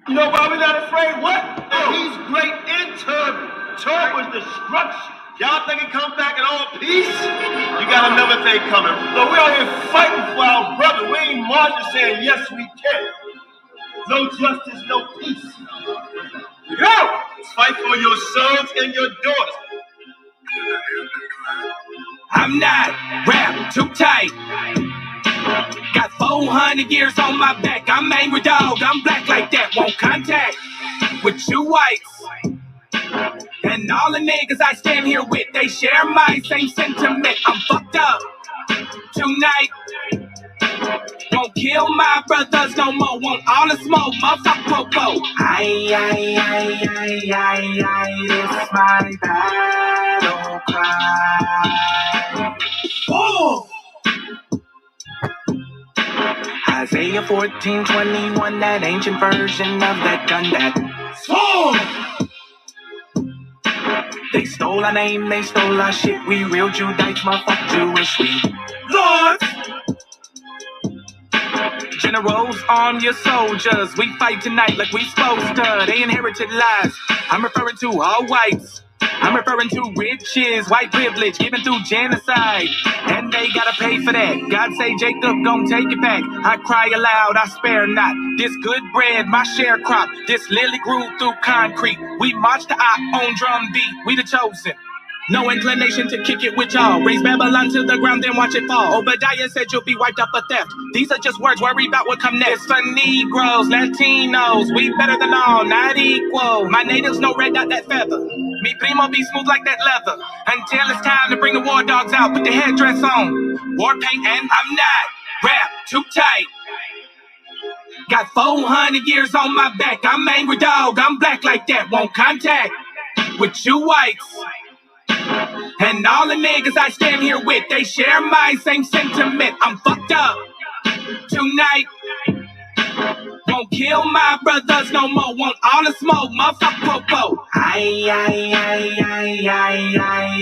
You know why we're not afraid? What? Oh, he's great in turban. Turban's destruction. Y'all think it comes back in all peace? You got another thing coming. So we out here fighting for our brother. We ain't marching saying, yes, we can. No justice, no peace. Go! Fight for your sons and your daughters. I'm not rap too tight. Got 400 years on my back. I'm angry dog. I'm black like that. Won't contact with you whites. And all the niggas I stand here with, they share my same sentiment. I'm fucked up tonight. Won't kill my brothers no more. Want all the smoke, motherfucker, popo. It's my battle cry. Oh! Isaiah 14:21, that ancient version of that gun that swore. They stole our name, they stole our shit. We real Judites, motherfucker Jewish. We lords. Generals, arm your soldiers. We fight tonight like we supposed to. They inherited lies. I'm referring to all whites. I'm referring to riches, white privilege given through genocide. And they gotta pay for that. God say Jacob gon' take it back. I cry aloud, I spare not. This good bread, my sharecrop. This lily grew through concrete. We march the eye on drum beat. We the chosen. No inclination to kick it with y'all. Raise Babylon to the ground, then watch it fall. Obadiah said you'll be wiped up for theft. These are just words, worry about what come next. For Negroes, Latinos, we better than all, not equal. My natives no red dot that feather. Me primo be smooth like that leather. Until it's time to bring the war dogs out, put the headdress on. War paint and I'm not rap too tight. Got 400 years on my back. I'm angry dog, I'm black like that. Won't contact with you whites. And all the niggas I stand here with, they share my same sentiment. I'm fucked up tonight. Won't kill my brothers no more. Want all the smoke, motherfucker, popo.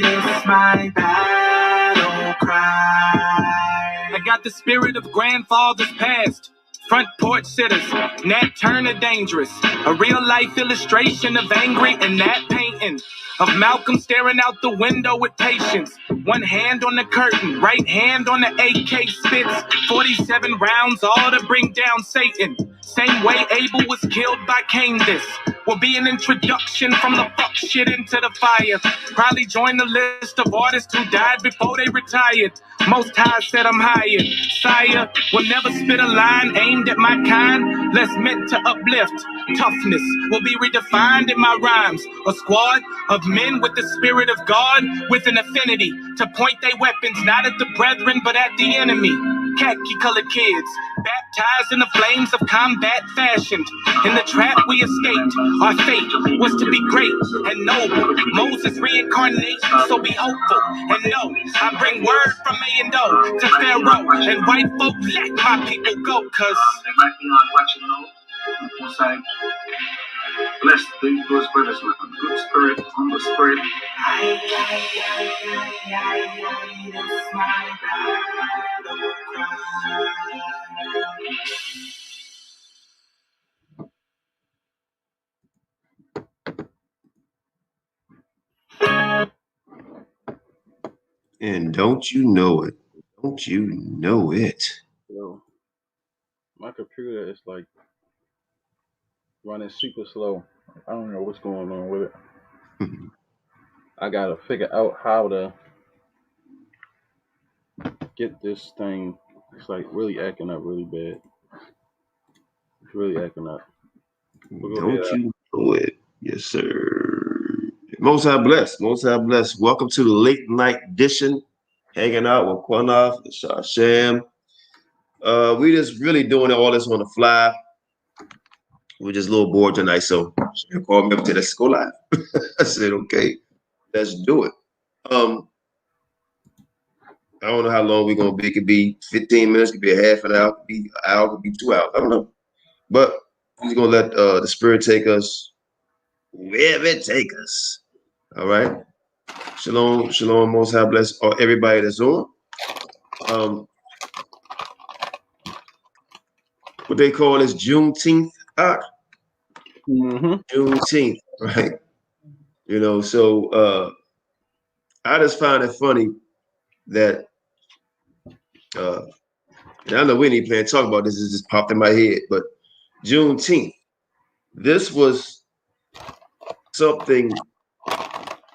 This my battle cry. I got the spirit of grandfathers past. Front porch sitters, Nat Turner dangerous. A real life illustration of angry and that painting. Of Malcolm staring out the window with patience. One hand on the curtain, right hand on the AK spits. 47 rounds, all to bring down Satan. Same way Abel was killed by Cain. This will be an introduction from the fuck shit into the fire. Probably join the list of artists who died before they retired. Most High said I'm hired. Sire will never spit a line aimed at my kind, less meant to uplift. Toughness will be redefined in my rhymes. A squad of men with the spirit of God, with an affinity to point their weapons not at the brethren but at the enemy. Khaki-colored kids, baptized in the flames of combat fashioned. In the trap we escaped, our fate was to be great and noble. Moses reincarnation, so be hopeful. And know, I bring word from A and O to Pharaoh. And white folk, let my people go, cause they might be on watching now. Inside. Bless those brothers with a good spirit, humble spirit. That's my battle cry. And don't you know it? Don't you know it? Yo, my computer is like running super slow. I don't know what's going on with it. I gotta figure out how to get this thing. It's like really acting up really bad. It's really acting up. Don't you know it? Yes, sir. Most High bless. Most High bless. Welcome to the late night edition. Hanging out with QANATH and Shasham. We just really doing all this on the fly. We're just a little bored tonight, so she called me up to let's go live. I said, okay, let's do it. I don't know how long we're gonna be. It could be 15 minutes, it could be a half an hour, it could be an hour, it could be 2 hours. I don't know. But we're gonna let the spirit take us wherever it take us. All right. Shalom, shalom, most high bless everybody that's on. What they call this Juneteenth. Juneteenth, right? You know, so I just find it funny that and I know we ain't planning to talk about this, it just popped in my head, but Juneteenth, this was something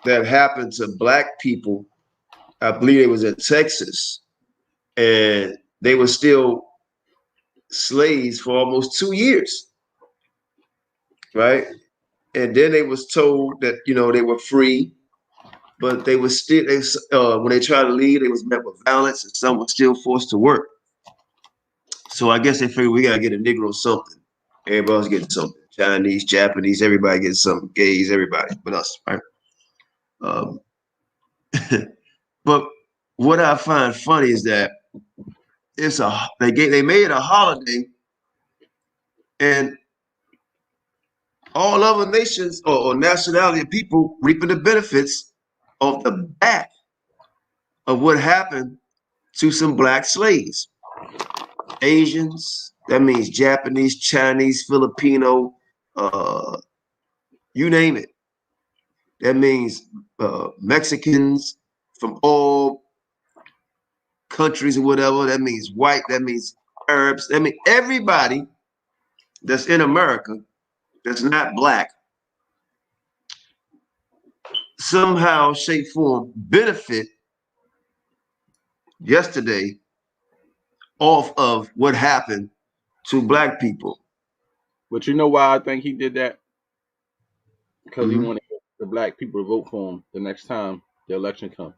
that happened to Black people. I believe it was in Texas, and they were still slaves for almost 2 years, right? And then they was told that they were free, but they were still when they tried to leave, they was met with violence, and some were still forced to work. So I guess they figured we gotta get a Negro something. Everybody else getting something. Chinese, Japanese, everybody getting something. Gays, everybody, but us, right? Um, but what I find funny is that they made a holiday, and all other nations or nationality of people reaping the benefits of the back of what happened to some Black slaves. Asians, that means Japanese, Chinese, Filipino, you name it. That means Mexicans from all countries or whatever. That means white. That means Arabs. That means everybody that's in America that's not Black somehow, shape, form benefit yesterday off of what happened to Black people. But you know why I think he did that? Because he wanted the Black people to vote for him the next time the election comes.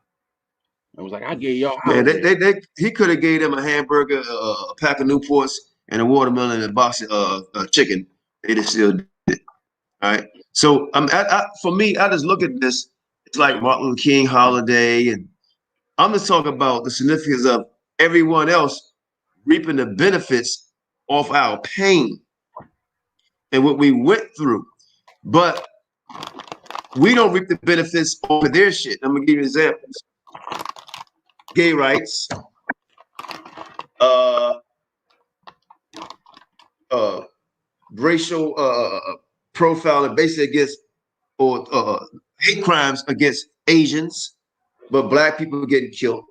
I was like, I gave y'all holiday. He could have gave them a hamburger, a pack of Newports, and a watermelon and a box of chicken. They'd have still did it. All right. So for me, I just look at this. It's like Martin Luther King holiday, and I'm just talking about the significance of everyone else reaping the benefits off our pain and what we went through. But we don't reap the benefits off of their shit. I'm gonna give you examples. Gay rights, racial profiling basically against or hate crimes against Asians, but Black people getting killed.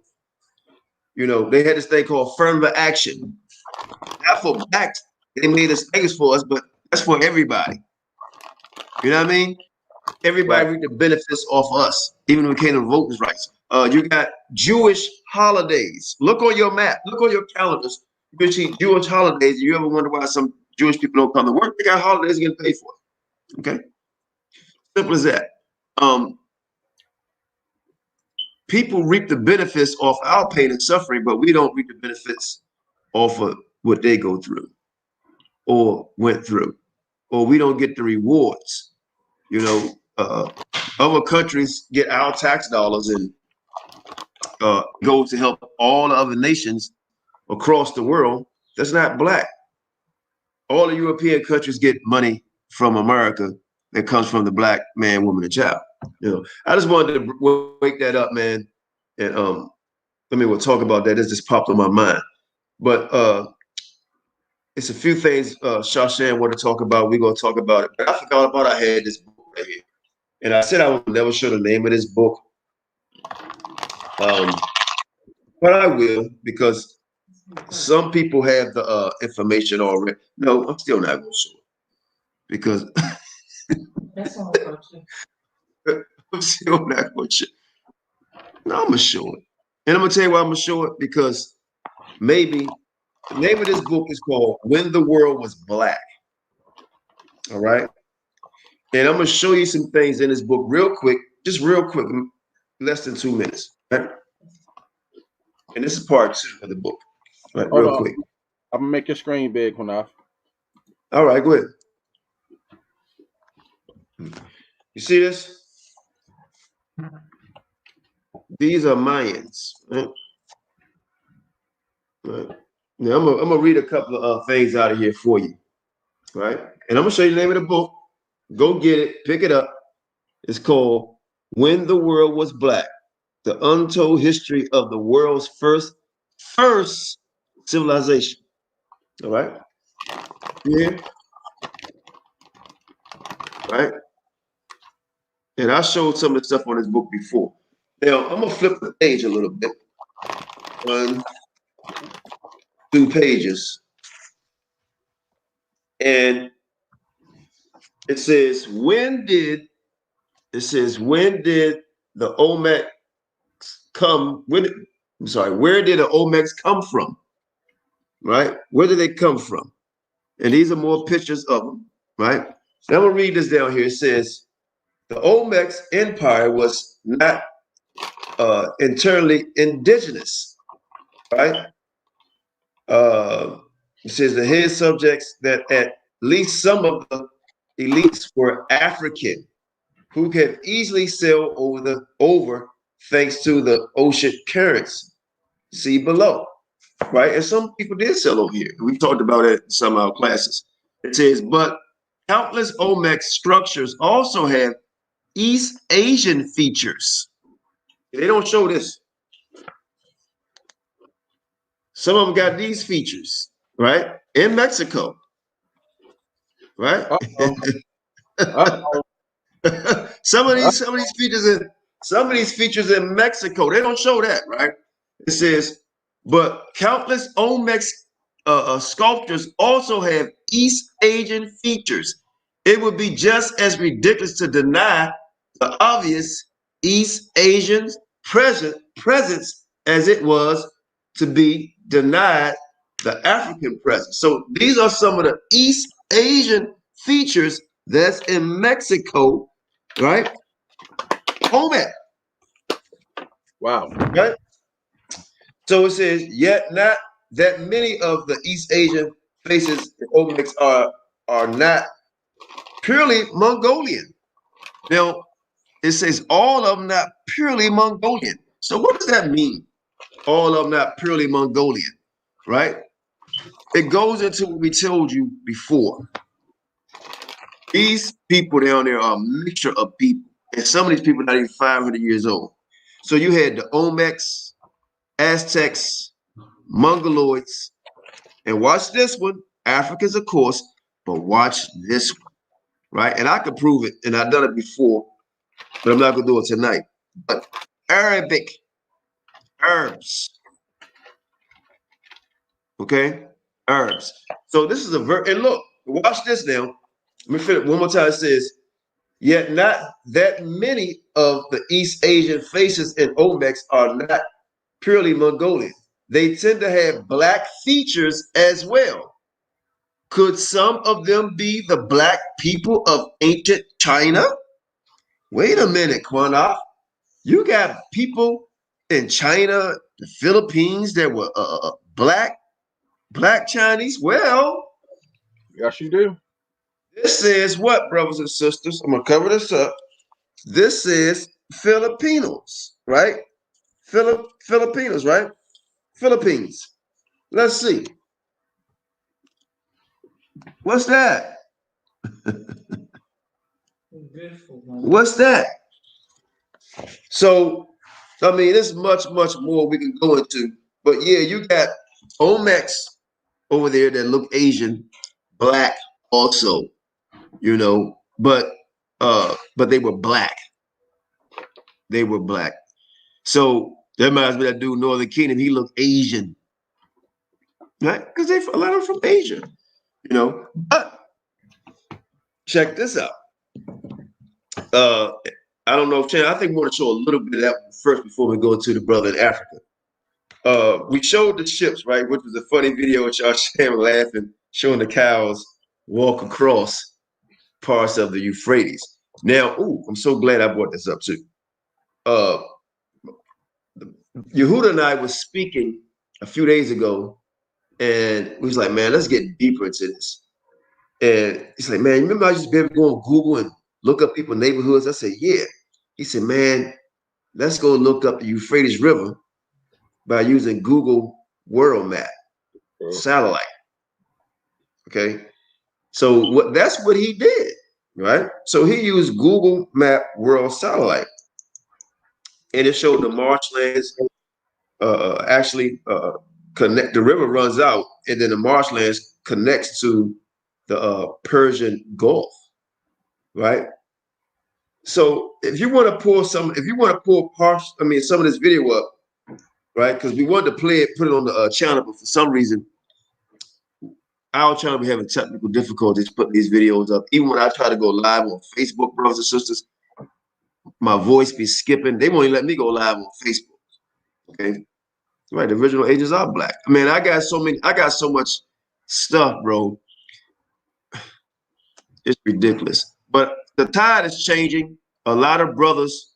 They had this thing called affirmative action. Not for Blacks, they made this things for us, but that's for everybody. You know what I mean? Everybody reaped the benefits off us, even when it came to voting rights. You got Jewish holidays. Look on your map. Look on your calendars. You can see Jewish holidays. You ever wonder why some Jewish people don't come to work? They got holidays getting paid for. Okay, simple as that. People reap the benefits off our pain and suffering, but we don't reap the benefits off of what they go through or went through, or we don't get the rewards. Other countries get our tax dollars and go to help all the other nations across the world. That's not Black. All the European countries get money from America that comes from the Black man, woman, and child. I just wanted to wake that up, man. And we'll talk about that. It just popped on my mind. But it's a few things Shashan wanted to talk about. We're going to talk about it. But I forgot about I had this book right here. And I said I would never show the name of this book. But I will, because some people have the information already. No, I'm still not going to show it. Because That's all I'm still not going to show it. No, I'm going to show it. And I'm going to tell you why I'm going to show it, because maybe the name of this book is called When the World Was Black. All right. And I'm going to show you some things in this book real quick, just real quick, less than 2 minutes. Right? And this is part 2 of the book. Right, real quick. I'm going to make your screen big, QANATH. All right, go ahead. You see this? These are Mayans. Right? Right. Now I'm gonna read a couple of things out of here for you. Right? And I'm gonna show you the name of the book. Go get it, pick it up. It's called When the World Was Black: The Untold History of the World's First Civilization. All right? Yeah. right? And I showed some of the stuff on this book before. Now, I'm going to flip the page a little bit. 1, 2 pages. And it says, when did the Olmecs come? Where did the Olmecs come from? Right? Where did they come from? And these are more pictures of them, right? Now I'm going to read this down here. It says, the Olmecs Empire was not internally indigenous, right? It says the head subjects that at least some of the elites were African, who could easily sail over thanks to the ocean currents. See below, right? And some people did sail over here. We've talked about it in some of our classes. It says, but countless Olmec structures also have East Asian features. They don't show this. Some of them got these features, right? In Mexico, right? some of these features in Mexico, they don't show that, right? It says, but countless Olmec sculptures also have East Asian features. It would be just as ridiculous to deny the obvious East Asian presence as it was to be denied the African presence. So these are some of the East Asian features that's in Mexico, right? Olmec. Wow. Right? So it says, yet not that many of the East Asian faces in Olmecs are not purely Mongolian. Now, it says all of them not purely Mongolian. So what does that mean? All of them not purely Mongolian, right? It goes into what we told you before. These people down there are a mixture of people. And some of these people are not even 500 years old. So you had the Olmecs, Aztecs, Mongoloids, and watch this one, Africans, of course, but watch this one, right? And I could prove it, and I've done it before, but I'm not going to do it tonight. But Arabic herbs, okay? Herbs. So this is a verb, and look, watch this now. Let me finish one more time. It says, yet not that many of the East Asian faces in Olmecs are not purely Mongolian. They tend to have black features as well. Could some of them be the black people of ancient China? Wait a minute, QANATH. You got people in China, the Philippines that were black Chinese. Well, Yes, you do. this says what, brothers and sisters? I'm going to cover this up. This is Filipinos, right? Filipinos, right? Philippines. Let's see. What's that? What's that? So, I mean, there's much more we can go into. But yeah, you got Olmecs over there that look Asian, black also, you know, but they were black. They were black. So that reminds me of that dude, Northern Kingdom, he looked Asian. Right? Because a lot of them from Asia, you know. But check this out. I don't know if I think we want to show a little bit of that first before we go to the brother in Africa. We showed the ships, right? Which was a funny video with y'all laughing, showing the cows walk across parts of the Euphrates. Now, I'm so glad I brought this up too. Yehuda and I was speaking a few days ago, and we was like, man, let's get deeper into this. And he's like, man, remember I used to be able to go on Google and look up people's neighborhoods? I said, yeah. He said, man, let's go look up the Euphrates River by using Google World Map, satellite. Okay. So that's what he did, right? So he used Google Map World Satellite. And it showed the marshlands actually connect. The river runs out, and then the marshlands connects to the Persian Gulf. right? So if you want to pull some of this video up, right? Because we wanted to play it, put it on the channel, but for some reason, our channel be having technical difficulties putting these videos up. Even when I try to go live on Facebook, brothers and sisters, my voice be skipping. They won't even let me go live on Facebook. Okay, right? The original ages are black. Man, I got so much stuff, bro. It's ridiculous. But the tide is changing. A lot of brothers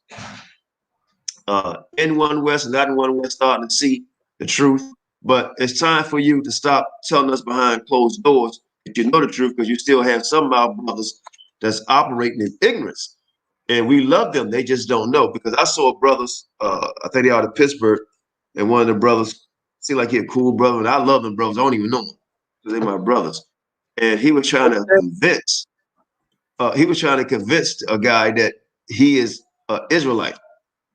in One West and not in One West starting to see the truth. But it's time for you to stop telling us behind closed doors that you know the truth, because you still have some of our brothers that's operating in ignorance. And we love them. They just don't know. Because I saw brothers, I think they are in Pittsburgh, and one of the brothers seemed like he a cool brother. And I love them brothers. I don't even know them because they're my brothers. And he was trying to convince a guy that he is an Israelite.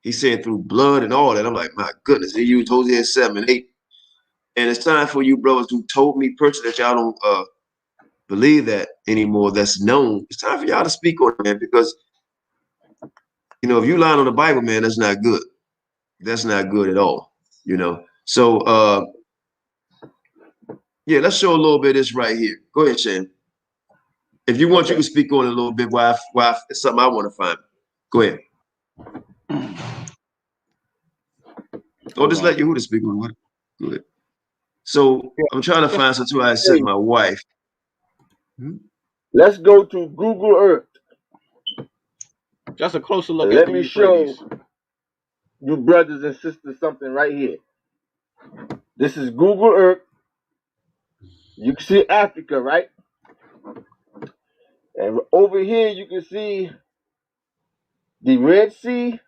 He said through blood and all that. I'm like, my goodness, he used Hosea 7 and 8. And it's time for you brothers who told me personally that y'all don't believe that anymore, that's known. It's time for y'all to speak on it, man, because, you know, if you lying on the Bible, man, that's not good. That's not good at all, you know. So, yeah, let's show a little bit of this right here. Go ahead, Shane. If you want, you can speak on it a little bit. Why it's something I want to find. Go ahead. Don't just let Yehuda speak on it. Go ahead. So I'm trying to find something I sent my wife. Let's go to Google Earth. Just a closer look. Let me show you brothers and sisters something right here. This is Google Earth. You can see Africa, right? And over here you can see the Red Sea.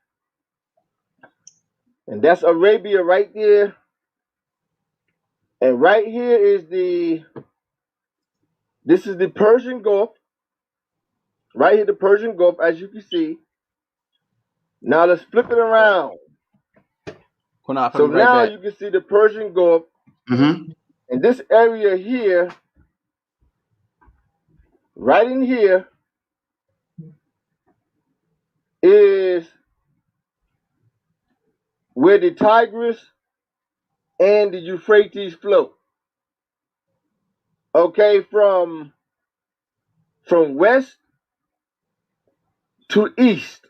And that's Arabia right there. And right here is this is the Persian Gulf. Right here, the Persian Gulf, as you can see. Now let's flip it around. So now you can see the Persian Gulf. Mm-hmm. And this area here, right in here, is where the Tigris and the Euphrates flow. Okay, from west to east.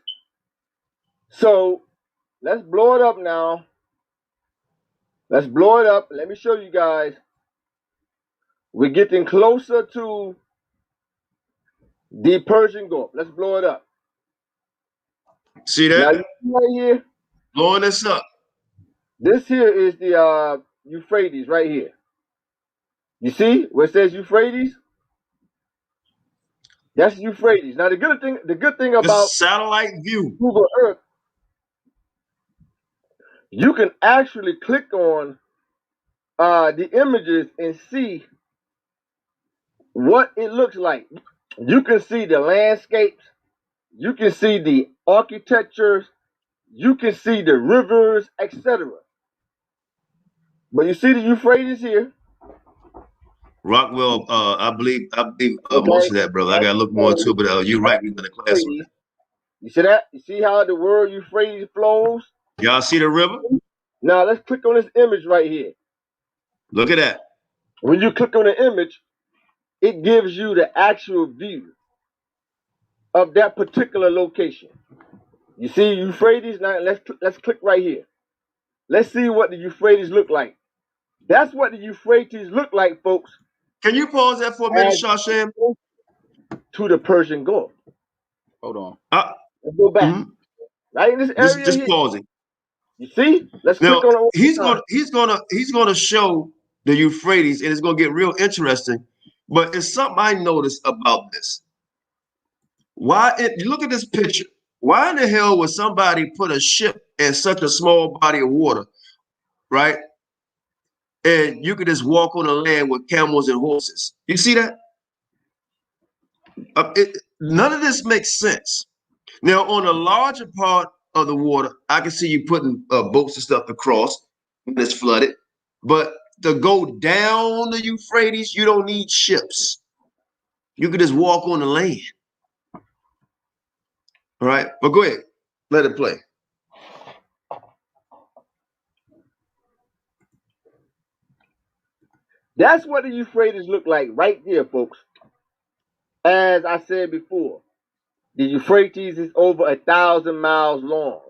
So let's blow it up now. Let's blow it up. Let me show you guys. We're getting closer to the Persian Gulf. Let's blow it up. See that? Now, you see right here? Blowing this up. This here is the Euphrates right here. You see where it says Euphrates? That's Euphrates. Now the good thing about satellite view Google Earth, you can actually click on the images and see what it looks like. You can see the landscapes, you can see the architectures, you can see the rivers, etc. But you see the Euphrates here. Rockwell, I believe most of that, brother. I gotta look more into it, but you're right. We've been in class on that. You see that? You see how the word Euphrates flows? Y'all see the river? Now let's click on this image right here. Look at that. When you click on the image, it gives you the actual view of that particular location. You see Euphrates? Now let's click right here. Let's see what the Euphrates look like. That's what the Euphrates look like, folks. Can you pause that for a minute, Shashem? To the Persian Gulf. Hold on. Let's go back. Right in this area just here. Pausing. You see? Let's click on it. He's gonna show the Euphrates, and it's gonna get real interesting. But it's something I noticed about this. Look at this picture. Why in the hell would somebody put a ship in such a small body of water, right? And you could just walk on the land with camels and horses. You see that? None of this makes sense. Now, on a larger part of the water, I can see you putting boats and stuff across when it's flooded. But to go down the Euphrates, you don't need ships. You could just walk on the land. All right, but go ahead. Let it play. That's what the Euphrates look like right there, folks. As I said before, the Euphrates is over 1,000 miles long.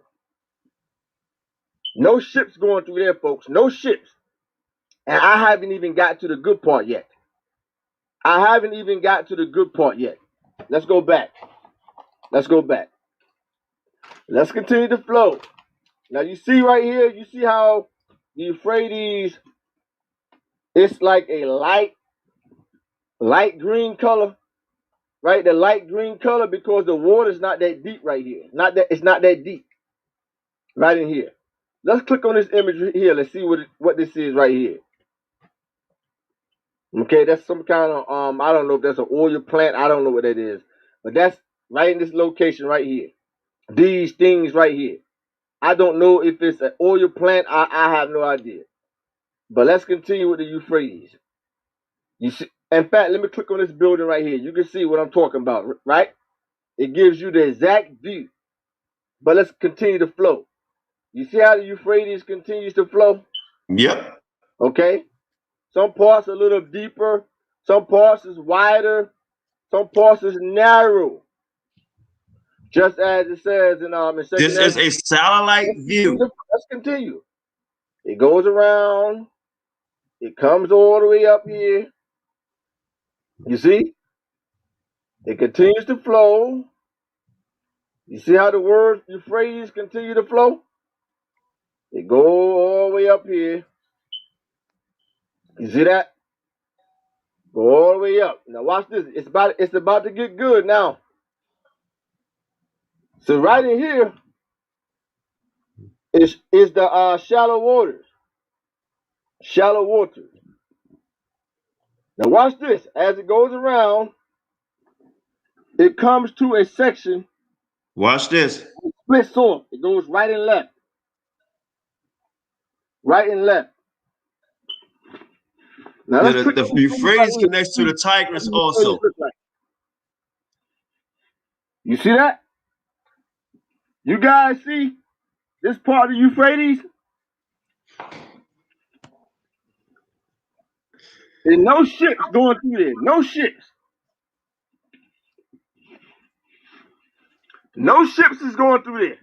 No ships going through there, folks. No ships. And I haven't even got to the good part yet. Let's go back. Let's continue to flow. Now you see right here, you see how the Euphrates, it's like a light green color, right? The light green color because the water's not that deep right here. It's not that deep right in here. Let's click on this image here. Let's see what this is right here. Okay, that's some kind of I don't know if that's an oil plant. I don't know what that is, but that's right in this location right here. These things right here. I don't know if it's an oil plant. I have no idea. But let's continue with the Euphrates. You see, in fact, let me click on this building right here. You can see what I'm talking about, right? It gives you the exact view. But let's continue to flow. You see how the Euphrates continues to flow? Yep. Okay. Some parts a little deeper. Some parts is wider. Some parts is narrow. Just as it says in This is a satellite view. Let's continue. It goes around. It comes all the way up here. You see? It continues to flow. You see how the word Euphrates continue to flow? It go all the way up here. You see that? Go all the way up. Now watch this. It's about to get good now. So right in here is the shallow waters. Shallow waters. Now watch this. As it goes around, it comes to a section. Watch this. It splits off. It goes right and left. Right and left. Now The Euphrates connects to the Tigris also. You see that? You guys see this part of the Euphrates? There's no ships going through there. No ships. No ships is going through there.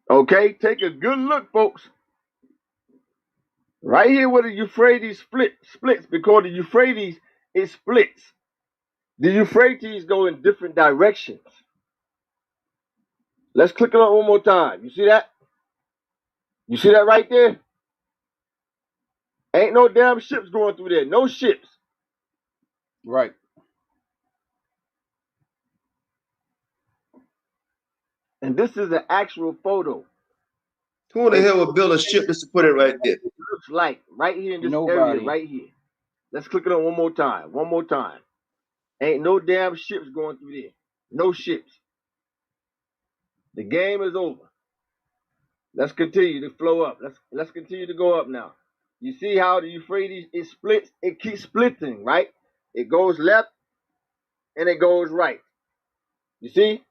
Okay, take a good look, folks. Right here where the Euphrates splits because the Euphrates, it splits. The Euphrates go in different directions. Let's click it on one more time. You see that? You see that right there? Ain't no damn ships going through there. No ships. Right. And this is an actual photo. Who in the hell would build a ship just to put it right there? It looks like right here in this area, right here. Let's click it on one more time. One more time. Ain't no damn ships going through there. No ships. The game is over. Let's continue to flow up. Let's continue to go up now. You see how the Euphrates, it splits, it keeps splitting, right? It goes left and it goes right. You see?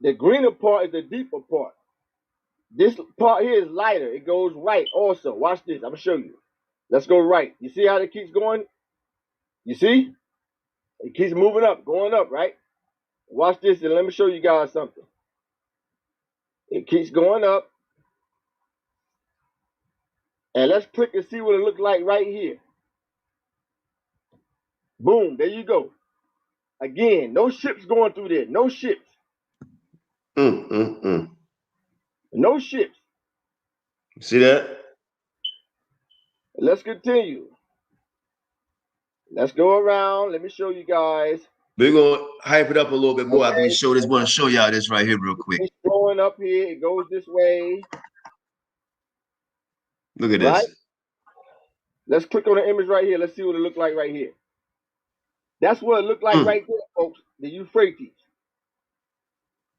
The greener part is the deeper part. This part here is lighter. It goes right also. Watch this. I'm going to show you. Let's go right. You see how it keeps going? You see? It keeps moving up, going up, right? Watch this and let me show you guys something. It keeps going up. And let's click and see what it looks like right here. Boom, there you go. Again, no ships going through there. No ships. No ships. See that? Let's continue. Let's go around. Let me show you guys. We're going to hype it up a little bit more after we show this. I want to show y'all this right here real quick. It's going up here. It goes this way. Look at this. Let's click on the image right here. Let's see what it looks like right here. That's what it looked like right there, folks. The Euphrates.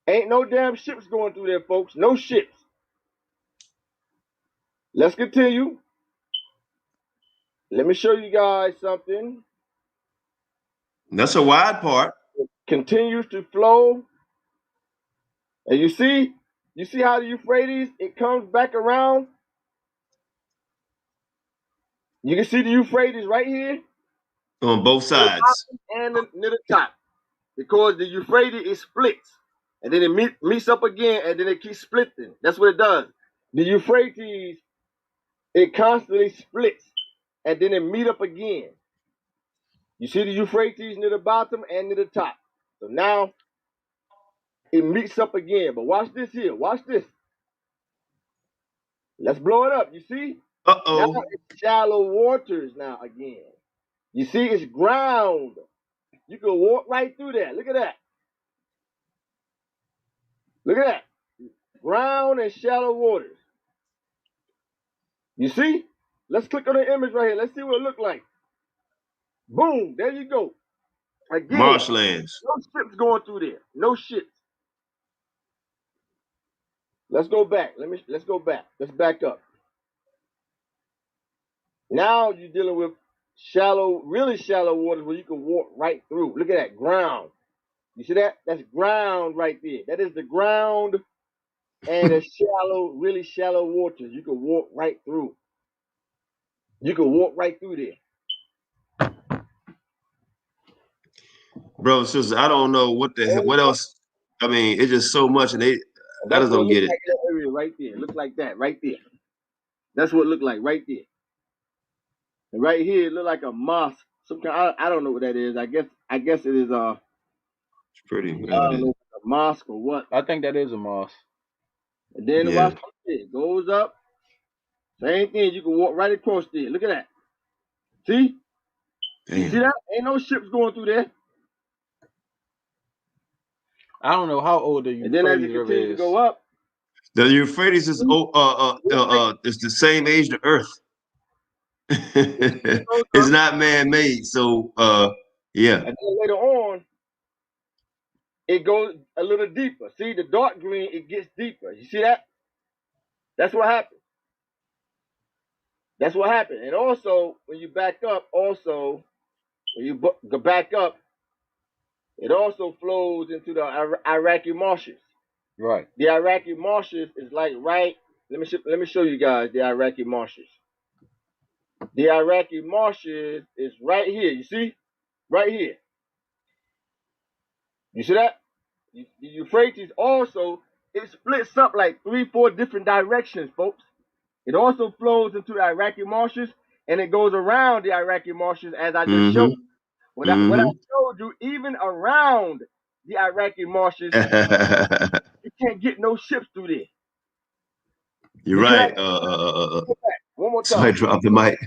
Ain't no damn ships going through there, folks. No ships. Let's continue. Let me show you guys something. That's a wide part. It continues to flow. And you see how the Euphrates, it comes back around. You can see the Euphrates right here. On both sides. And near the top. Because the Euphrates, it splits. And then it meets up again, and then it keeps splitting. That's what it does. The Euphrates, it constantly splits, and then it meet up again. You see the Euphrates near the bottom and near the top. So now it meets up again. But watch this here. Watch this. Let's blow it up. You see? Uh-oh. Now it's shallow waters now again. You see, it's ground. You can walk right through that. Look at that. Look at that. Ground and shallow waters. You see? Let's click on the image right here. Let's see what it looks like. Boom. There you go. Again, marshlands. No ships going through there. No ships. Let's go back. Let's go back. Let's back up. Now you're dealing with shallow, really shallow waters where you can walk right through. Look at that ground. You see that? That's ground right there. That is the ground and the shallow, really shallow waters. You can walk right through. You can walk right through there. Bro, sisters, I don't know what else. I mean, it's just so much, and I just don't get it. Like that area right there. Look like that right there. That's what it looked like right there. And right here, it looked like a mosque. Some kind. I don't know what that is. I guess it is It's pretty. I don't know, a mosque or what. I think that is a mosque. And then watch it goes up. Same thing. You can walk right across there. Look at that. See? Damn. You see that? Ain't no ships going through there. I don't know how old the Euphrates Then as you continue to go up, the Euphrates is it's the same age to Earth. It's not man-made, so yeah. And then later on, it goes a little deeper. See, the dark green, it gets deeper. You see that? That's what happened. That's what happened. And also, when you back up, go back up, it also flows into the Iraqi marshes. Right. The Iraqi marshes is like right. Let me show you guys the Iraqi marshes. The Iraqi marshes is right here. You see? Right here. You see that? The Euphrates also, it splits up like 3-4 different directions, folks. It also flows into the Iraqi marshes, and it goes around the Iraqi marshes as I just showed. What I showed you, even around the Iraqi marshes, you can't get no ships through there. You're right. One more time. Somebody drop the mic.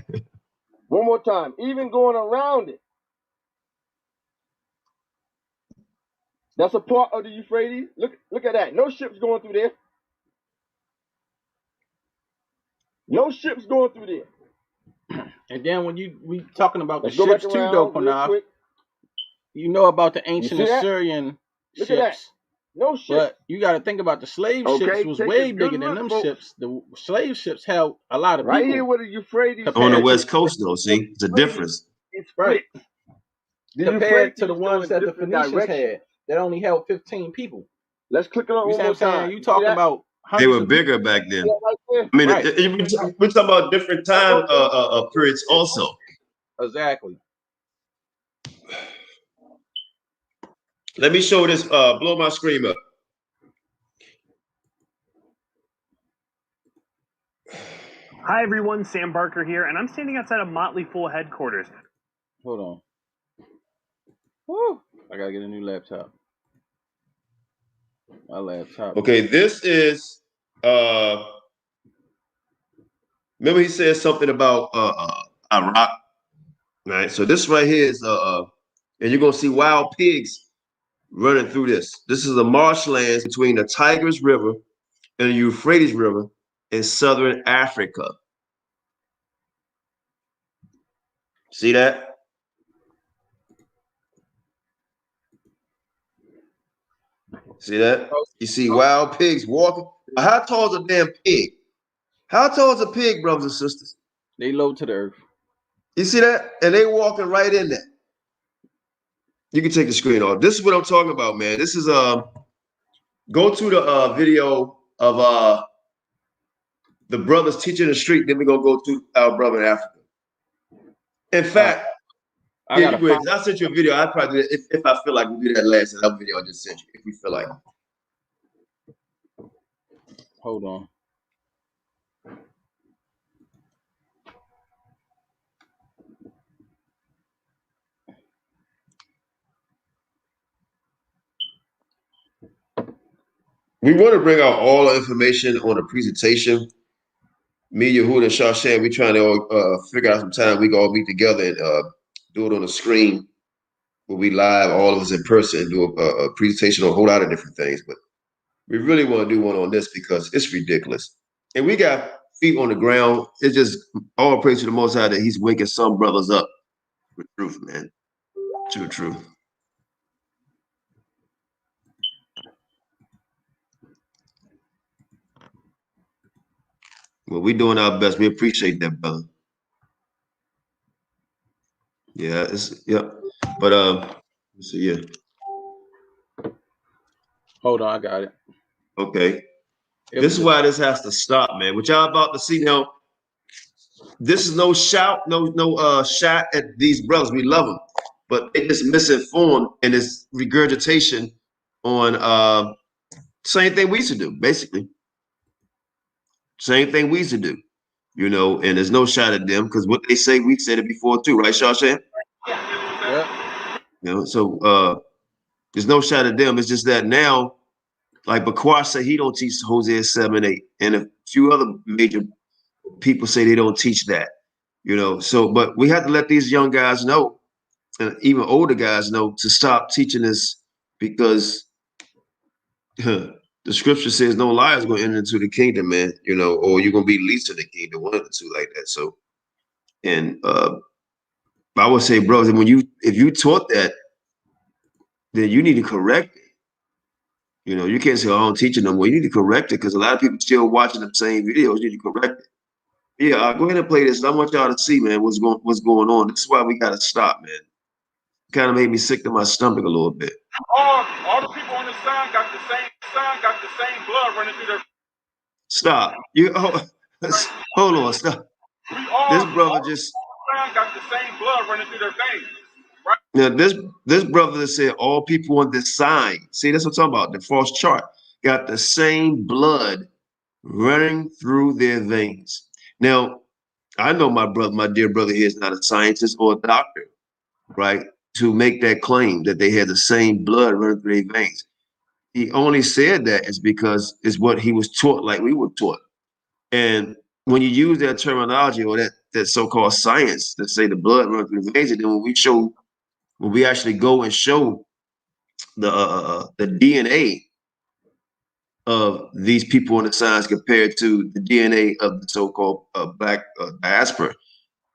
One more time. Even going around it. That's a part of the Euphrates. Look at that. No ships going through there. No ships going through there. And then when we talking about the ships too, though, QANATH, you know about the ancient Assyrian ships. At that. No ships. But you got to think about the slave ships was way bigger than them ships. The slave ships held a lot of people. Right here with the Euphrates. On the West Coast, though, see? It's a difference. It's right. Compared to the ones that the Phoenicians had that only held 15 people. Let's click on one more time. You talking about they were bigger back then. I mean, we're talking about different time periods also. Exactly. Let me show this. Blow my screen up. Hi, everyone. Sam Barker here, and I'm standing outside of Motley Fool headquarters. Hold on. Woo! I gotta get a new laptop. My laptop. Okay, this is remember he said something about Iraq, right? So this right here is and you're gonna see wild pigs running through this. This is the marshlands between the Tigris River and the Euphrates River in southern Africa. See that? See that? You see wild pigs walking. How tall is a damn pig? How tall is a pig, brothers and sisters? They low to the earth. You see that? And they walking right in there. You can take the screen off. This is what I'm talking about, man. This is go to the video of the brothers teaching the street. Then we're gonna go to our brother in Africa. In fact, I you go. I sent you a video. I probably do it if I feel like we do that last another video I just sent you. If we feel like. Hold on. We want to bring out all the information on the presentation. Me, Yahuda, and Shashan, we're trying to figure out some time we can all meet together and do it on the screen where we live, all of us in person, and do a presentation on a whole lot of different things. But we really want to do one on this because it's ridiculous. And we got feet on the ground. It's just all praise to the Most High that He's waking some brothers up with truth, man. True truth. Well, we're doing our best. We appreciate that, brother. Yeah, But let's see, yeah. Hold on, I got it. Okay. This is why this has to stop, man. What y'all about to see now? This is no shout, no shot at these brothers. We love them, but they just misinformed and it's regurgitation on same thing we used to do, basically. Same thing we used to do, you know. And there's no shot at them because what they say, we said it before too, right, Shawshan? Yeah. You know, so there's no shot at them. It's just that now, like Bakwash said, he don't teach Hosea 7:8, and a few other major people say they don't teach that. You know, so but we have to let these young guys know, and even older guys know, to stop teaching this because the scripture says no liar is going to enter into the kingdom, man. You know, or you're going to be least in the kingdom, one of the two, like that. So, and I would say, bros, and if you taught that, then you need to correct it. You know, you can't say, "Oh, I don't teach it no more." You need to correct it because a lot of people still watching the same videos. You need to correct it. Yeah, go ahead and play this. I want y'all to see, man, what's going on. This is why we got to stop, man. Kind of made me sick to my stomach a little bit. All the people on the sun got the same blood running through their. Stop. Hold on. Stop. This brother just got the same blood running through their veins. Right? Now this brother said all people on this sign. See, that's what I'm talking about. The false chart got the same blood running through their veins. Now, I know my dear brother here is not a scientist or a doctor, right? To make that claim that they had the same blood running through their veins. He only said that is because it's what he was taught, like we were taught. And when you use that terminology or that so-called science to say the blood runs through the veins, and then when we actually go and show the DNA of these people in the signs compared to the DNA of the so-called black diaspora,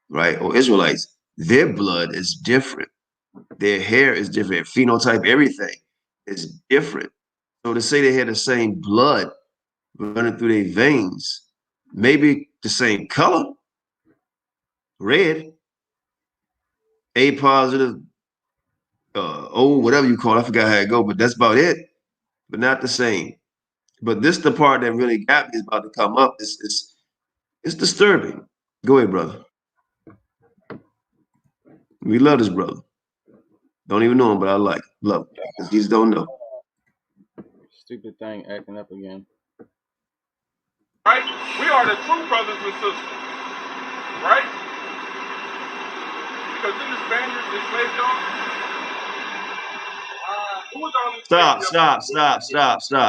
right, or Israelites, their blood is different. Their hair is different. Phenotype, everything is different. So to say they had the same blood running through their veins, maybe the same color, red, A positive, O, whatever you call it, I forgot how it go, but that's about it, but not the same. But this the part that really got me is about to come up. It's disturbing. Go ahead, brother. We love this brother. Don't even know him, but I like him. Love him. Because he just don't know. Stupid thing acting up again. Right? We are the true brothers and sisters. Right? Because in the Spaniards, they slaved on. Stop.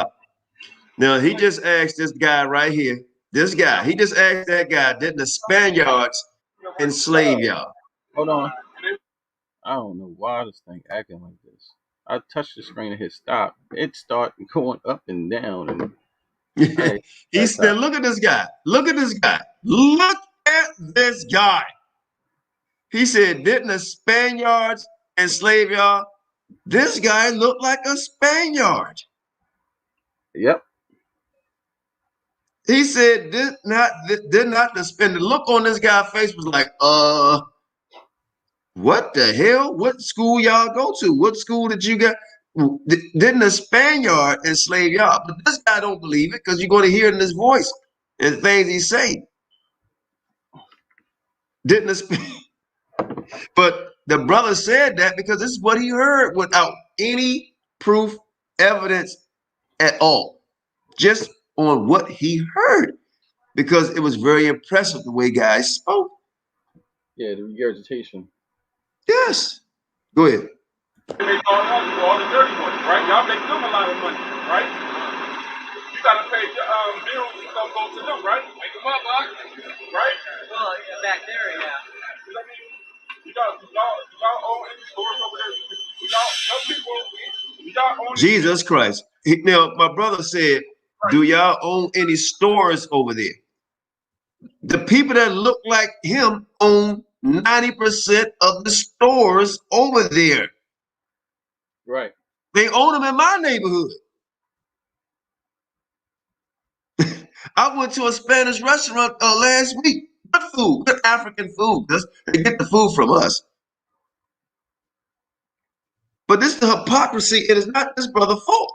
Now, he just asked this guy right here, he just asked that guy, didn't the Spaniards enslave y'all? Hold on. I don't know why this thing acting like this. I touched the screen and hit stop. It started going up and down. And hey, he said, look at this guy. Look at this guy. Look at this guy. He said, didn't the Spaniards enslave y'all? This guy looked like a Spaniard. Yep. He said, did not the look on this guy's face was like, What the hell? What school y'all go to? What school did you get? Didn't the Spaniard enslave y'all? But this guy don't believe it because you're going to hear it in his voice and things he say. Didn't the But the brother said that because this is what he heard without any proof, evidence at all, just on what he heard, because it was very impressive the way guys spoke. Yeah, the regurgitation. Yes. Go ahead. They all the dirty ones, right? Y'all make them a lot of money, right? You gotta pay your bills and stuff go to them, right? Make them up, right? Well, back there, yeah. I mean, y'all own any stores over there? Y'all own Jesus Christ. Now, my brother said, do y'all own any stores over there? The people that look like him own 90% of the stores over there. Right. They own them in my neighborhood. I went to a Spanish restaurant last week. Good food, good African food. They get the food from us. But this is the hypocrisy. It is not this brother's fault,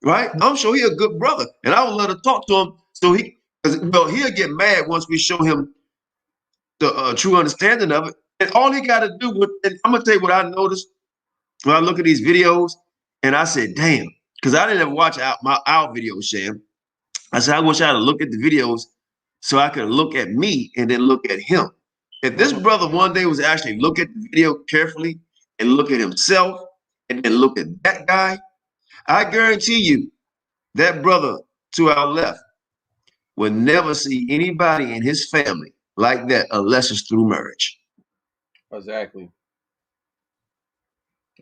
right? I'm sure he's a good brother, and I would love to talk to him. So he'll get mad once we show him the true understanding of it. And all he got to do and I'm gonna tell you what I noticed when I look at these videos, and I said, damn, because I didn't ever watch our videos, Sham. I said, I wish I had to look at the videos so I could look at me and then look at him. If this brother one day was actually look at the video carefully and look at himself and then look at that guy, I guarantee you that brother to our left will never see anybody in his family like that unless it's through marriage. Exactly.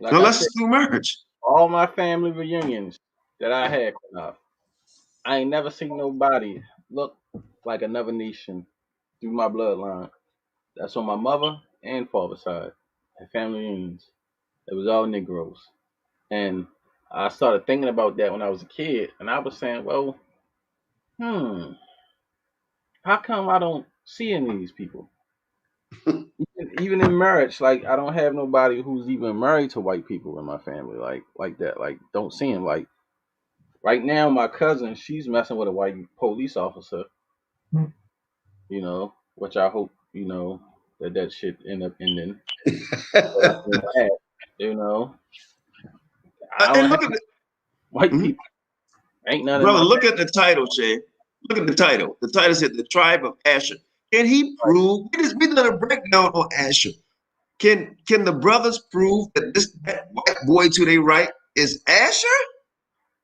Like unless it's through marriage. All my family reunions that I had, I ain't never seen nobody look like another nation through my bloodline. That's on my mother and father's side. And family reunions. It was all Negroes. And I started thinking about that when I was a kid, and I was saying, well, how come I don't see any of these people? even in marriage, like I don't have nobody who's even married to white people in my family, like that. Like don't see him. Like right now, my cousin, she's messing with a white police officer. You know, which I hope that shit end up ending. You know, I don't have white people. Ain't none Brother, of my look at the title, Shay. Look at the title. The title said the tribe of Asher. Can he prove? We done a breakdown on Asher. Can the brothers prove that that white boy to their right is Asher?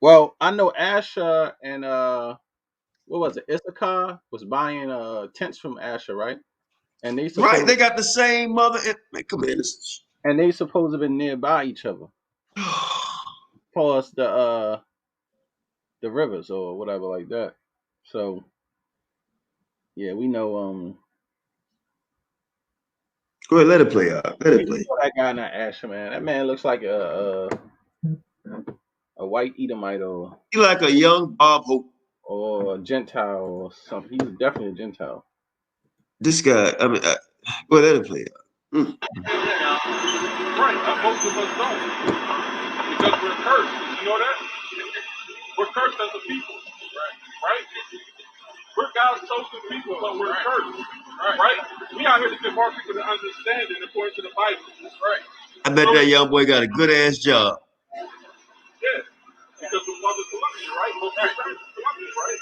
Well, I know Asher and what was it? Issachar was buying tents from Asher, right? And they They got the same mother. Come in. And they supposed to be nearby each other. Past the rivers or whatever like that. So yeah, we know Go ahead, let it play out. Let it play. That guy not Asher, man. That man looks like a white Edomite or he like a young Bob Hope. Or a Gentile or something. He's definitely a Gentile. This guy, I mean, well, let it play out. Right, most of us don't. Because we're cursed. You know that? We're cursed as a people. Right? We're God's chosen people, but we're cursed. Right? We out here to give our people the understanding according to the Bible. Right. I bet that young boy got a good ass job. Yeah. Because the Father's Colossians, right? Right?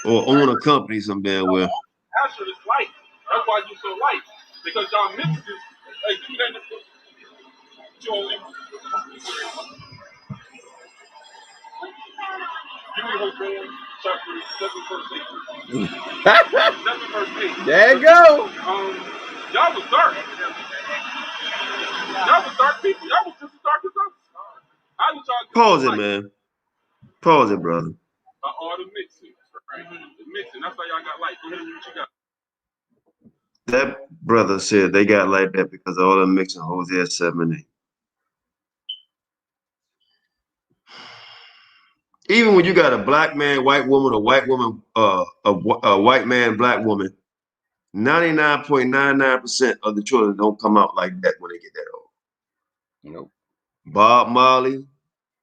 Or own a company some damn well. Asher is light. That's why you so light. Because y'all mix this. Hey, do that in the book. Joey. Give me Hosea chapter 7 verse 8. 7 verse 8. There you go. Y'all was dark. Y'all was dark people. Y'all was just as dark as us. How did y'all Pause it, man. Pause it, brother. All the mixing. Right? The mixing. That's how y'all got light. Go ahead and read what you got. That brother said they got like that because of all the mixing Hosea 7 and 8. Even when you got a black man, white woman, a white woman, a white man, black woman, 99.99% of the children don't come out like that when they get that old. Nope. Bob Marley,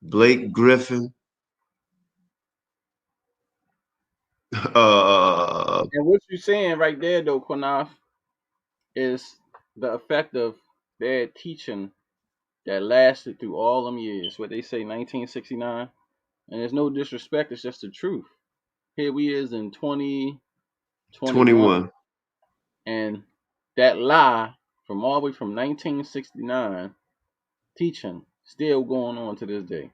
Blake Griffin. And what you're saying right there, though, QANATH, is the effect of their teaching that lasted through all them years. What they say, 1969. And there's no disrespect, it's just the truth. Here we is in 2021, 21. and that lie from all the way from 1969 teaching still going on to this day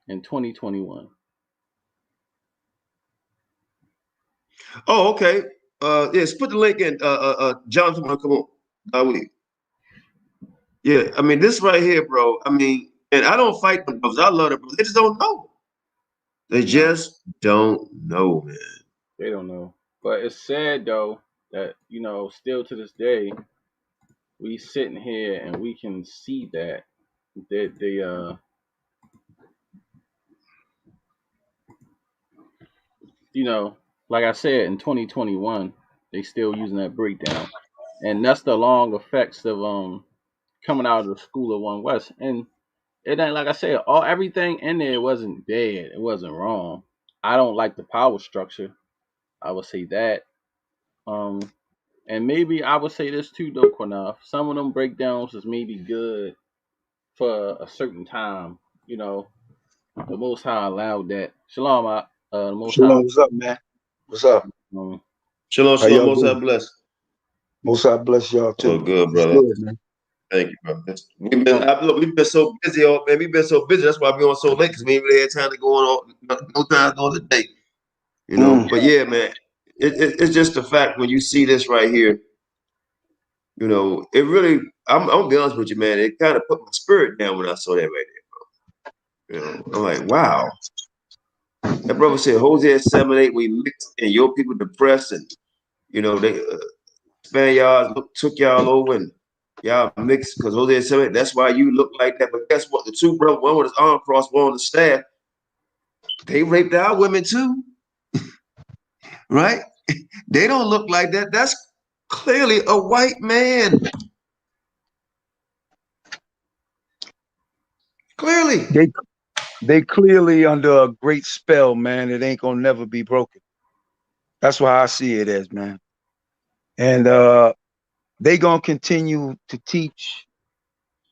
in 2021. Oh, okay. Yes, put the link in. Jonathan, come on. Yeah, I mean, this right here, bro. I mean, and I don't fight them brothers. I love them brothers. They just don't know. They just don't know, man. They don't know. But it's sad though that, still to this day, we sitting here and we can see that they like I said, in 2021, they still using that breakdown. And that's the long effects of coming out of the school of One West. And it ain't like I said, everything in there wasn't bad. It wasn't wrong. I don't like the power structure. I would say that. And maybe I would say this too, though, QANATH. Some of them breakdowns is maybe good for a certain time. The Most High allowed that. Shalom, the Most High. Shalom, what's up, man? What's up? Shalom, How shalom, y'all most doing? high bless. Most High bless y'all too. Oh, good, It's brother. good, man. Thank you, brother. We've been so busy, man. We've been so busy. That's why we on so late, because we ain't really had time to go on. No time on the day, But yeah, man, it's just the fact when you see this right here, it really. I'm gonna be honest with you, man. It kind of put my spirit down when I saw that right there, bro. I'm like, wow. That brother said Hosea 7:8, we mixed and your people depressed, and they Spaniards took y'all over and y'all mixed because Hosea 7:8. That's why you look like that. But guess what? The two brothers, one with his arm crossed, one on the staff, they raped our women too, right? They don't look like that. That's clearly a white man. Clearly. They clearly under a great spell, man. It ain't gonna never be broken. That's why I see it as, man. And they gonna continue to teach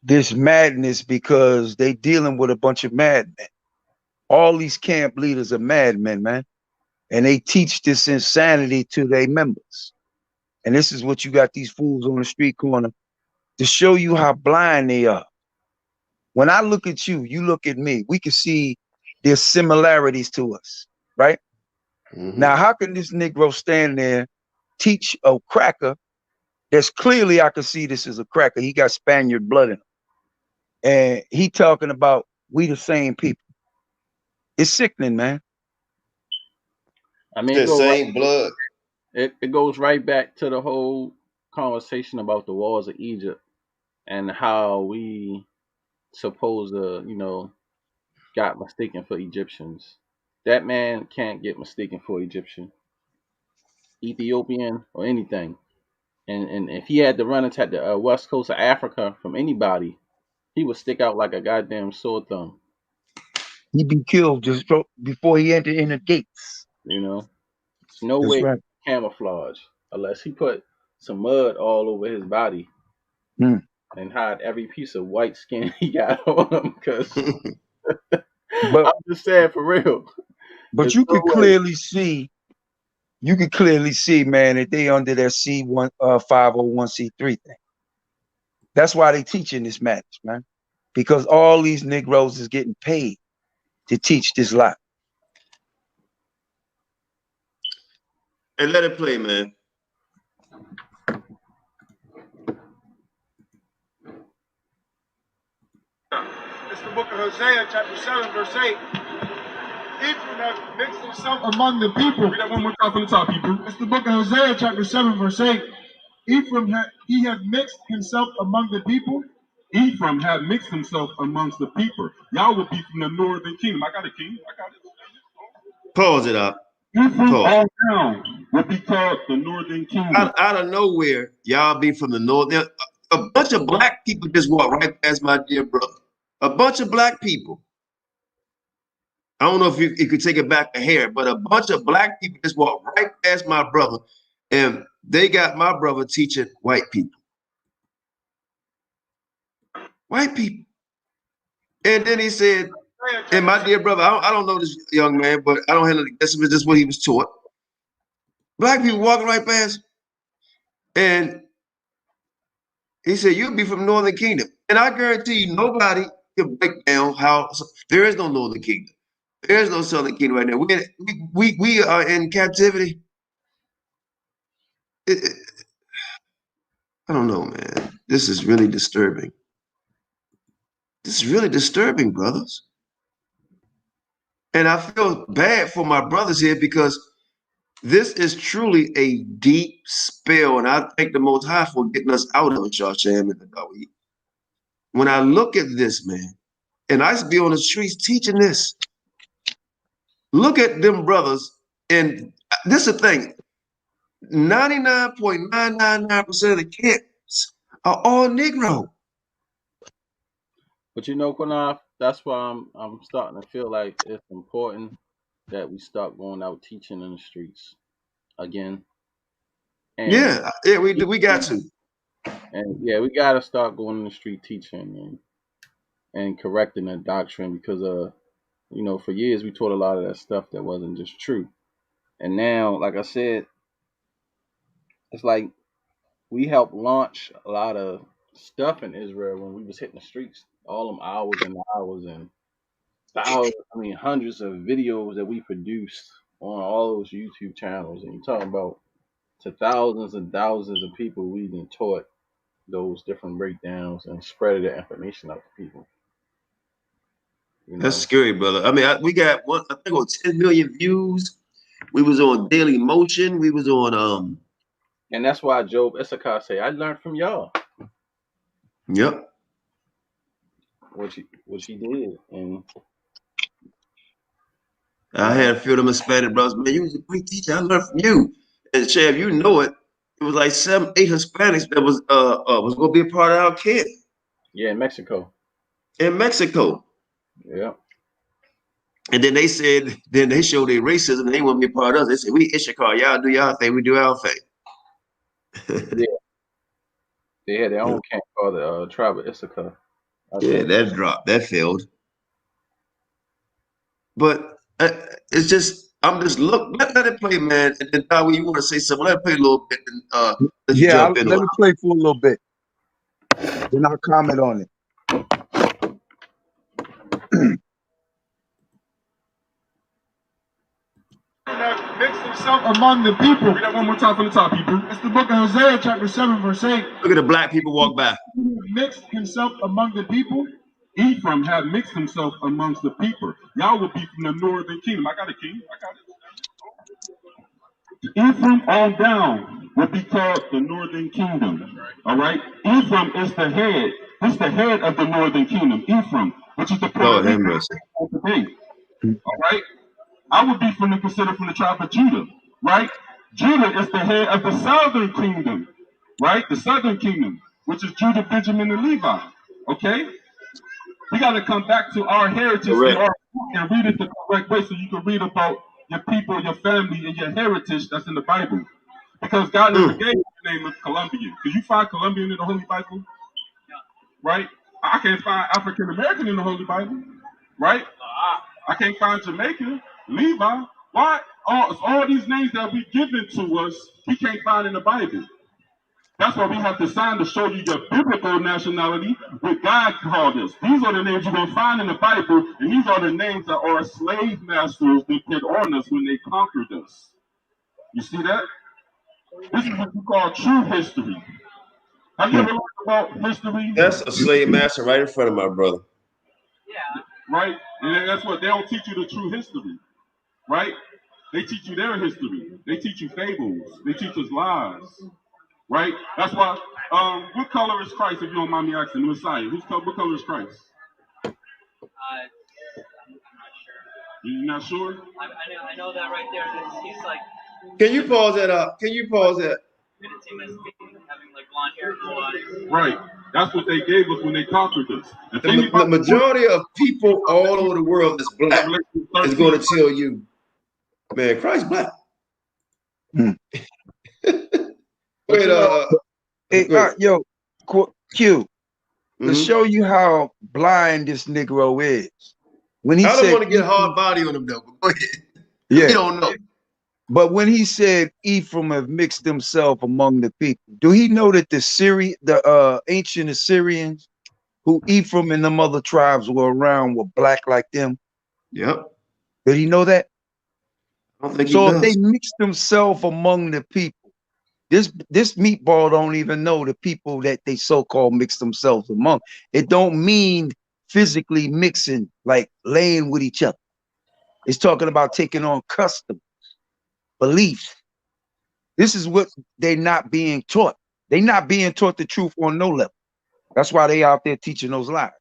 this madness because they dealing with a bunch of madmen. All these camp leaders are madmen, man. And they teach this insanity to their members. And this is what you got these fools on the street corner to show you how blind they are. When I look at you, you look at me, we can see there's similarities to us, right? Mm-hmm. Now, how can this Negro stand there, teach a cracker that's clearly, I can see this is a cracker. He got Spaniard blood in him. And he talking about we the same people. It's sickening, man. I mean, The same blood. It goes right back to the whole conversation about the wars of Egypt and how we supposed to, got mistaken for Egyptians. That man can't get mistaken for Egyptian, Ethiopian, or anything. And if he had to run into the west coast of Africa from anybody, he would stick out like a goddamn sore thumb. He'd be killed just before he entered in the gates. It's no That's way right. camouflage unless he put some mud all over his body and hide every piece of white skin he got on him. Because but I'm just saying for real. But you could clearly see, man, that they under their C1 501c3 thing. That's why they teaching this madness, man. Because all these Negroes is getting paid to teach this lie. And let it play, man. It's the book of Hosea, chapter 7, verse 8. Ephraim hath mixed himself among the people. Read that one more time from the top, Hebrew. It's the book of Hosea, chapter 7, verse 8. He hath mixed himself among the people. Ephraim hath mixed himself amongst the people. Y'all would be from the northern kingdom. I got it, king. I got it. Pause it up. Ephraim all down would be called the northern kingdom. Out of nowhere, y'all be from the north. Now, a bunch of black people just walked right past my dear brother. A bunch of black people. I don't know if you could take it back a hair, but a bunch of black people just walked right past my brother, and they got my brother teaching white people. White people. And then he said, and my dear brother, I don't know this young man, but I don't handle it. This was just what he was taught. Black people walking right past. And he said, you'll be from Northern Kingdom. And I guarantee you, nobody can break down how there is no Northern Kingdom. There is no Southern Kingdom right now. We are in captivity. I don't know, man. This is really disturbing. This is really disturbing, brothers. And I feel bad for my brothers here because this is truly a deep spell. And I thank the Most High for getting us out of it, Shasham and the Dawid. When I look at this, man, and I used to be on the streets teaching this, look at them brothers. And this is the thing, 99.999% of the camps are all Negro. But you know, QANATH, that's why I'm starting to feel like it's important that we start going out teaching in the streets again. And We got to. And yeah, we gotta start going in the street teaching and correcting that doctrine because you know, for years we taught a lot of that stuff that wasn't just true. And now, like I said, it's like we helped launch a lot of stuff in Israel when we was hitting the streets, all them hours and hours and thousands, hundreds of videos that we produced on all those YouTube channels. And you're talking about to thousands and thousands of people we even taught those different breakdowns and spread the information out to people. You know? That's scary, brother. I mean, we got I think on 10 million views. We was on Daily Motion. We was on and that's why Job Issachar say, I learned from y'all. Yep. What she did. And I had a few of them Hispanic brothers, man, you was a great teacher. I learned from you. And Chad, you know it. It was like 7, 8 Hispanics that was gonna be a part of our camp. Yeah, in Mexico. In Mexico. Yeah. And then they said, then they showed their racism and they want to be a part of us. They said, we Issachar, y'all do y'all thing, we do our thing. Yeah. They had their own camp called the tribe of Issachar. That dropped, that failed. But it's just, I'm just let it play, man. And then Dawid, you want to say something? Let it play a little bit. And let you jump in. Let me play for a little bit. Then I'll comment on it. That mixed himself among the people. Read that one more time from the top, people. It's the book of Hosea, chapter 7, verse 8. Look at the black people walk by. Mixed himself among the people. Ephraim had mixed himself amongst the people. Y'all will be from the northern kingdom. I got a king. I got it. Ephraim on down will be called the northern kingdom. All right. Ephraim is the head. He's the head of the northern kingdom. Ephraim, which is the Lord have mercy. today. All right. I would be considered from the tribe of Judah, right? Judah is the head of the southern kingdom, right? The southern kingdom, which is Judah, Benjamin, and Levi. Okay? We got to come back to our heritage and read it the correct way so you can read about your people, your family, and your heritage that's in the Bible. Because God never gave you the name of Colombian. Could you find Colombian in the Holy Bible? Right? I can't find African American in the Holy Bible. Right? I can't find Jamaican, Levi. Why? All these names that we given to us, we can't find in the Bible. That's why we have to sign to show you your biblical nationality, what God called us. These are the names you're going to find in the Bible, and these are the names that our slave masters they put on us when they conquered us. You see that? This is what you call true history. Have you ever learned about history? That's a slave master right in front of my brother. Yeah. Right? And that's what they don't teach you the true history. Right? They teach you their history. They teach you fables. They teach us lies. Right? That's why, what color is Christ, if you don't mind me asking, the Messiah? What color is Christ? I'm not sure. You're not sure? I know that right there. He's like. Can you pause that up? Can you pause that? having like blonde hair, blue eyes. Right. That's what they gave us when they conquered us. The majority of people all over the world that's black is going to tell you, man, Christ black. Hmm. Wait, yo, Q, to show you how blind this Negro is. When he I don't said, want to get hard body on him though. But go ahead. Yeah, we don't know. But when he said Ephraim have mixed himself among the people, do he know that the ancient Assyrians, who Ephraim and them other tribes were around, were black like them? Yep. Did he know that? I don't think so. He If does. they mixed themselves among the people, this meatball don't even know the people that they so-called mixed themselves among. It don't mean physically mixing, like laying with each other. It's talking about taking on customs, beliefs. This is what they're not being taught. They're not being taught the truth on no level. That's why they out there teaching those lies.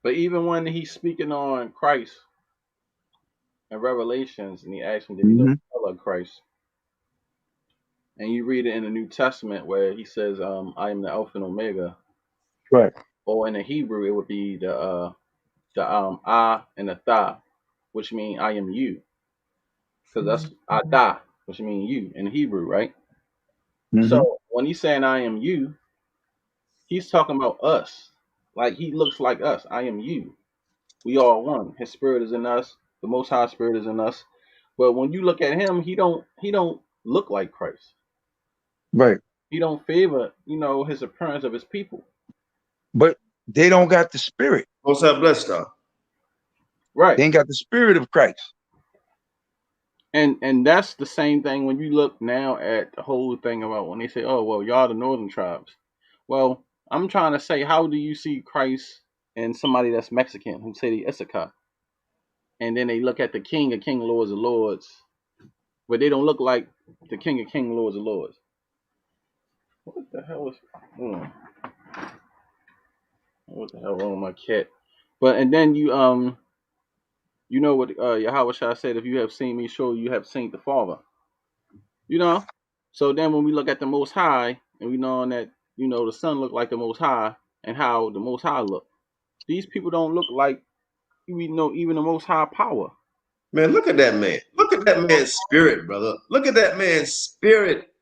But even when he's speaking on Christ in Revelations, and he asks him, did he know the color of Christ? And you read it in the New Testament where he says, I am the Alpha and Omega. Right. Or in the Hebrew, it would be the I and the Tha, which mean I am you. Because that's Ada, which means you in Hebrew, right? So when he's saying I am you, he's talking about us. Like he looks like us. I am you. We are one. His spirit is in us. The Most High Spirit is in us. But when you look at him, he don't look like Christ. Right. He don't favor, his appearance of his people. But they don't got the spirit. Most High blessed star. Right. They ain't got the spirit of Christ. And that's the same thing when you look now at the whole thing about when they say, oh, well, y'all the northern tribes. Well, I'm trying to say, how do you see Christ and somebody that's Mexican who say the Issachar? And then they look at the King of Kings, Lords of Lords, but they don't look like the King of Kings, Lords of Lords. What the hell is what the hell wrong with my cat? But and then you you know what Yahawashi said, if you have seen me, show you have seen the Father. So then when we look at the Most High, and we know that the Son look like the Most High, and how the Most High look, these people don't look like even the Most High power. Man, look at that man. Look at that man's spirit, brother. Look at that man's spirit.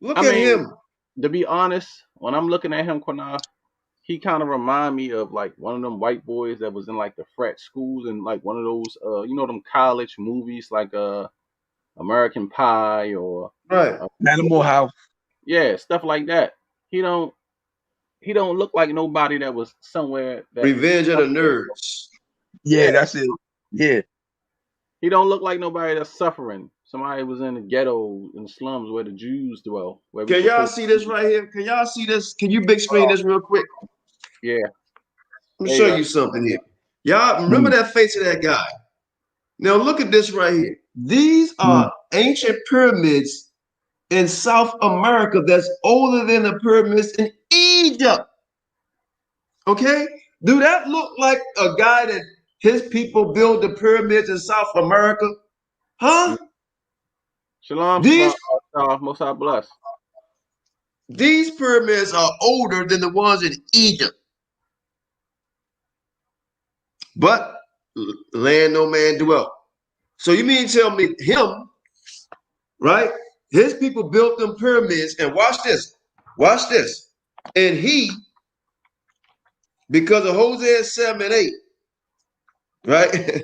Look at him. To be honest, when I'm looking at him, QANATH, he kind of remind me of like one of them white boys that was in like the frat schools and like one of those them college movies like American Pie or right Animal House. Yeah, stuff like that. He don't look like nobody that was somewhere that Revenge of the Nerds. Yeah, that's it. Yeah. He don't look like nobody that's suffering. Somebody was in the ghetto, in the slums where the Jews dwell. Can y'all see this right here? Can y'all see this? Can you big screen this real quick? Yeah. Let me show you something here. Y'all remember that face of that guy? Now look at this right here. These are ancient pyramids in South America that's older than the pyramids in Egypt. Okay? Do that look like a guy that his people built the pyramids in South America? Huh? Shalom, Most High bless. These pyramids are older than the ones in Egypt. But land no man dwell. So you mean to tell me him, right? His people built them pyramids, and watch this. Watch this. And he, because of Hosea 7:8, right?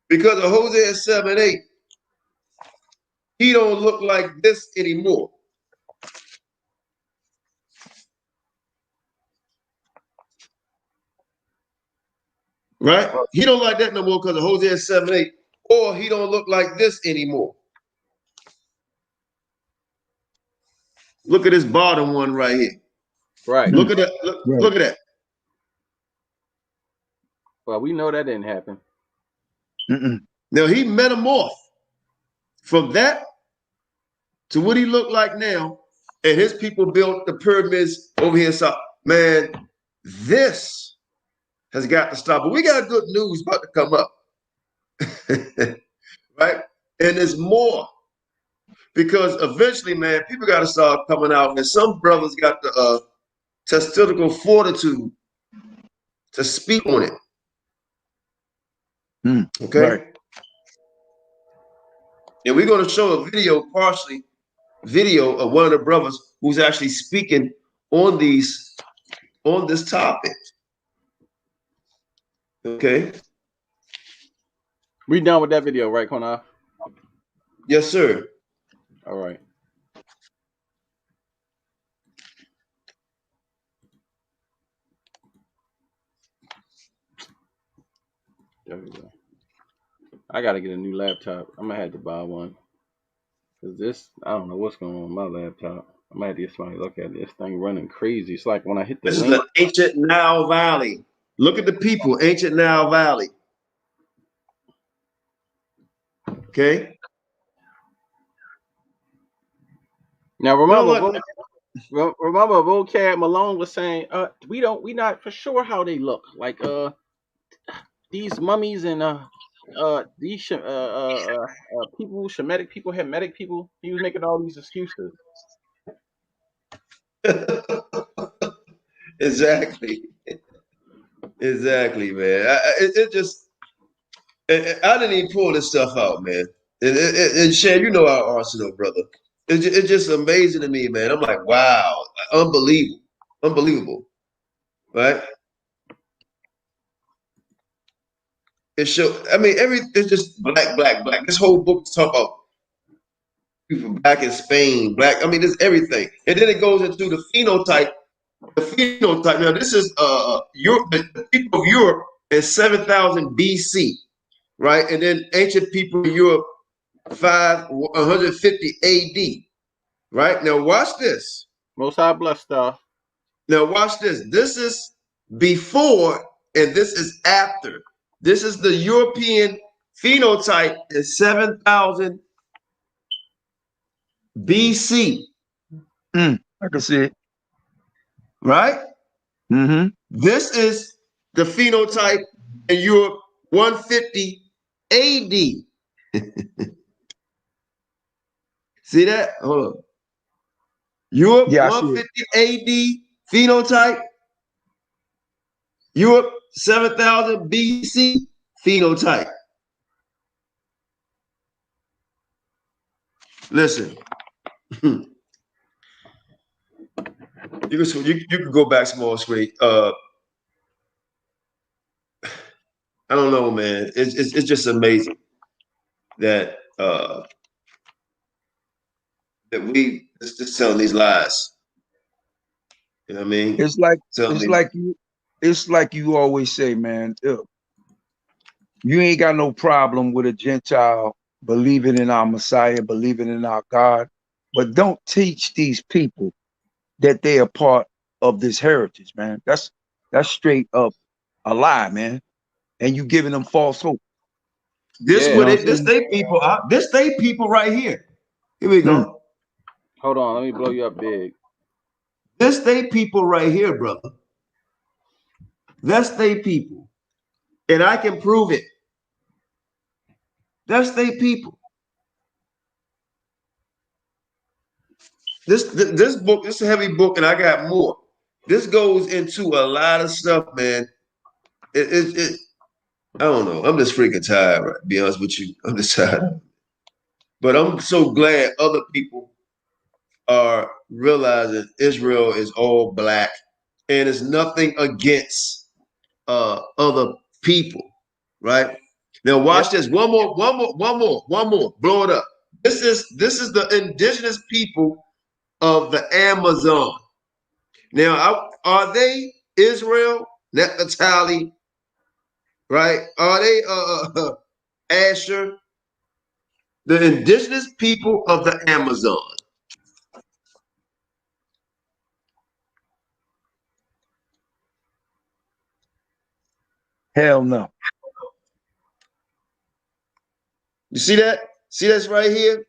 Because of Hosea 7:8, he don't look like this anymore. Right? He don't like that no more because of Hosea 7:8, or he don't look like this anymore. Look at this bottom one right here. Right. Look at that. Look at that. Well, we know that didn't happen. Now he metamorphed from that to what he looked like now, and his people built the pyramids over here. So, man, this has got to stop. But we got good news about to come up, right? And there's more. Because eventually, man, people got to start coming out, and some brothers got the testicle fortitude to speak on it. Okay? Right. And we're going to show a video, partially video of one of the brothers who's actually speaking on this topic. Okay? We done with that video, right, Quanath? Yes, sir. All right. There we go. I gotta get a new laptop. I'm gonna have to buy one. Cause this, I don't know what's going on with my laptop. I might have to get somebody to look at it. This thing running crazy. It's like when I hit the This link. is the ancient Nile Valley. Look at the people, ancient Nile Valley. Okay? Now remember, Vocab Malone was saying, we not for sure how they look. Like these mummies and these people, Shemitic people, Hamitic people. He was making all these excuses. Exactly. Exactly, man. It just, I didn't even pull this stuff out, man. And Shan, you know our arsenal, brother. It's just amazing to me, man. I'm like, wow, unbelievable, right? It show. I mean, it's just black. This whole book is talking about people back in Spain, black. I mean, there's everything, and then it goes into the phenotype. The phenotype. Now, this is Europe, the people of Europe in 7,000 BC, right? And then ancient people in Europe 150 AD, right? Now, watch this. Most High blessed stuff. Now, watch this. This is before and this is after. This is the European phenotype in 7,000 BC. I can see it. Right? Mm-hmm. This is the phenotype in Europe 150 AD. See that? Hold on. Europe 150 AD phenotype. Europe 7,000 BC phenotype. Listen. You can go back small screen. I don't know, man. It's just amazing that that we just telling these lies. You know what I mean? It's like you always say, man. You ain't got no problem with a Gentile believing in our Messiah, believing in our God, but don't teach these people that they are part of this heritage, man. That's straight up a lie, man. And you giving them false hope. This they people right here. Here we go. Hold on, let me blow you up big. This they people right here, brother. That's they people. And I can prove it. That's they people. This book, this is a heavy book, and I got more. This goes into a lot of stuff, man. I don't know. I'm just freaking tired, right? To be honest with you. I'm just tired. But I'm so glad other people are realizing Israel is all black, and it's nothing against other people, right? Now watch this. One more. Blow it up. This is the indigenous people of the Amazon. Now, are they Israel, Naphtali, right? Are they Asher? The indigenous people of the Amazon. Hell no. You see that? See that's right here?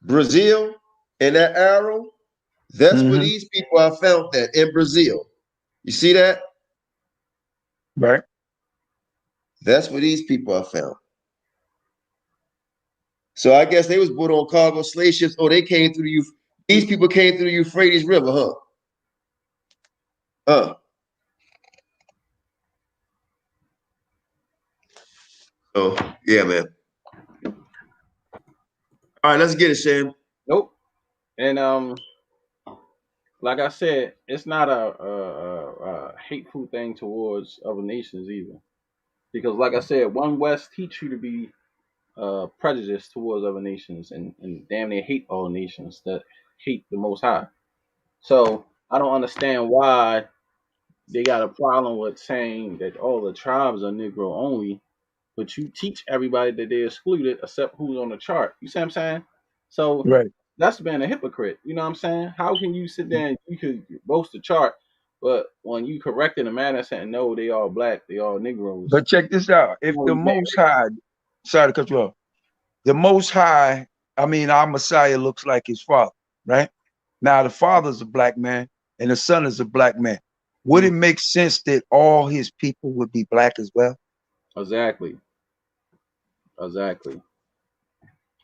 Brazil and that arrow. That's where these people are found at, in Brazil. You see that? Right. That's where these people are found. So I guess they was put on cargo slave ships. Oh, they came through the these people came through the Euphrates River, huh? Oh, yeah, man. All right, let's get it, Sam. Nope. And like I said, it's not a hateful thing towards other nations either, because like I said, One West teach you to be prejudiced towards other nations and damn near hate all nations that hate the Most High. So I don't understand why they got a problem with saying that all the tribes are Negro only, but you teach everybody that they're excluded except who's on the chart. You see what I'm saying? So Right. that's being a hypocrite. You know what I'm saying? How can you sit there and you could boast the chart, but when you correcting a matter saying no, they all black, they all Negroes. But check this out. If the Most High, sorry to cut you off, the Most High, I mean, our Messiah looks like his father, right? Now the father's a black man and the son is a black man. Would it make sense that all his people would be black as well? Exactly.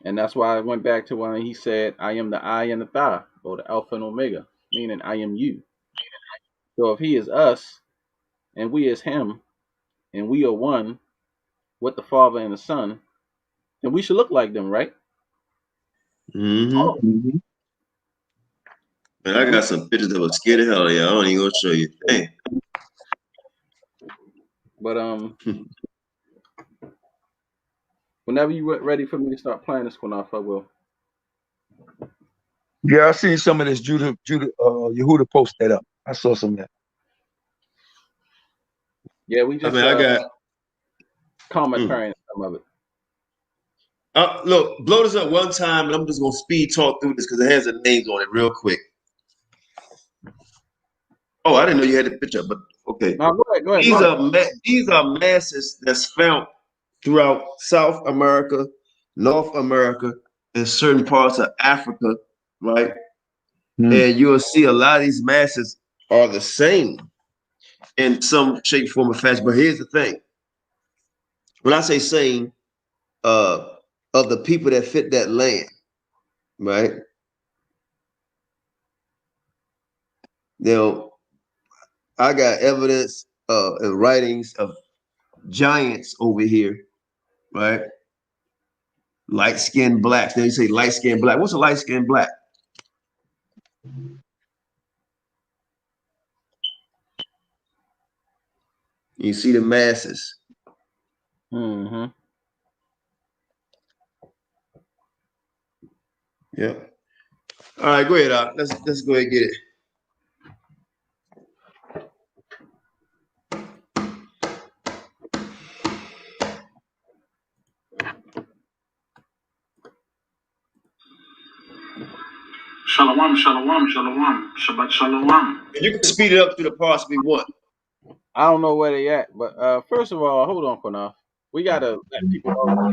And that's why I went back to when he said, I am the I and the Tha, or the Alpha and Omega, meaning I am you. So if he is us and we is him and we are one with the Father and the Son, then we should look like them, right? Mm-hmm. Man, I got some pictures that was scared of hell. Yeah, I don't even gonna show you. Dang. But whenever you ready for me to start playing this one off, I will. Yeah, I seen some of this Yehuda post that up. I saw some of that. Yeah, we just I got commentary some of it. Look, blow this up one time, and I'm just gonna speed talk through this because it has the names on it real quick. Oh, I didn't know you had the picture, but okay. No, go ahead. These are masses that's found throughout South America, North America, and certain parts of Africa, right? And you'll see a lot of these masses are the same in some shape, form, or fashion. But here's the thing: when I say same, of the people that fit that land, right? Now, I got evidence and writings of giants over here, right? Light-skinned blacks. Now you say light-skinned black. What's a light-skinned black? You see the masses. Mm-hmm. Yeah. All right, go ahead, Doc. Let's go ahead and get it. Shalom, shalom, shalom, Shabbat shalom. You can speed it up to the parts we want. I don't know where they at, but first of all, hold on, Kunal. We gotta let people know.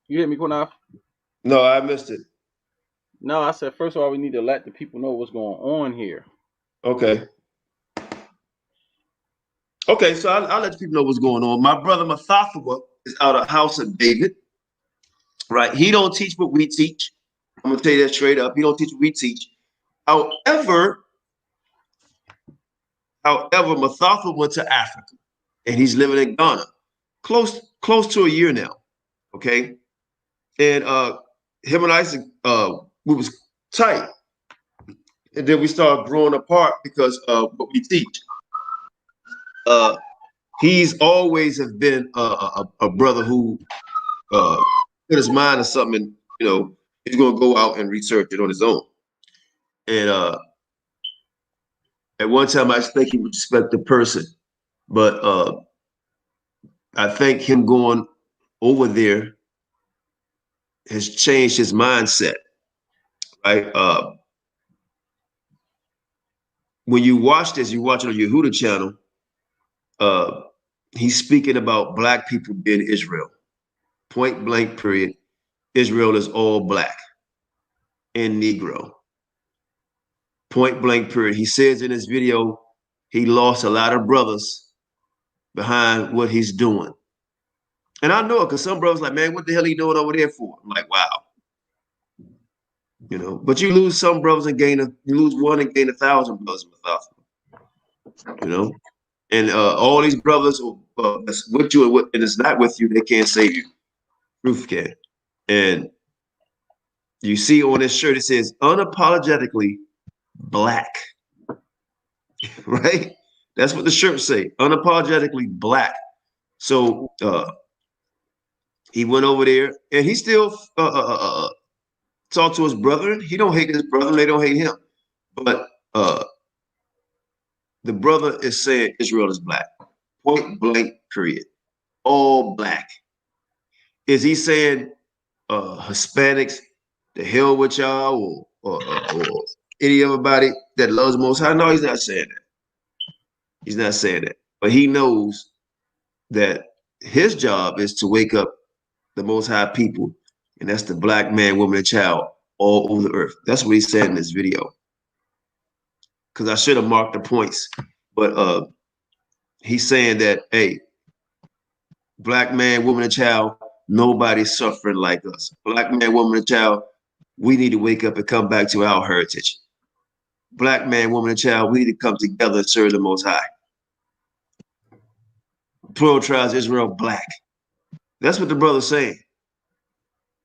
You hear me, Kunal? No, I missed it. No, I said first of all, we need to let the people know what's going on here. Okay. Okay, so I'll let the people know what's going on. My brother Methophaba is out of House of David, right? He don't teach what we teach. I'm gonna tell you that straight up. He don't teach what we teach. However, Methophaba went to Africa, and he's living in Ghana, close to a year now. Okay, and him and Isaac, we was tight, and then we started growing apart because of what we teach. He's always have been a brother who put his mind to something, and he's gonna go out and research it on his own. And at one time, I think he would respect the person, but I think him going over there has changed his mindset. Right? When you watch this, you watch it on Yehuda channel. He's speaking about black people in Israel. Point blank, period. Israel is all black and Negro. Point blank, period. He says in his video, he lost a lot of brothers behind what he's doing. And I know it because some brothers like, man, what the hell are you doing over there for? I'm like, wow. But you lose some brothers and you lose one and gain 1,000 brothers without. And all these brothers that's with you and it's not with you, they can't save you. Truth can. And you see on this shirt, it says unapologetically black, right? That's what the shirt say, unapologetically black. So he went over there and he still talked to his brother. He don't hate his brother. They don't hate him. But the brother is saying Israel is black. Point blank, period. All black. Is he saying Hispanics, the hell with y'all, or any everybody that loves the Most High? No, he's not saying that. He's not saying that. But he knows that his job is to wake up the Most High people, and that's the black man, woman, and child all over the earth. That's what he said in this video. Because I should have marked the points, but he's saying that, hey, black man, woman, and child, nobody's suffering like us. Black man, woman, and child, we need to wake up and come back to our heritage. Black man, woman, and child, we need to come together and serve the Most High. Plural tribes, Israel, black. That's what the brother's saying.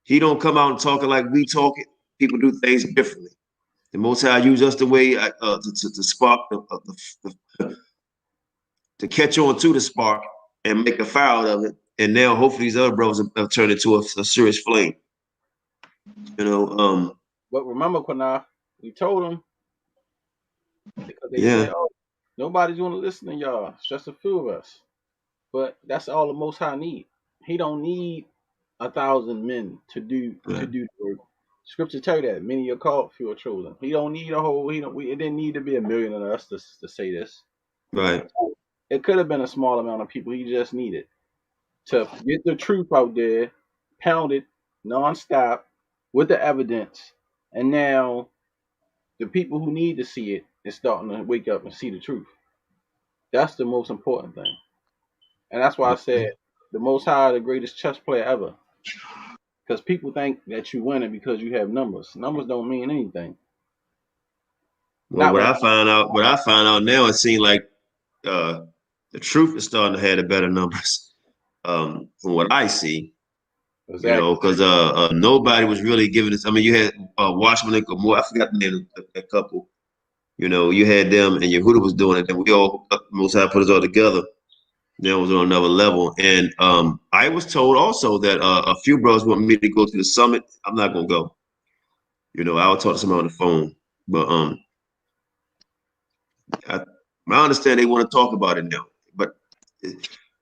He don't come out and talking like we talking. People do things differently. The Most High use us the way to spark to catch on to the spark and make a fire out of it. And now hopefully these other brothers have turned into a serious flame. But remember, QANATH, we told them because they said, "Oh, nobody's going to listen to y'all. It's just a few of us." But that's all the Most High need. He don't need 1,000 men to do the work. Scripture tell you that many are called, few are chosen. He don't need a whole. It didn't need to be 1 million of us to say this. Right. It could have been a small amount of people. He just needed to get the truth out there, pound it nonstop with the evidence, and now the people who need to see it is starting to wake up and see the truth. That's the most important thing. And that's why I said the Most High, the greatest chess player ever. Because people think that you win it because you have numbers. Numbers don't mean anything. Well, what I find out now, it seems like the truth is starting to have the better numbers. From what I see, exactly. Because nobody was really giving this. I mean, you had Washington and Gomorrah. I forgot the name of that couple. You had them, and Yehuda was doing it. And we all, Most High put us all together. Then it was on another level. And I was told also that a few brothers want me to go to the summit. I'm not gonna go. I'll talk to somebody on the phone. But I understand they want to talk about it now. But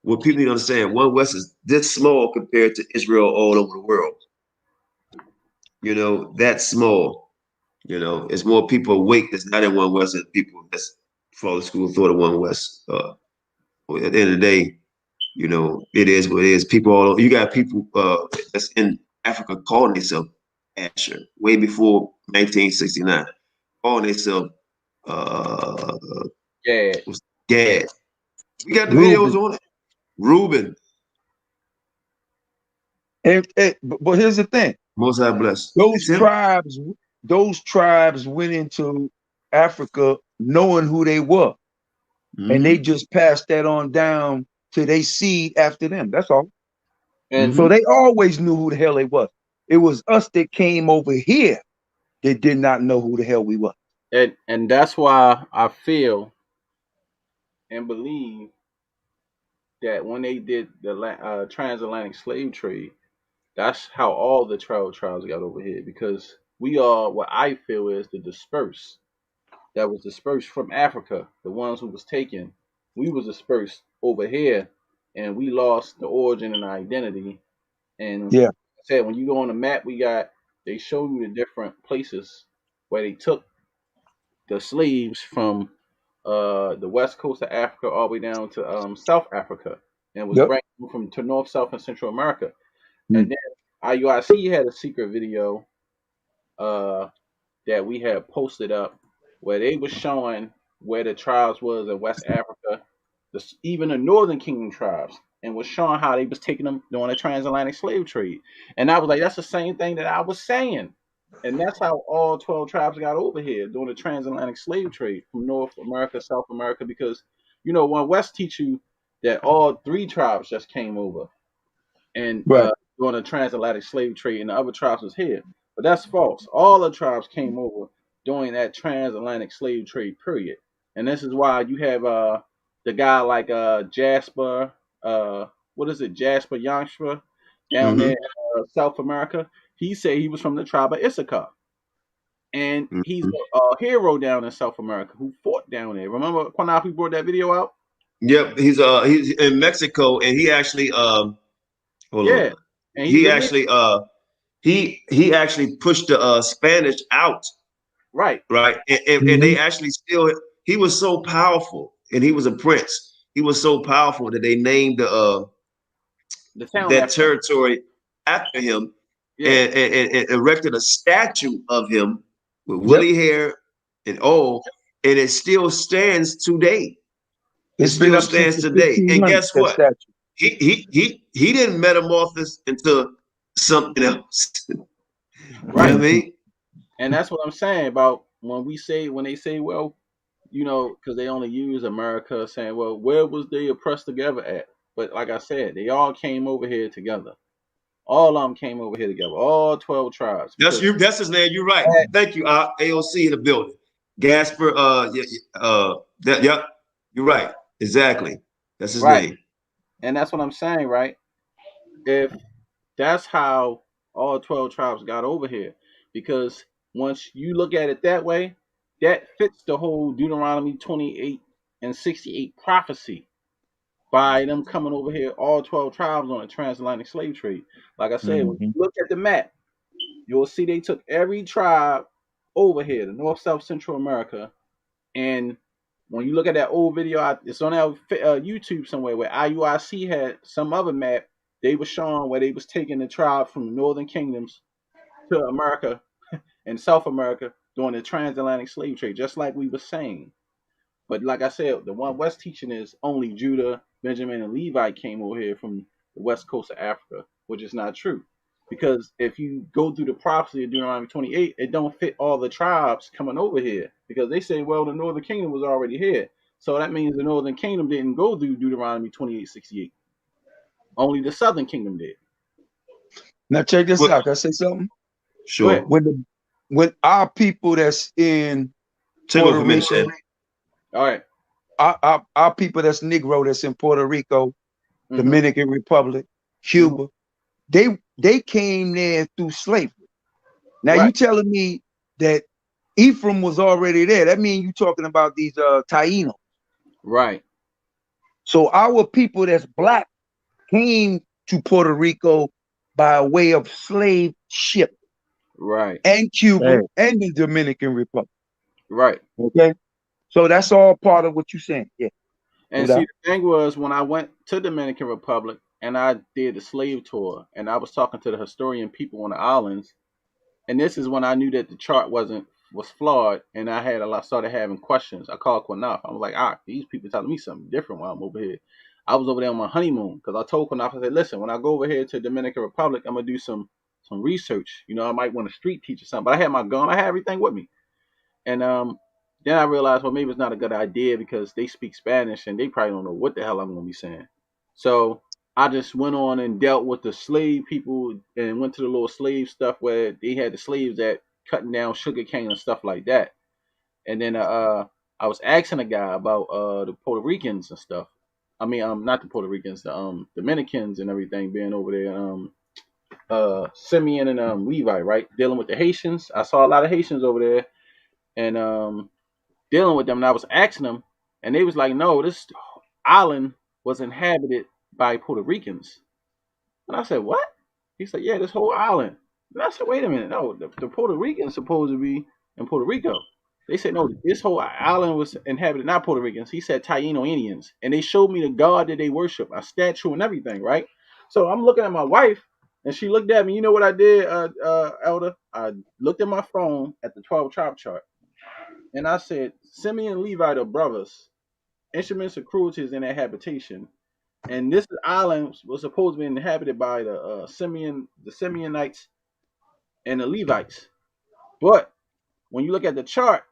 what people need to understand, One West is this small compared to Israel all over the world. That's small. It's more people awake that's not in One West than people that's follow the school of thought of One West. At the end of the day, it is what it is. People all you got people that's in Africa calling themselves Asher way before 1969, calling themselves Gad. We got the videos on it. Reuben. But here's the thing. Most High bless. Those tribes went into Africa knowing who they were. Mm-hmm. And they just passed that on down to their seed after them. That's all. And so they always knew who the hell they was. It was us that came over here that did not know who the hell we were. And that's why I feel and believe that when they did the transatlantic slave trade, that's how all the 12 tribes got over here, because we are what I feel is the dispersed. That was dispersed from Africa, the ones who was taken. We was dispersed over here, and we lost the origin and identity. And like I said, when you go on the map, they show you the different places where they took the slaves from the west coast of Africa all the way down to South Africa, and was bringing them from to North, South, and Central America. And then IUIC had a secret video that we had posted up where they were showing where the tribes was in West Africa, even the Northern Kingdom tribes. and was showing how they was taking them during the transatlantic slave trade. And I was like, that's the same thing that I was saying. And that's how all 12 tribes got over here during the transatlantic slave trade from North America, South America, because, One West teach you that all 3 tribes just came over and Right. during the transatlantic slave trade, and the other tribes was here. But that's false. All the tribes came over during that transatlantic slave trade period. And this is why you have the guy like Jasper, what is it, Jasper Youngster down there Mm-hmm. in South America. He said he was from the tribe of Issachar. And he's Mm-hmm. a hero down in South America who fought down there. Remember Quanafi we brought that video out? Yep, he's in Mexico, and he actually hold Yeah. on, And he he lived there. actually he actually pushed the Spanish out, Right. right? And Mhm. they actually still, he was so powerful, and he was a prince. He was so powerful that they named The town that after him. territory after him, Yeah. and erected a statue of him with Yep. woolly hair and all, and it still stands today. It It's been still up since stands the today. And 1500s, guess that what? statue. He didn't metamorphose into something else. You know Right. what I mean? And that's what I'm saying about when they say, well, because they only use America, saying, well, where was they oppressed together at? But like I said, they all came over here together. All of them came over here together. All 12 tribes. That's Because you. That's his name. You're right. Thank you. AOC in the building. Gasper. That. Yep. You're right. Exactly. That's his right. name. And that's what I'm saying, right? If that's how all 12 tribes got over here, because once you look at it that way, that fits the whole Deuteronomy 28 and 68 prophecy by them coming over here, all 12 tribes on a transatlantic slave trade. Like I said, when Mhm. you look at the map, you'll see they took every tribe over here, the North, South, Central America. And when you look at that old video, it's on our YouTube somewhere where IUIC had some other map. They were showing where they was taking the tribe from the Northern Kingdoms to America and South America during the transatlantic slave trade, just like we were saying. But like I said, the one West teaching is only Judah, Benjamin, and Levi came over here from the west coast of Africa, which is not true. Because if you go through the prophecy of Deuteronomy 28, it don't fit all the tribes coming over here. Because they say, well, the northern kingdom was already here. So that means the northern kingdom didn't go through Deuteronomy 28:68. Only the southern kingdom did. Now check this Well, out. Can I say something? Go ahead. sure. When our people that's in Take over Puerto for a minute, Rico, Shan. All right. our people that's Negro that's in Puerto Rico, Mm-hmm. Dominican Republic, Mm-hmm. Cuba, they came there through slavery. Now you Right. telling me that Ephraim was already there? That means you talking about these Taínos. Right. So our people that's black came to Puerto Rico by way of slave ship Right. and Cuba Hey. and the Dominican Republic. Right. Okay, so that's all part of what you're saying. Yeah, no And see, doubt. the thing was when I went to Dominican Republic and I did the slave tour and I was talking to the historian people on the islands, and this is when I knew that the chart was flawed, and I started having questions. I called Quanath. I was like, these people telling me something different while I'm over here. I was over there on my honeymoon because I told Quanath, I said, listen, when I go over here to Dominican Republic, I'm gonna do some research. I might want to street teach or something. But I had my gun, I had everything with me. And then I realized, well, maybe it's not a good idea because they speak Spanish and they probably don't know what the hell I'm going to be saying. So I just went on and dealt with the slave people and went to the little slave stuff where they had the slaves that cutting down sugar cane and stuff like that. And then I was asking a guy about the Puerto Ricans and stuff. I mean, not the Puerto Ricans, the Dominicans and everything being over there. Simeon and Levi, right, dealing with the Haitians. I saw a lot of Haitians over there, and dealing with them, and I was asking them, and they was like, "No, this island was inhabited by Puerto Ricans." And I said, "What?" He said, "Yeah, this whole island." And I said, "Wait a minute, no, the Puerto Ricans supposed to be in Puerto Rico." They said, "No, this whole island was inhabited not Puerto Ricans." He said, "Taino Indians," and they showed me the god that they worship, a statue and everything, right? So I'm looking at my wife, and she looked at me. You know what I did, Elder? I looked at my phone at the 12 tribe chart. And I said, Simeon and Levi are brothers. Instruments of cruelty is in their habitation. and this island was supposed to be inhabited by the Simeonites and the Levites. But when you look at the chart,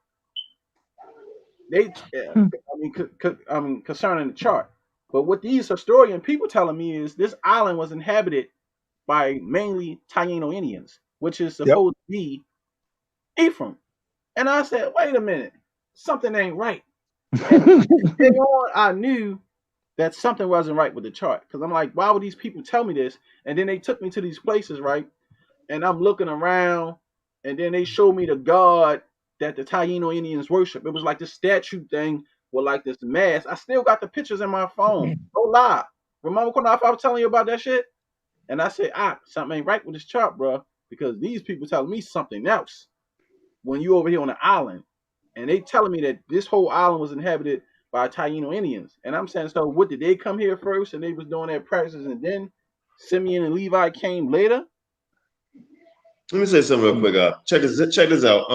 concerning the chart. But what these historian people telling me is this island was inhabited by mainly Taino Indians, which is supposed to be Ephraim. And I said, wait a minute, something ain't right. And then on, I knew that something wasn't right with the chart, because I'm like, why would these people tell me this? And then they took me to these places, right? And I'm looking around, and then they showed me the god that the Taino Indians worship. It was like this statue thing with like this mask. I still got the pictures in my phone. Don't lie. Remember when I was telling you about that shit? And I said, something ain't right with this chart, bro, because these people telling me something else when you over here on the island. And they telling me that this whole island was inhabited by Taino Indians. And I'm saying, so what, did they come here first and they was doing their practices and then Simeon and Levi came later? Let me say something real quick. Check this out.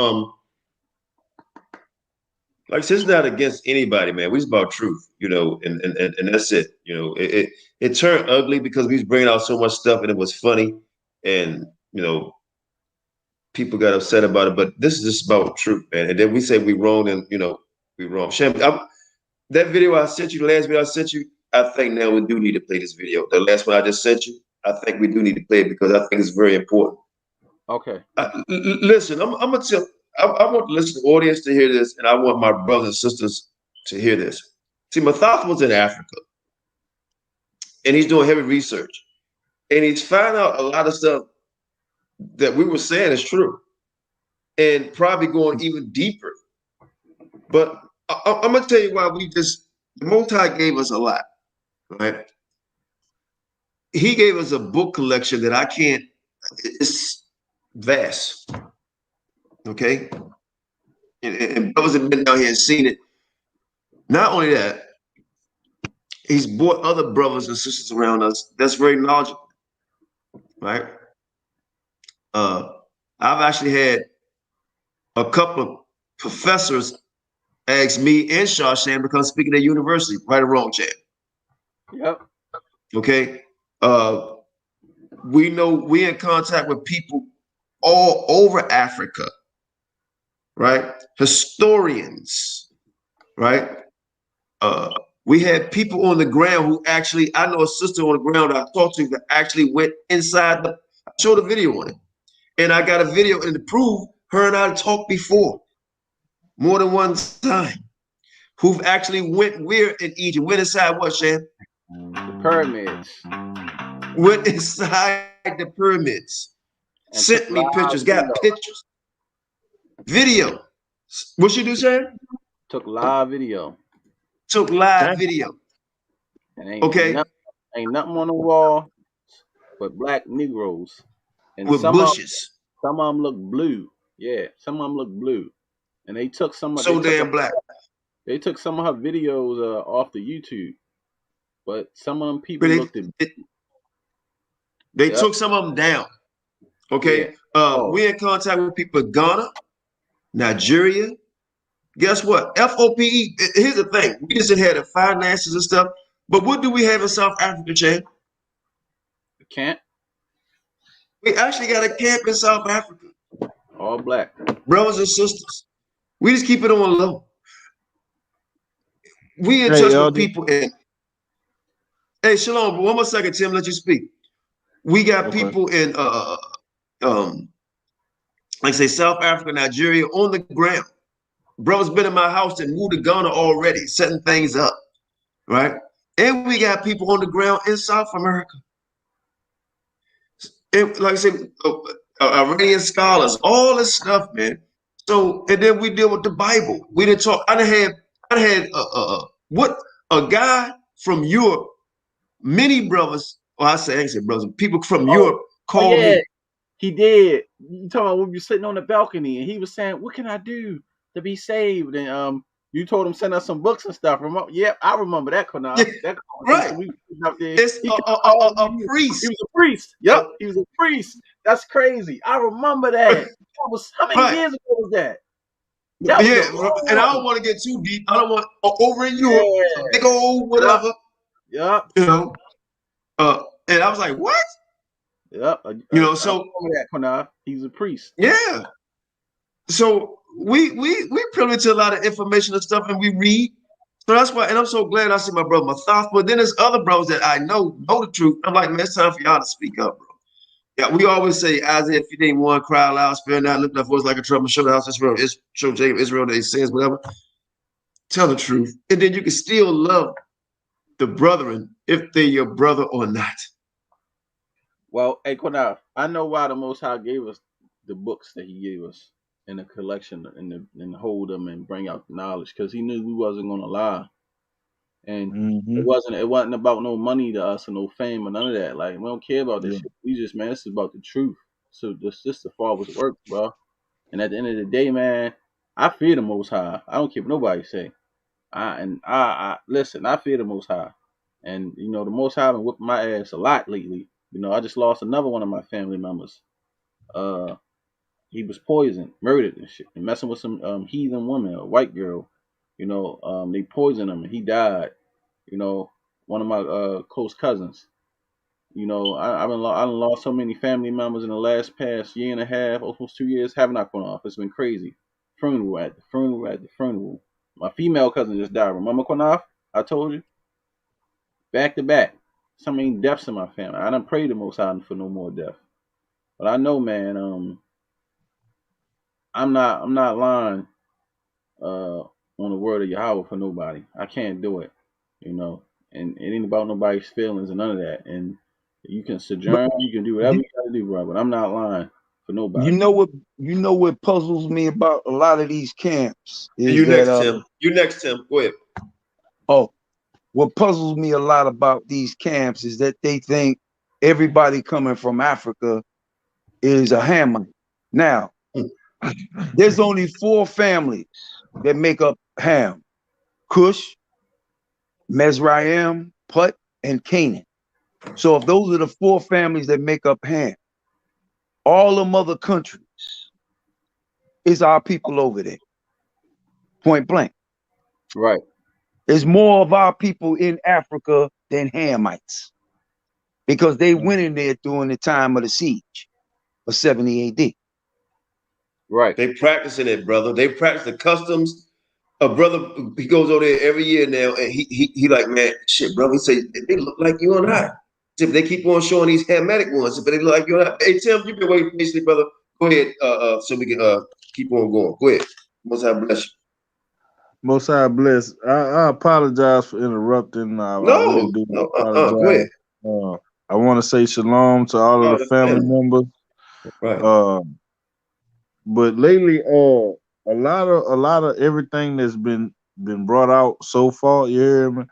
Like, it's not against anybody, man. We just about truth, and that's it. It turned ugly because we was bringing out so much stuff and it was funny, and people got upset about it. But this is just about truth, man. And then we say we wrong, and we wrong. Shem, that video I sent you, the last video I sent you, I think now we do need to play this video. The last one I just sent you, I think we do need to play it because I think it's very important. Okay. Listen, I'm gonna tell. I want to listen to the audience to hear this, and I want my brothers and sisters to hear this. See, Mathath was in Africa, and he's doing heavy research, and he's finding out a lot of stuff that we were saying is true, and probably going even deeper. But I'm gonna tell you why the Most High gave us a lot, right? He gave us a book collection that I can't. It's vast. Okay, and brothers have been down here and seen it. Not only that, he's brought other brothers and sisters around us that's very knowledgeable, right? I've actually had a couple of professors ask me and Shashan to come speak at their university, right or wrong, Chad. Yep. Okay. We know we're in contact with people all over Africa. Right? Historians, right? We had people on the ground who actually, I know a sister on the ground I talked to that actually went inside I showed a video on it. And I got a video and to prove her and I talked before more than one time. Who've actually went where in Egypt? Went inside what, Shan? The pyramids. Went inside the pyramids. And sent me pictures, got pictures. Video. What you do, Shan? Took live video. Took live video. And ain't nothing on the wall but black Negroes. And with bushes. Some of them look blue. Yeah, some of them look blue. And they took some of black. They took some of her videos off the YouTube. But some of them people looked at They took some of them down. Okay. Yeah. We're in contact with people in Ghana, Nigeria. Guess what? FOPE. Here's the thing. We just had the finances and stuff. But what do we have in South Africa, Chad? A camp. We actually got a camp in South Africa. All black. Brothers and sisters. We just keep it on low. We in touch with people. Hey, Shalom. One more second, Tim. Let you speak. We got people in like say South Africa, Nigeria, on the ground. Bro's been in my house and moved to Ghana already, setting things up, right? And we got people on the ground in South America. And like I said, Iranian scholars, all this stuff, man. So, and then we deal with the Bible. We didn't talk. I had a guy from Europe, many brothers. Well, I say brothers, people from Europe called me. He did. You talking about when we were sitting on the balcony and he was saying, "What can I do to be saved?" And you told him send us some books and stuff. Yeah, I remember that. Yeah, right. It's a priest. He was a priest. Yep, he was a priest. That's crazy. I remember that. How many years ago was that? And I don't want to get too deep. I don't want over in Europe, big old whatever. Yep. You know, and I was like, what? Yep. You know, I so remember that QANATH. He's a priest. yeah. So we privy to a lot of information and stuff, and we read. So that's why, and I'm so glad I see my brother Mathaf. But then there's other bros that I know the truth. I'm like, man, it's time for y'all to speak up, bro. Yeah, we always say, Isaiah 15:1, cry aloud, spare not, lift up voice like a trumpet, show the house of Israel, show Jacob, Israel, their sins, whatever. Tell the truth. And then you can still love the brethren if they're your brother or not. Well, hey, QANATH, I know why the Most High gave us the books that He gave us in the collection and hold them and bring out the knowledge, because He knew we wasn't gonna lie, and it wasn't about no money to us or no fame or none of that. Like, we don't care about this shit. We just, man, this is about the truth. So this the Father's work, bro. And at the end of the day, man, I fear the Most High. I don't care what nobody say. I listen. I fear the Most High, and you know the Most High been whipping my ass a lot lately. You know, I just lost another one of my family members. He was poisoned, murdered, and shit, and messing with some heathen woman, a white girl. You know, they poisoned him, and he died. You know, one of my close cousins. You know, I done lost so many family members in the past year and a half, almost 2 years. Haven't I gone off? It's been crazy. Funeral at the funeral at the funeral. My female cousin just died. Remember Quanaf? I told you. Back to back. So many deaths in my family. I done prayed the Most High for no more death. But I know, man. I'm not lying on the word of Yahweh for nobody. I can't do it. You know, and it ain't about nobody's feelings and none of that. And you can sojourn, you can do whatever you gotta do, bro. But I'm not lying for nobody. You know what puzzles me about a lot of these camps is You that next, Tim. You next, Tim. Go ahead. Oh, what puzzles me a lot about these camps is that they think everybody coming from Africa is a Hamite. Now, there's only 4 families that make up Ham: Cush, Mizraim, Put, and Canaan. So if those are the 4 families that make up Ham, all them other countries is our people over there. Point blank. Right. There's more of our people in Africa than Hamites, because they went in there during the time of the siege of 70 AD. Right. They practicing it, brother. They practice the customs. A brother, he goes over there every year now, and he like, man, shit, brother. He say they look like you and I. If they keep on showing these Hamitic ones, but they look like you and I. Hey, Tim, you've been waiting patiently, brother. Go ahead, so we can keep on going. Go ahead. Most High bless you. Most High bless. I apologize for interrupting. I really do apologize. Go ahead. I want to say shalom to all of the family members. Right. But lately, a lot of everything that's been brought out so far, you hear me?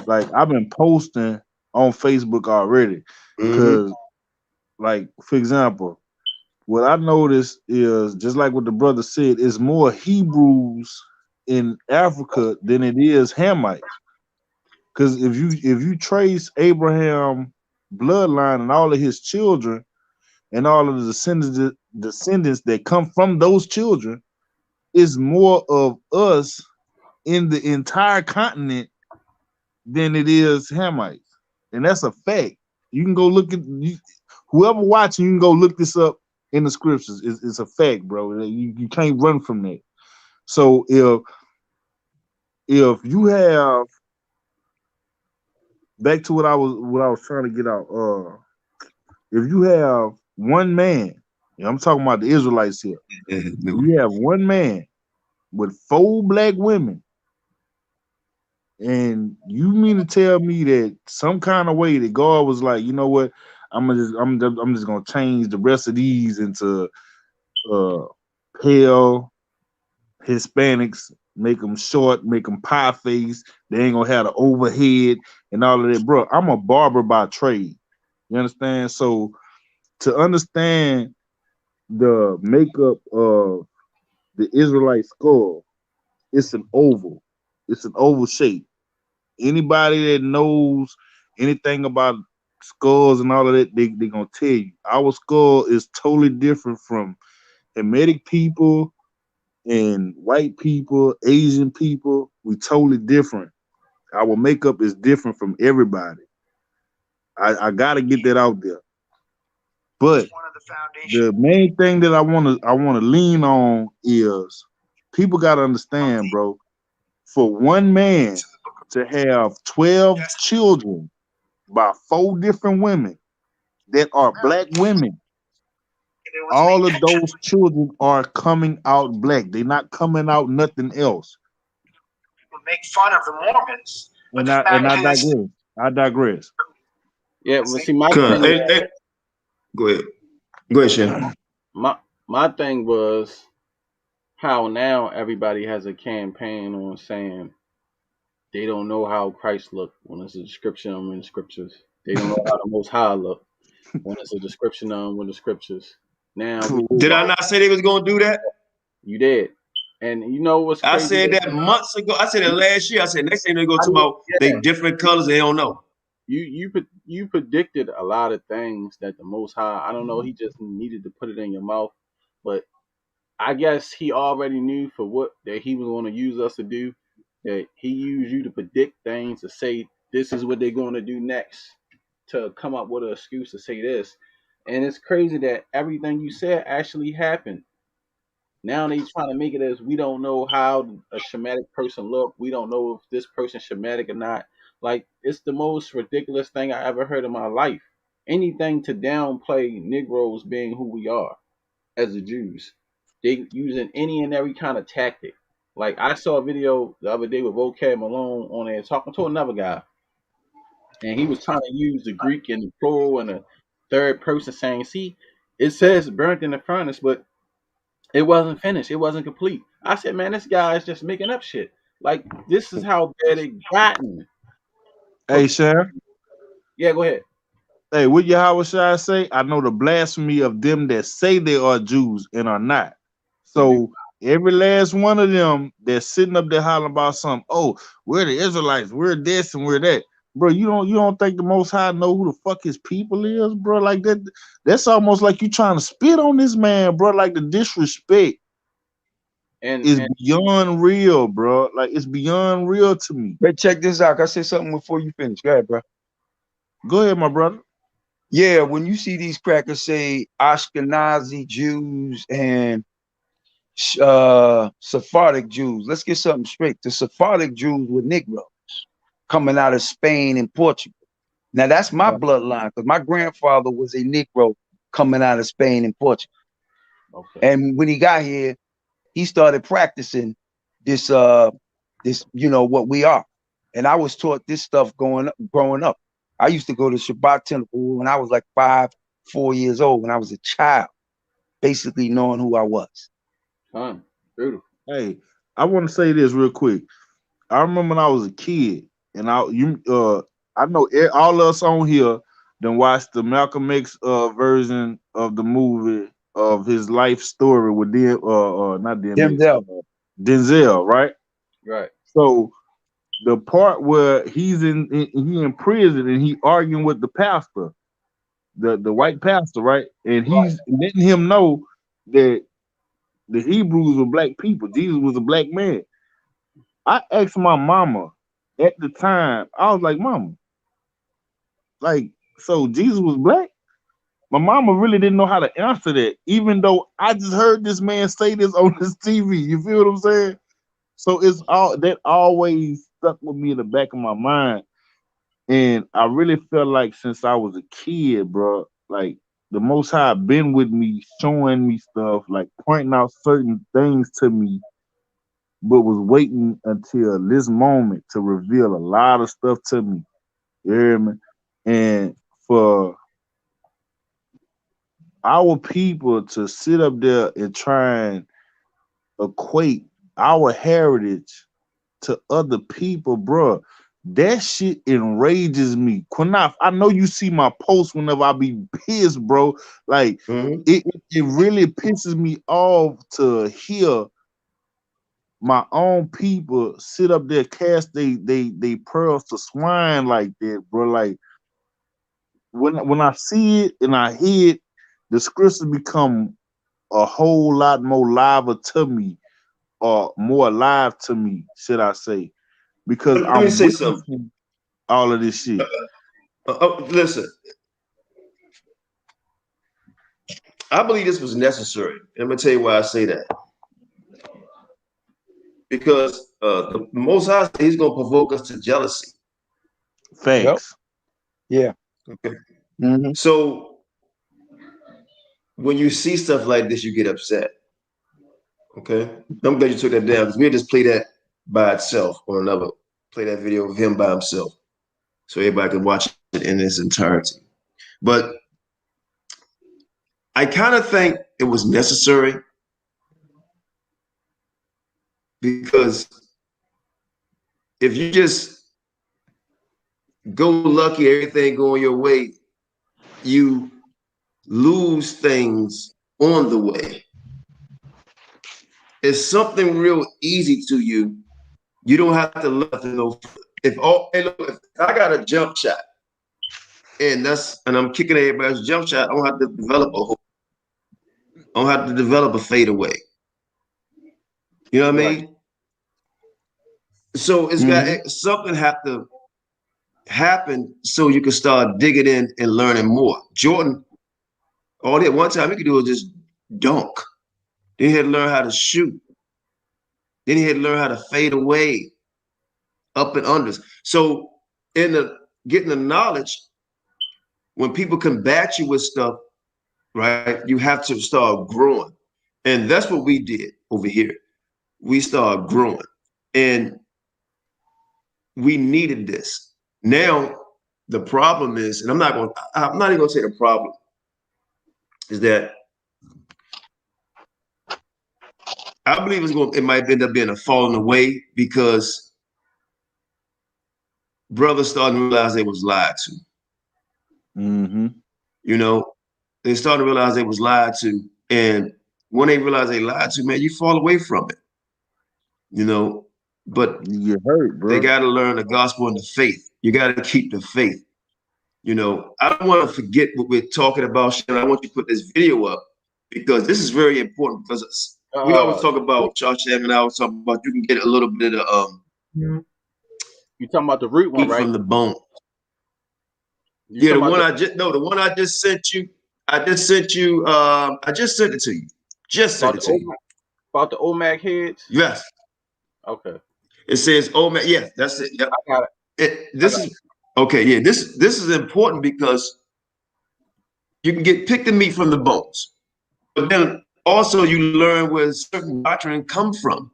Like, I've been posting on Facebook already, because, like, for example, what I noticed is, just like what the brother said, is more Hebrews in Africa than it is Hamites. Because if you trace Abraham bloodline and all of his children and all of the descendants that come from those children, is more of us in the entire continent than it is Hamites. And that's a fact. You can go look at whoever watching, you can go look this up in the scriptures. It's a fact, bro. You can't run from that. So if you have, back to what I was trying to get out, if you have one man, and I'm talking about the Israelites here, you have one man with 4 black women, and you mean to tell me that some kind of way that God was like, you know what, I'm just gonna change the rest of these into pale Hispanics, make them short, make them pie face, they ain't gonna have the overhead and all of that, bro. I'm a barber by trade. You understand? So to understand the makeup of the Israelite skull, it's an oval. It's an oval shape. Anybody that knows anything about skulls and all of that, they gonna tell you our skull is totally different from Hamitic people and white people, Asian people. We totally different. Our makeup is different from everybody. I gotta get that out there. But the main thing that I wanna lean on is people gotta understand, bro. For one man to have 12 children by 4 different women that are black women, all of those children are coming out black. They're not coming out nothing else. Make fun of the Mormons, but I digress. I digress. Yeah, but see, my Good. thing, Hey, go ahead. Go ahead, Shem. my thing was how now everybody has a campaign on saying they don't know how Christ looked when it's a description of him in the scriptures. They don't know how the Most High looked when it's a description of him in the scriptures. Now we Did I not say they was gonna do that? you did, and you know what's I crazy? said that months ago. I said it last year. I said next thing they go to about they different colors. They don't know. You predicted a lot of things that the Most High. I don't know. He just needed to put it in your mouth, but I guess he already knew for what that he was going to use us to do. That he used you to predict things to say this is what they're going to do next, to come up with an excuse to say this. And it's crazy that everything you said actually happened. Now they trying to make it as we don't know how a Shemitic person look. We don't know if this person's Shemitic or not. Like it's the most ridiculous thing I ever heard in my life. Anything to downplay Negroes being who we are as the Jews. They using any and every kind of tactic. Like I saw a video the other day with Vocab Malone on there talking to another guy, and he was trying to use the Greek and the plural and the third person saying, "See, it says burnt in the furnace, but it wasn't finished. It wasn't complete." I said, "Man, this guy is just making up shit. Like this is how bad it gotten." Hey, Sharon. Yeah, go ahead. Hey, what Yahawashi say? I know the blasphemy of them that say they are Jews and are not. So every last one of them that's sitting up there hollering about something, oh, we're the Israelites, we're this and we're that. Bro, you don't think the Most High know who the fuck his people is, bro? Like that's almost like you trying to spit on this man, bro. Like the disrespect is beyond real, bro. Like it's beyond real to me. But check this out. Can I say something before you finish? Go ahead, bro. Go ahead, my brother. Yeah, when you see these crackers say Ashkenazi Jews and Sephardic Jews, let's get something straight. The Sephardic Jews were Negroes coming out of Spain and Portugal. Now that's my bloodline because my grandfather was a Negro coming out of Spain and Portugal. Okay. And when he got here, he started practicing this, what we are. And I was taught this stuff growing up. I used to go to Shabbat Temple when I was like 4 years old, when I was a child, basically knowing who I was. Beautiful. Hey, I want to say this real quick. I remember when I was a kid, and I know all of us on here done watched the Malcolm X version of the movie of his life story with Denzel, right? Right. So the part where he in prison and he arguing with the pastor, the white pastor, right? And he's letting him know that the Hebrews were black people. Jesus was a black man. I asked my mama at the time, I was like, Mama, like, so Jesus was black? My mama really didn't know how to answer that, even though I just heard this man say this on this TV. You feel what I'm saying? So it's all that always stuck with me in the back of my mind. And I really felt like since I was a kid, bro, like the Most High been with me, showing me stuff, like pointing out certain things to me, but was waiting until this moment to reveal a lot of stuff to me. You hear me? And for our people to sit up there and try and equate our heritage to other people, bro, that shit enrages me. QANATH, I know you see my posts whenever I be pissed, bro. Like it really pisses me off to hear my own people sit up there, cast they pearls to swine like that, bro. Like when I see it and I hear it, the scriptures become a whole lot more liver to me, or more alive to me, should I say. because Let me I'm say something. witnessing all of this shit. Listen, I believe this was necessary. And I'm gonna tell you why I say that. Because the Most High, He's gonna provoke us to jealousy. Facts. Yep. Yeah. Okay. Mm-hmm. So when you see stuff like this, you get upset. Okay. I'm glad you took that down because we'll just play that by itself or another. Play that video of him by himself, so everybody can watch it in its entirety. But I kind of think it was necessary because if you just go lucky, everything going your way, you lose things on the way. It's something real easy to you. You don't have to love to go. If I got a jump shot and I'm kicking everybody's jump shot, I don't have to develop a hook. I don't have to develop a fadeaway. You know what I mean? So it's got something have to happen so you can start digging in and learning more. Jordan, all that one time he could do was just dunk. Then he had to learn how to shoot. Then he had to learn how to fade away, up and unders. So getting the knowledge, when people combat you with stuff, right, you have to start growing. And that's what we did over here. We started growing. And we needed this. Now, the problem is, and I'm not even gonna say the problem, is that I believe it might end up being a falling away because brothers starting to realize they was lied to. Mm-hmm. You know, they started to realize they was lied to. And when they realize they lied to, man, you fall away from it. You know, but you get hurt, bro. They gotta learn the gospel and the faith. You gotta keep the faith. You know, I don't want to forget what we're talking about. I want you to put this video up because this is very important because we always talk about Josh and I was talking about you can get a little bit of you talking about the root one, meat right? from the bone. The one I just sent you. I just sent it to you. Just sent it to you. About the OMAC heads? Yes. Okay. It says OMAC. Yeah, that's it. Yep. I got it. This is important because you can pick the meat from the bones, but then also you learn where certain doctrine come from.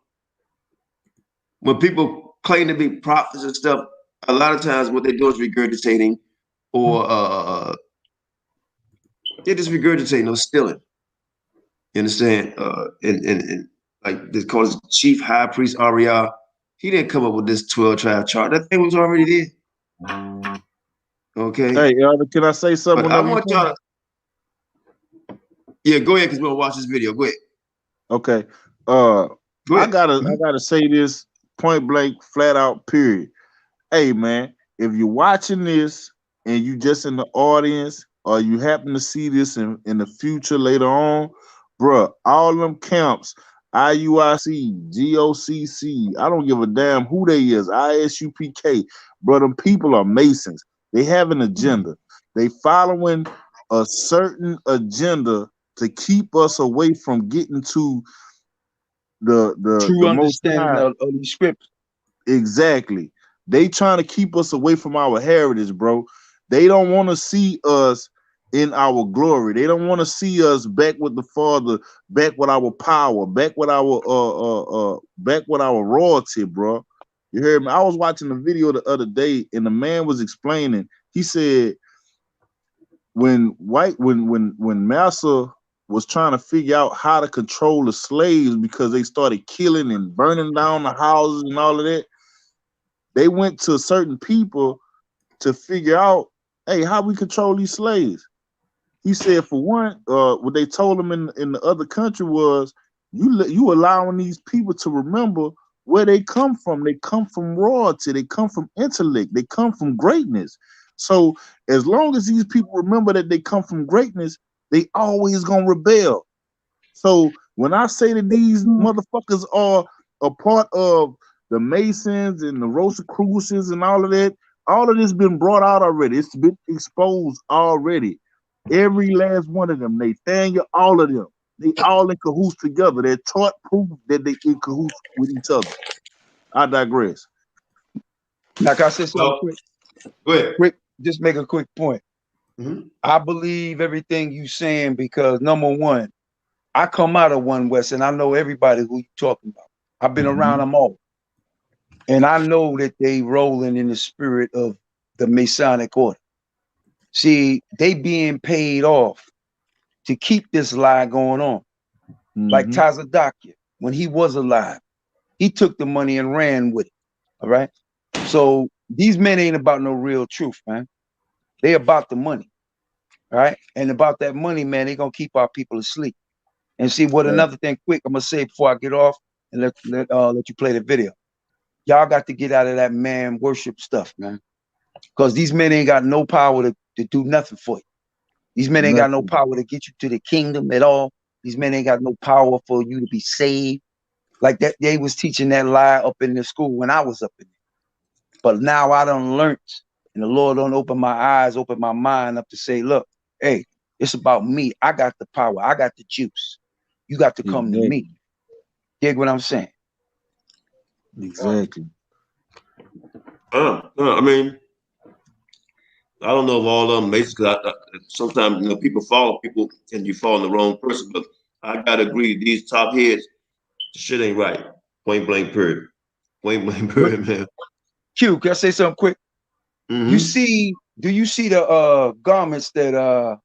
When people claim to be prophets and stuff, a lot of times what they do is regurgitating, or they're just regurgitating or stealing. You understand? And like they call his chief high priest Aria. He didn't come up with this 12 tribe chart. That thing was already there. Okay. Hey, Elder, can I say something? But I want y'all to. Yeah, go ahead because we're gonna watch this video. Go ahead. Okay. Go ahead. I gotta say this point blank, flat out, period. Hey man, if you're watching this and you just in the audience or you happen to see this in the future later on, bruh, all them camps, IUIC, GOCC, I don't give a damn who they is, ISUPK, bro, them people are Masons. They have an agenda. They following a certain agenda to keep us away from getting to the true understanding of these scripts. Exactly. They trying to keep us away from our heritage, bro. They don't want to see us in our glory. They don't want to see us back with the Father, back with our power, back with our royalty, bro. You heard me? I was watching a video the other day, and the man was explaining. He said when Massa was trying to figure out how to control the slaves because they started killing and burning down the houses and all of that, they went to certain people to figure out, hey, how we control these slaves. He said, for one, what they told him in the other country was, you allowing these people to remember where they come from. They come from royalty. They come from intellect. They come from greatness. So as long as these people remember that they come from greatness, they always gonna rebel. So when I say that these motherfuckers are a part of the Masons and the Rosicrucians and all of that. All of this been brought out already. It's been exposed already. Every last one of them, Nathaniel, all of them, they all in cahoots together. They're taught proof that they in cahoots with each other. I digress. Like I said, something Well, go ahead. quick, just make a quick point. Mhm. I believe everything you saying because number one, I come out of One West and I know everybody who you talking about. I've been around them all. And I know that they rolling in the spirit of the Masonic order. See, they being paid off to keep this lie going on. Like Tazadakia, when he was alive, he took the money and ran with it. All right. So these men ain't about no real truth, man. They about the money. All right. And about that money, man, they gonna keep our people asleep. And see what another thing quick I'm gonna say before I get off and let you play the video. Y'all got to get out of that man worship stuff, man. Because these men ain't got no power to do nothing for you. These men ain't got no power to get you to the kingdom at all. These men ain't got no power for you to be saved. Like that, they was teaching that lie up in the school when I was up in there. But now I done learned, and the Lord done open my eyes, open my mind up to say, look, hey, it's about me. I got the power. I got the juice. You got to come to me. Dig what I'm saying? Exactly. I mean, I don't know if all of them Masons, because sometimes people follow people and you follow the wrong person. But I gotta agree, these top heads, shit ain't right. Point blank period. Point blank period, man. Q, can I say something quick? Mm-hmm. Do you see the garments that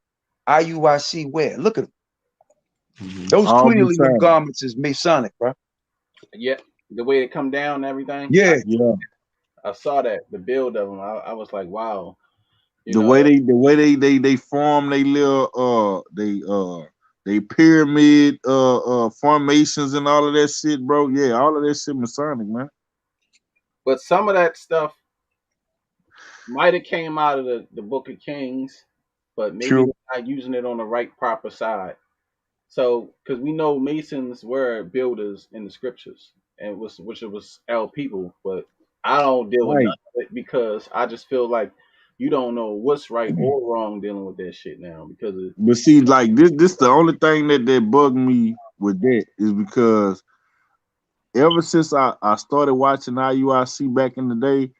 IUIC wear? Look at them. Mm-hmm. Those Queen Elite garments is Masonic, bro. Yeah, the way they come down and everything. Yeah. I saw that, the build of them. I was like, wow. The way they form they little they pyramid formations and all of that shit, bro. Yeah, all of that shit Masonic, man. But some of that stuff might have came out of the Book of Kings, but maybe they're not using it on the right proper side. So, because we know Masons were builders in the scriptures, and which it was L people, but I don't deal with none of it because I just feel like you don't know what's right or wrong dealing with that shit now because of. But see, like this the only thing that bugged me with that is because ever since I started watching IUIC back in the day,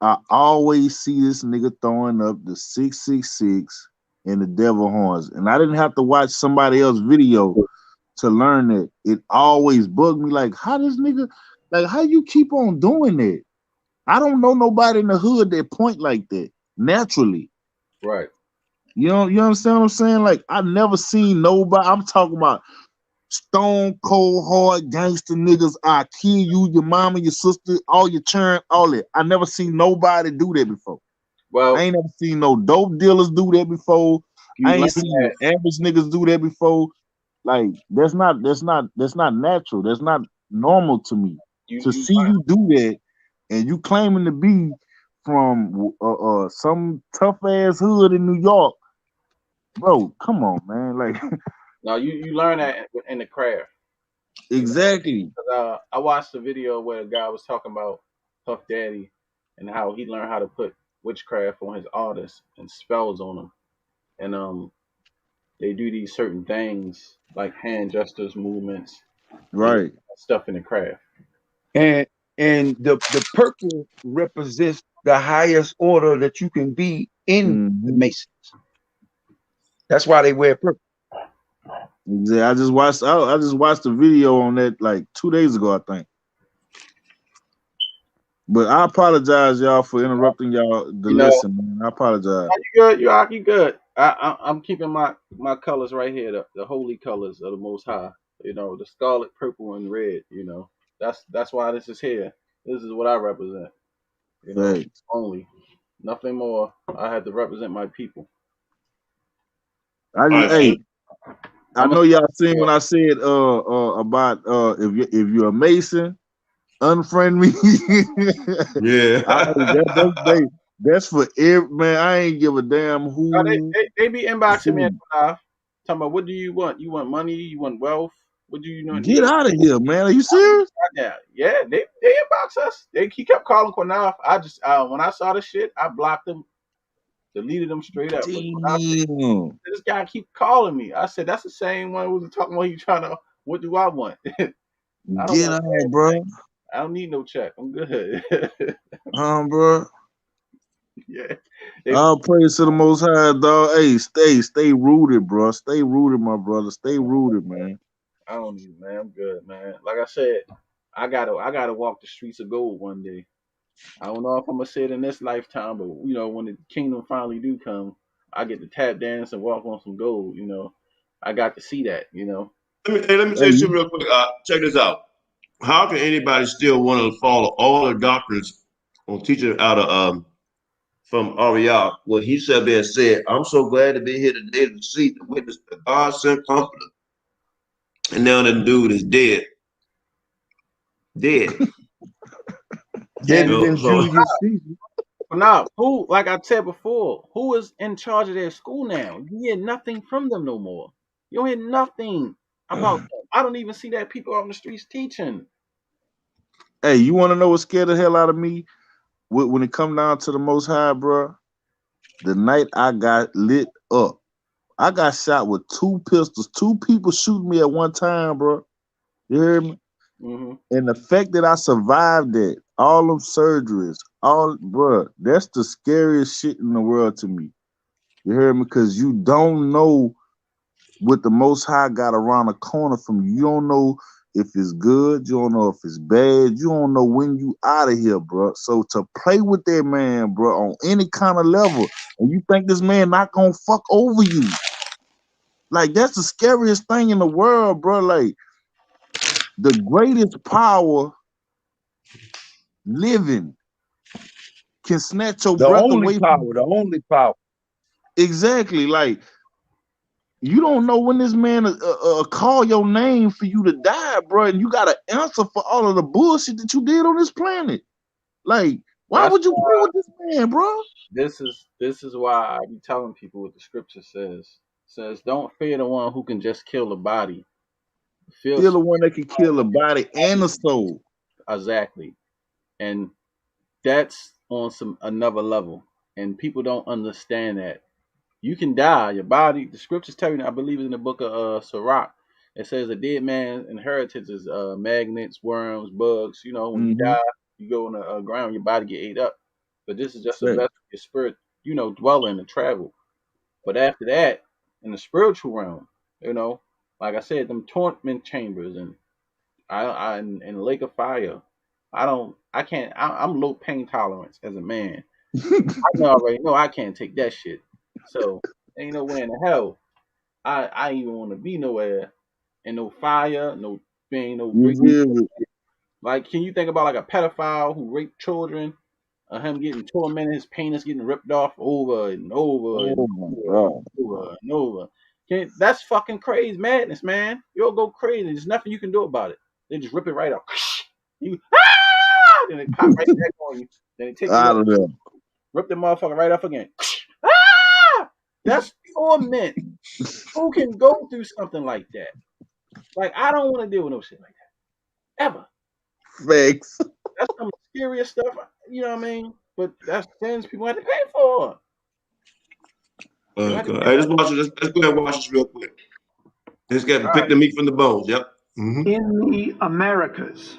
I always see this nigga throwing up the 666 and the devil horns, and I didn't have to watch somebody else's video to learn that. It always bugged me, like how this nigga, like how you keep on doing that? I don't know nobody in the hood that point like that naturally. Right. You understand what I'm saying? Like I never seen nobody. I'm talking about stone cold hard gangster niggas. I kill you, your mama, your sister, all your children, all that. I never seen nobody do that before. Well, I ain't never seen no dope dealers do that before. I ain't seen no average niggas do that before. Like that's not natural. That's not normal to me. To see you do that and you claiming to be from some tough ass hood in New York, bro. Come on, man. Like no, you learn that in the craft. Exactly. I watched a video where a guy was talking about Puff Daddy and how he learned how to put witchcraft on his artists and spells on them, and they do these certain things like hand gestures, movements, right? Stuff in the craft. And the purple represents the highest order that you can be in the Masons. That's why they wear purple. Exactly. I just watched the video on that like 2 days ago, I think. But I apologize, y'all, for interrupting y'all the lesson, man. I apologize. You good. I'm keeping my colors right here, the holy colors of the Most High. The scarlet, purple, and red. That's why this is here. This is what I represent. Only nothing more. I had to represent my people. I know y'all seen when I said about if you're a Mason, unfriend me. Yeah. That's for every man. I ain't give a damn who. They be inboxing me talking about, what do you want? You want money? You want wealth? What do you know? Get out of here, man. Are you serious? Yeah, they inbox us. He kept calling QANATH. I just when I saw the shit, I blocked them, deleted them straight up. But Damn. this guy keep calling me. I said, that's the same one who was talking about you trying to, what do I want? I don't Get want out, bro. I don't need no check. I'm good. Bro. Yeah. All praise to the Most High, dog. Hey, stay rooted, bro. Stay rooted, my brother. Stay rooted, man. I don't need it, man. I'm good, man. Like I said, I gotta walk the streets of gold one day. I don't know if I'm gonna say it in this lifetime, but you know, when the kingdom finally do come, I get to tap dance and walk on some gold. You know, I got to see that. You know. Let me tell you something real quick. Check this out. How can anybody still want to follow all the doctrines on teaching out of from AREA? Well, he said there said, I'm so glad to be here today to see the witness the God sent comforter. And now the dude is dead. Dead. Dead in Julius Caesar. Now, who, like I said before, who is in charge of their school now? You hear nothing from them no more. You don't hear nothing about them. I don't even see that people out on the streets teaching. Hey, you want to know what scared the hell out of me? When it come down to the Most High, bro, the night I got lit up, I got shot with 2 pistols. 2 people shooting me at one time, bro. You hear me? Mm-hmm. And the fact that I survived it, all them surgeries, bro, that's the scariest shit in the world to me. You hear me? Because you don't know what the Most High got around the corner from you. You don't know if it's good. You don't know if it's bad. You don't know when you out of here, bro. So to play with that man, bro, on any kind of level, and you think this man not gonna fuck over you, like that's the scariest thing in the world, bro. Like the greatest power living can snatch your breath away from The only power. Exactly. Like you don't know when this man call your name for you to die, bro, and you gotta answer for all of the bullshit that you did on this planet. Like, why would you play with this man, bro? This is why I be telling people what the scripture says. It says, don't fear the one who can just kill the body. Fear the one that can kill the body and the soul. Exactly. And that's on another level. And people don't understand that. You can die. Your body, the scriptures tell you, I believe it's in the book of Sirach. It says a dead man's inheritance is magnets, worms, bugs. You know, when you die, you go on the ground, your body get ate up. But this is just a vessel your spirit, you know, dwell in and travel. But after that, in the spiritual realm, you know, like I said, them torment chambers and I in the lake of fire. I'm low pain tolerance as a man. I already know I can't take that shit. So ain't no way in the hell I even want to be nowhere and no fire, no being no like can you think about like a pedophile who raped children, him getting tormented, his penis getting ripped off over and over and over and over. That's fucking crazy madness, man. You'll go crazy. There's nothing you can do about it. They just rip it right off. You then they pop right back on you. Then they take you rip the motherfucker right off again. That's torment. Who can go through something like that? Like, I don't want to deal with no shit like that. Ever. Thanks. That's some serious stuff, you know what I mean? But that's things people have to pay for. Hey, let's watch it. Let's go ahead and watch this real quick. Let's get pick the meat from the bones. Yep. In the Americas,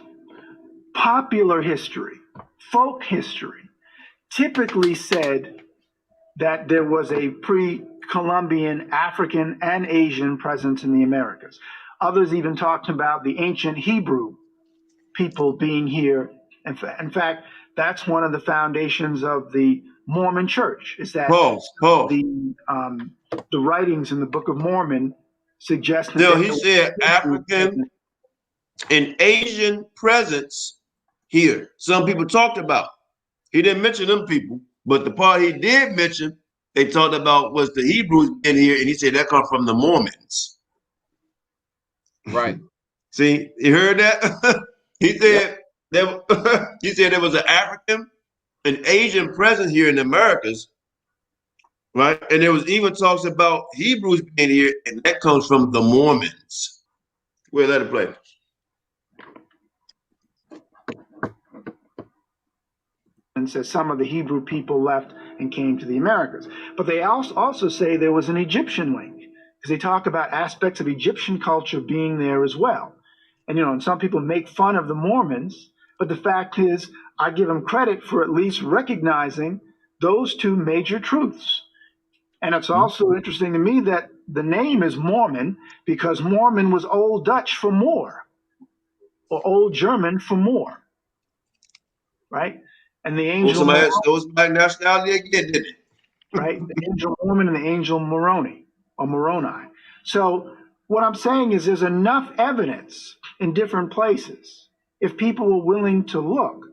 popular history, folk history, typically said that there was a pre-Columbian African and Asian presence in the Americas. Others even talked about the ancient Hebrew people being here. In fact, that's one of the foundations of the Mormon Church. Is that the writings in the Book of Mormon suggest that he said African and Asian presence here. Some people talked about. He didn't mention them people, but the part he did mention, they talked about was the Hebrews in here, and he said that comes from the Mormons. Right. See, you heard that? He said he said there was an African and Asian presence here in the Americas, right? And there was even talks about Hebrews being here, and that comes from the Mormons. We'll let it play. And says some of the Hebrew people left and came to the Americas. But they also say there was an Egyptian link, because they talk about aspects of Egyptian culture being there as well. And, and some people make fun of the Mormons, but the fact is, I give them credit for at least recognizing those two major truths. And it's also interesting to me that the name is Mormon, because Mormon was Old Dutch for more, or Old German for more, right? And the angel those by nationality again, didn't it? Right? The angel Mormon and the angel Moroni or Moroni. So what I'm saying is there's enough evidence in different places, if people were willing to look,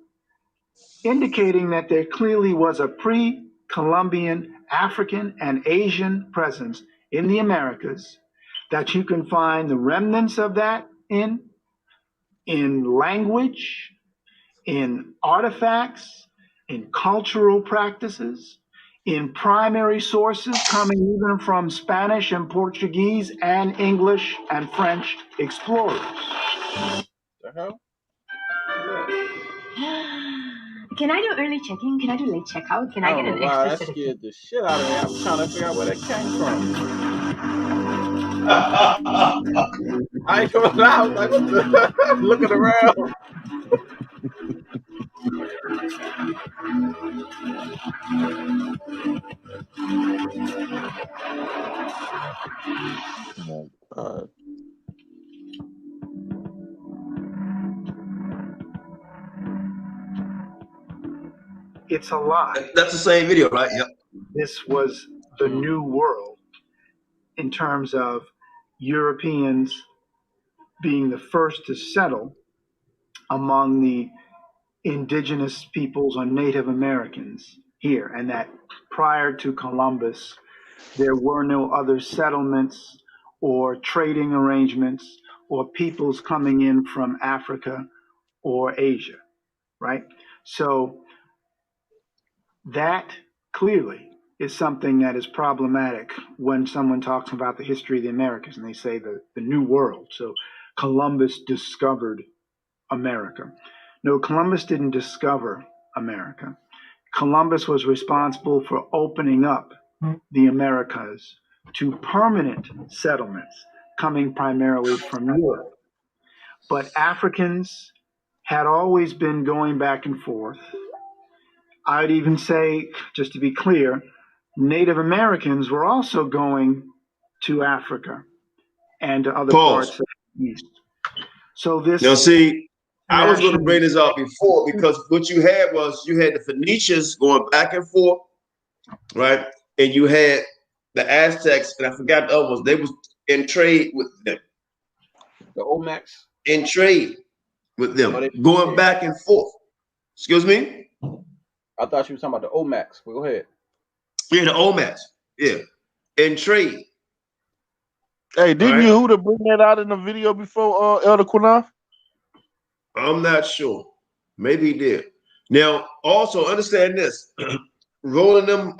indicating that there clearly was a pre-Columbian African and Asian presence in the Americas, that you can find the remnants of that in language, in artifacts, in cultural practices, in primary sources coming even from Spanish and Portuguese and English and French explorers. The hell? Can I do early check-in? Can I do late checkout? Can I get an extra extra that scared the shit out of me. I'm trying to figure out where that came from. I ain't gonna lie. I was like, what the? Looking around. It's a lie. That's the same video, right? Yep. This was the new world in terms of Europeans being the first to settle among the indigenous peoples or Native Americans here, and that prior to Columbus, there were no other settlements or trading arrangements or peoples coming in from Africa or Asia, right? So that clearly is something that is problematic when someone talks about the history of the Americas and they say the New World. So Columbus discovered America. No, Columbus didn't discover America. Columbus was responsible for opening up the Americas to permanent settlements coming primarily from Europe. But Africans had always been going back and forth. I'd even say, just to be clear, Native Americans were also going to Africa and to other parts of the East. So this... Now, see, I was going to bring this up before, because what you had the Phoenicians going back and forth, right? And you had the Aztecs, and I forgot the other ones. They was in trade with them. The Olmecs? In trade with them, going back and forth. Excuse me? I thought you were talking about the Olmecs. Well, go ahead. Yeah, the Olmecs. Yeah. In trade. Hey, didn't Yehuda bring that out in the video before Elder QANATH? I'm not sure. Maybe he did. Now, also understand this. Rolling them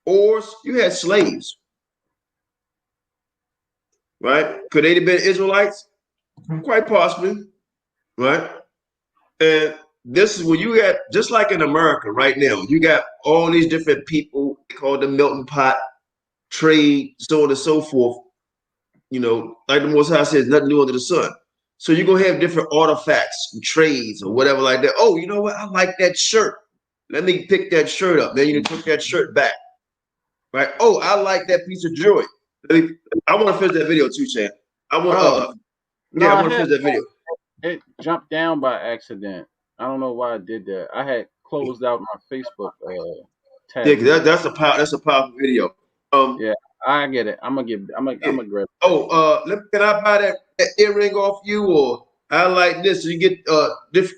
oars, you had slaves. Right? Could they have been Israelites? Quite possibly. Right? And this is when you got, just like in America right now, you got all these different people called the melting pot, trade, so on and so forth. Like the Most High says, nothing new under the sun. So you're going to have different artifacts and trades or whatever like that. Oh, you know what? I like that shirt. Let me pick that shirt up. Then you took that shirt back. Right? Oh, I like that piece of jewelry. I want to finish that video too, Chan. I want to finish that video. It jumped down by accident. I don't know why I did that. I had closed out my Facebook tab. Yeah, that's a powerful video. Yeah, I get it. I'm gonna grab it. Oh, can I buy that earring off you? Or I like this. So you get this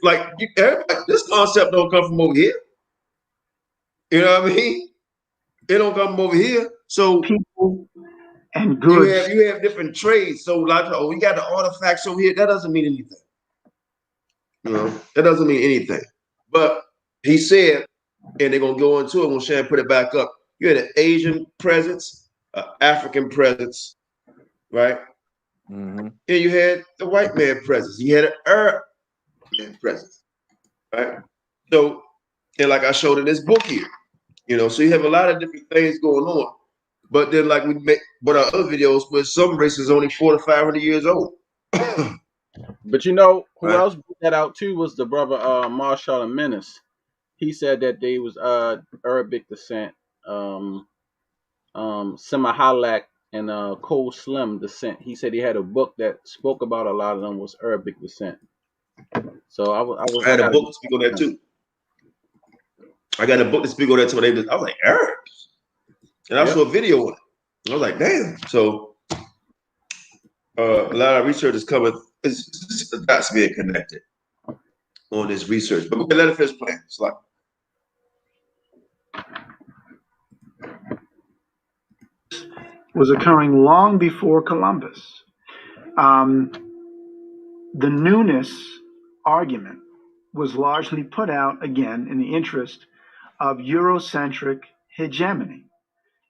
concept don't come from over here. You know what I mean? It don't come from over here. So people and goods. You have different trades. So like, we got the artifacts over here. That doesn't mean anything. That doesn't mean anything. But he said, and they're gonna go into it when Shan put it back up. You had an Asian presence, an African presence, right? Mm-hmm. And you had the white man presence. You had an Arab man presence, right? So, and like I showed in this book here, so you have a lot of different things going on. But then, like we make, but our other videos, where some races only 400 to 500 years old. But you know who Right. else brought that out too was the brother Marshall Menace. He said that they was Arabic descent, Semahalak and Cole Slim descent. He said he had a book that spoke about a lot of them was Arabic descent. So I I had a got book to speak on that too. I got a book to speak on that too. I was like, Arab? And I saw a video on it. I was like, damn. So a lot of research is coming. It's the dots being connected on this research. But we're going to let it finish playing. It's like, was occurring long before Columbus. The newness argument was largely put out again in the interest of Eurocentric hegemony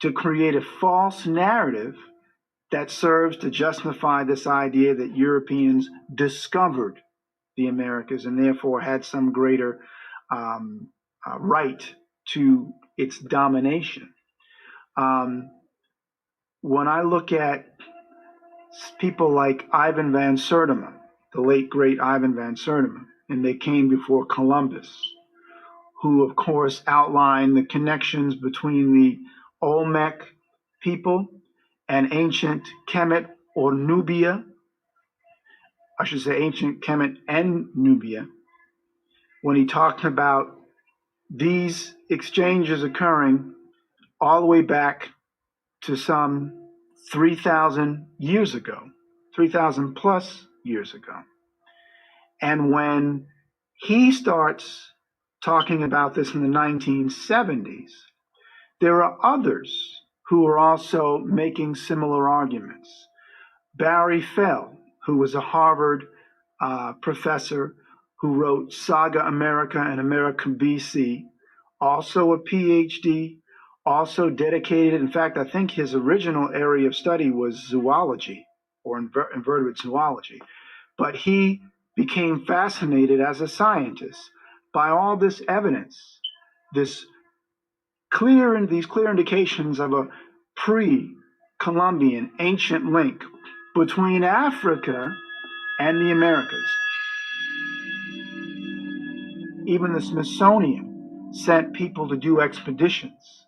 to create a false narrative that serves to justify this idea that Europeans discovered the Americas and therefore had some greater right to its domination. When I look at people like Ivan van Sertima, the late great Ivan van Sertima, and they came before Columbus, who of course outlined the connections between the Olmec people and ancient Kemet or Nubia. I should say ancient Kemet and Nubia, when he talked about these exchanges occurring all the way back to some 3,000 years ago, 3,000 plus years ago. And when he starts talking about this in the 1970s, there are others who are also making similar arguments. Barry Fell, who was a Harvard professor who wrote Saga America and America BC, also a PhD, also dedicated. In fact, I think his original area of study was zoology or invertebrate zoology. But he became fascinated as a scientist by all this evidence, these clear indications of a pre-Columbian ancient link between Africa and the Americas. Even the Smithsonian sent people to do expeditions.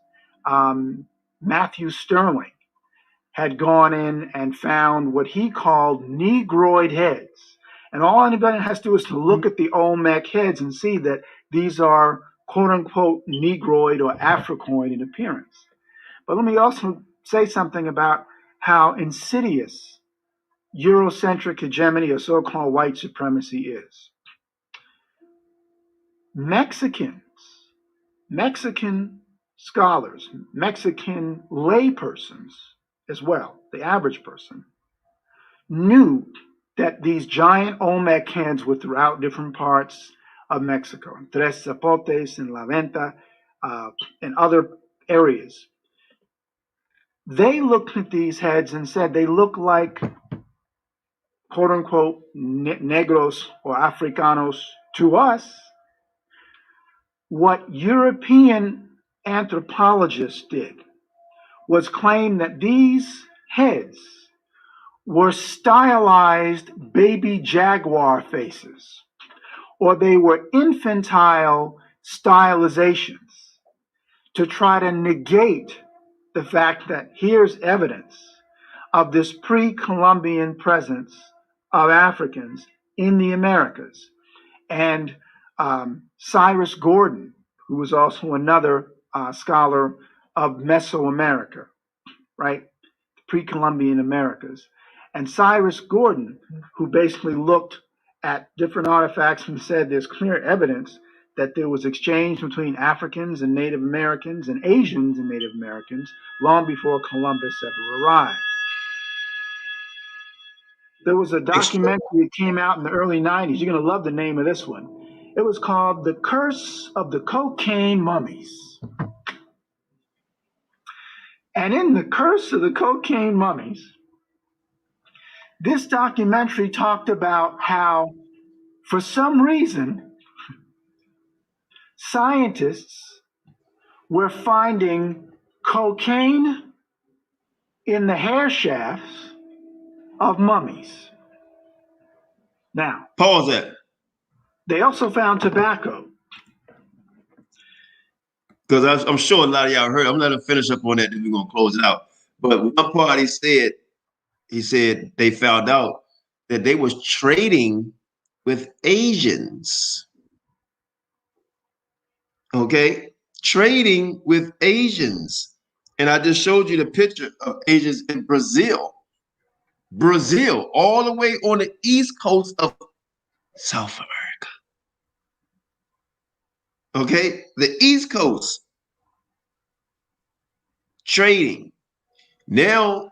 Matthew Sterling had gone in and found what he called negroid heads. And all anybody has to do is to look at the Olmec heads and see that these are quote unquote negroid or Africoid in appearance. But let me also say something about how insidious Eurocentric hegemony or so-called white supremacy is. Mexican scholars, Mexican laypersons as well, the average person, knew that these giant Olmec heads were throughout different parts of Mexico, in Tres Zapotes, in La Venta, and other areas. They looked at these heads and said they look like, quote unquote, negros or Africanos to us. What European anthropologists did was claim that these heads were stylized baby jaguar faces, or they were infantile stylizations to try to negate the fact that here's evidence of this pre-Columbian presence of Africans in the Americas. And Cyrus Gordon, who was also another scholar of Mesoamerica, right? Pre-Columbian Americas. And Cyrus Gordon, who basically looked at different artifacts and said there's clear evidence that there was exchange between Africans and Native Americans and Asians and Native Americans long before Columbus ever arrived. There was a documentary that came out in the early 90s. You're going to love the name of this one. It was called The Curse of the Cocaine Mummies. And in The Curse of the Cocaine Mummies, This documentary talked about how, for some reason, scientists were finding cocaine in the hair shafts of mummies. Now, Pause that. they also found tobacco. Because I'm sure a lot of y'all heard. I'm going to finish up on that, then we're going to close it out. But one part he said they found out that they was trading with Asians. Okay? Trading with Asians. And I just showed you the picture of Asians in Brazil. Brazil, all the way on the east coast of South America. Okay? The east coast. Trading. Now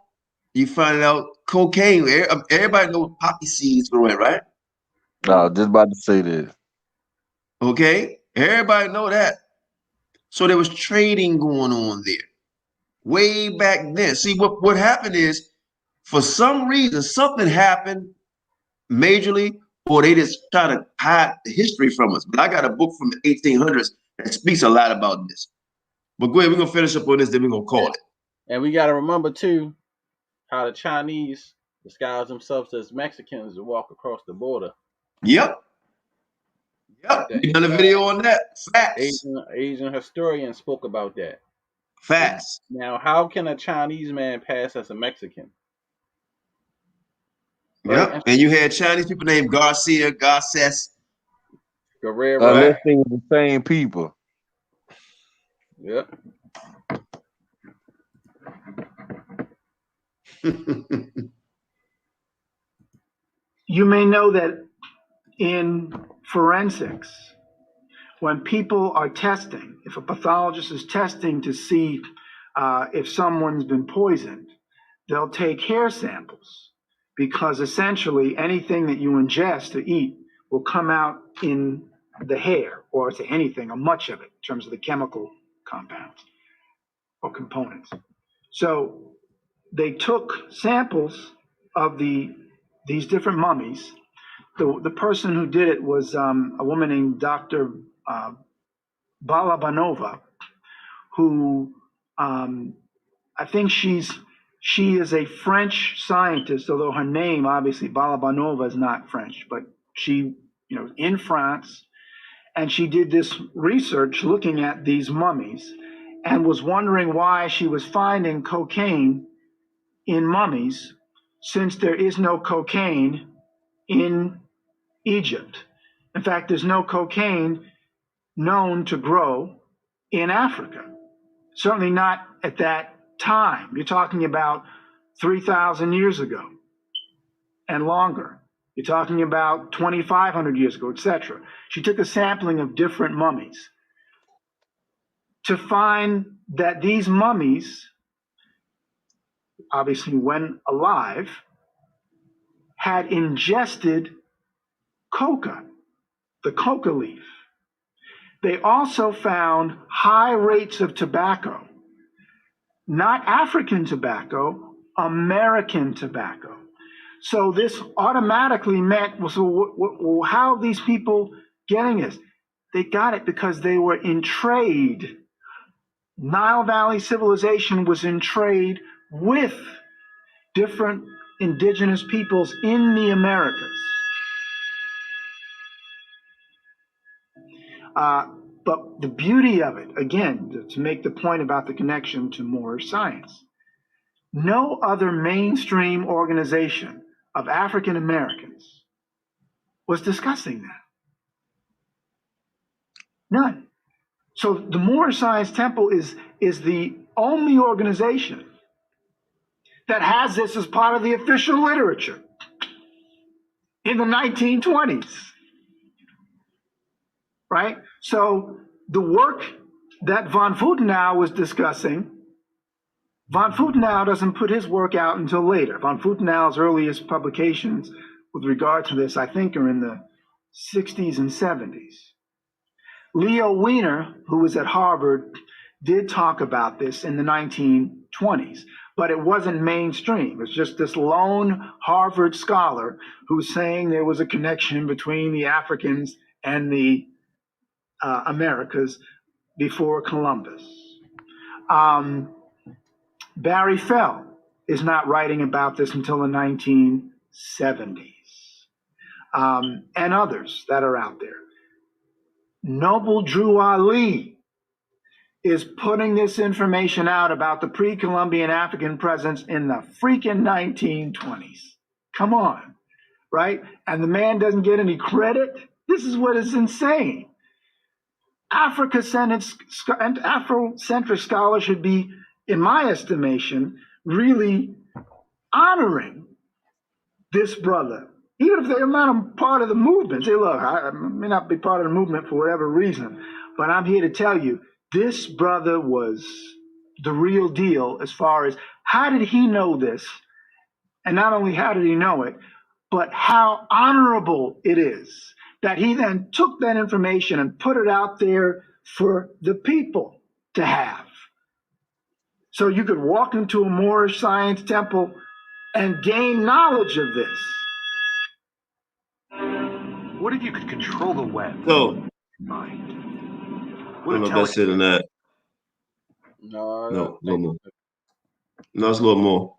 you find out cocaine. Everybody knows poppy seeds growing, right? No, just about to say this. Okay, everybody know that. So there was trading going on there way back then. See, what happened is, for some reason, something happened majorly, or they just try to hide the history from us. But I got a book from the 1800s that speaks a lot about this. But go ahead, we're gonna finish up on this, then we're gonna call it. And we got to remember too how the Chinese disguise themselves as Mexicans to walk across the border. Yep. We done a video on that. Facts. Asian historians spoke about that. Facts. Now, how can a Chinese man pass as a Mexican? Yep. And you had Chinese people named Garcia, Garces, Guerrero. Unless they were the same people. Yep. You may know that in forensics, when people are testing, if a pathologist is testing to see if someone's been poisoned, they'll take hair samples, because essentially anything that you ingest or eat will come out in the hair, or to anything, or much of it, in terms of the chemical compounds or components. So they took samples of these different mummies. The person who did it was a woman named Dr. Balabanova, who I think she is a French scientist, although her name, obviously, Balabanova, is not French, but she, in France, and she did this research looking at these mummies and was wondering why she was finding cocaine in mummies, since there is no cocaine in Egypt. In fact, there's no cocaine known to grow in Africa, certainly not at that time. You're talking about 3,000 years ago and longer. You're talking about 2,500 years ago, etc. She took a sampling of different mummies to find that these mummies, obviously when alive, had ingested coca, the coca leaf. They also found high rates of tobacco, not African tobacco, American tobacco. So this automatically meant, well, how are these people getting this? They got it because they were in trade. Nile Valley civilization was in trade with different indigenous peoples in the Americas. But the beauty of it, again, to make the point about the connection to Moorish science, no other mainstream organization of African Americans was discussing that. None. So the Moorish Science Temple is the only organization that has this as part of the official literature in the 1920s. Right? So the work that von Futenau was discussing, von Futenau doesn't put his work out until later. Von Futenau's earliest publications with regard to this, I think, are in the 60s and 70s. Leo Wiener, who was at Harvard, did talk about this in the 1920s. but it wasn't mainstream. It's just this lone Harvard scholar who's saying there was a connection between the Africans and the Americas before Columbus. Barry Fell is not writing about this until the 1970s, and others that are out there. Noble Drew Ali is putting this information out about the pre-Columbian African presence in the freaking 1920s. Come on, right? And the man doesn't get any credit? This is what is insane. Afrocentric scholars should be, in my estimation, really honoring this brother. Even if they're not a part of the movement. Say, look, I may not be part of the movement for whatever reason, but I'm here to tell you, this brother was the real deal as far as how did he know this? And not only how did he know it, but how honorable it is that he then took that information and put it out there for the people to have. So you could walk into a Moorish science temple and gain knowledge of this. What if you could control the web? So, Mind. I don't know if that's it or not. No, No, a little more. No, it's a little more.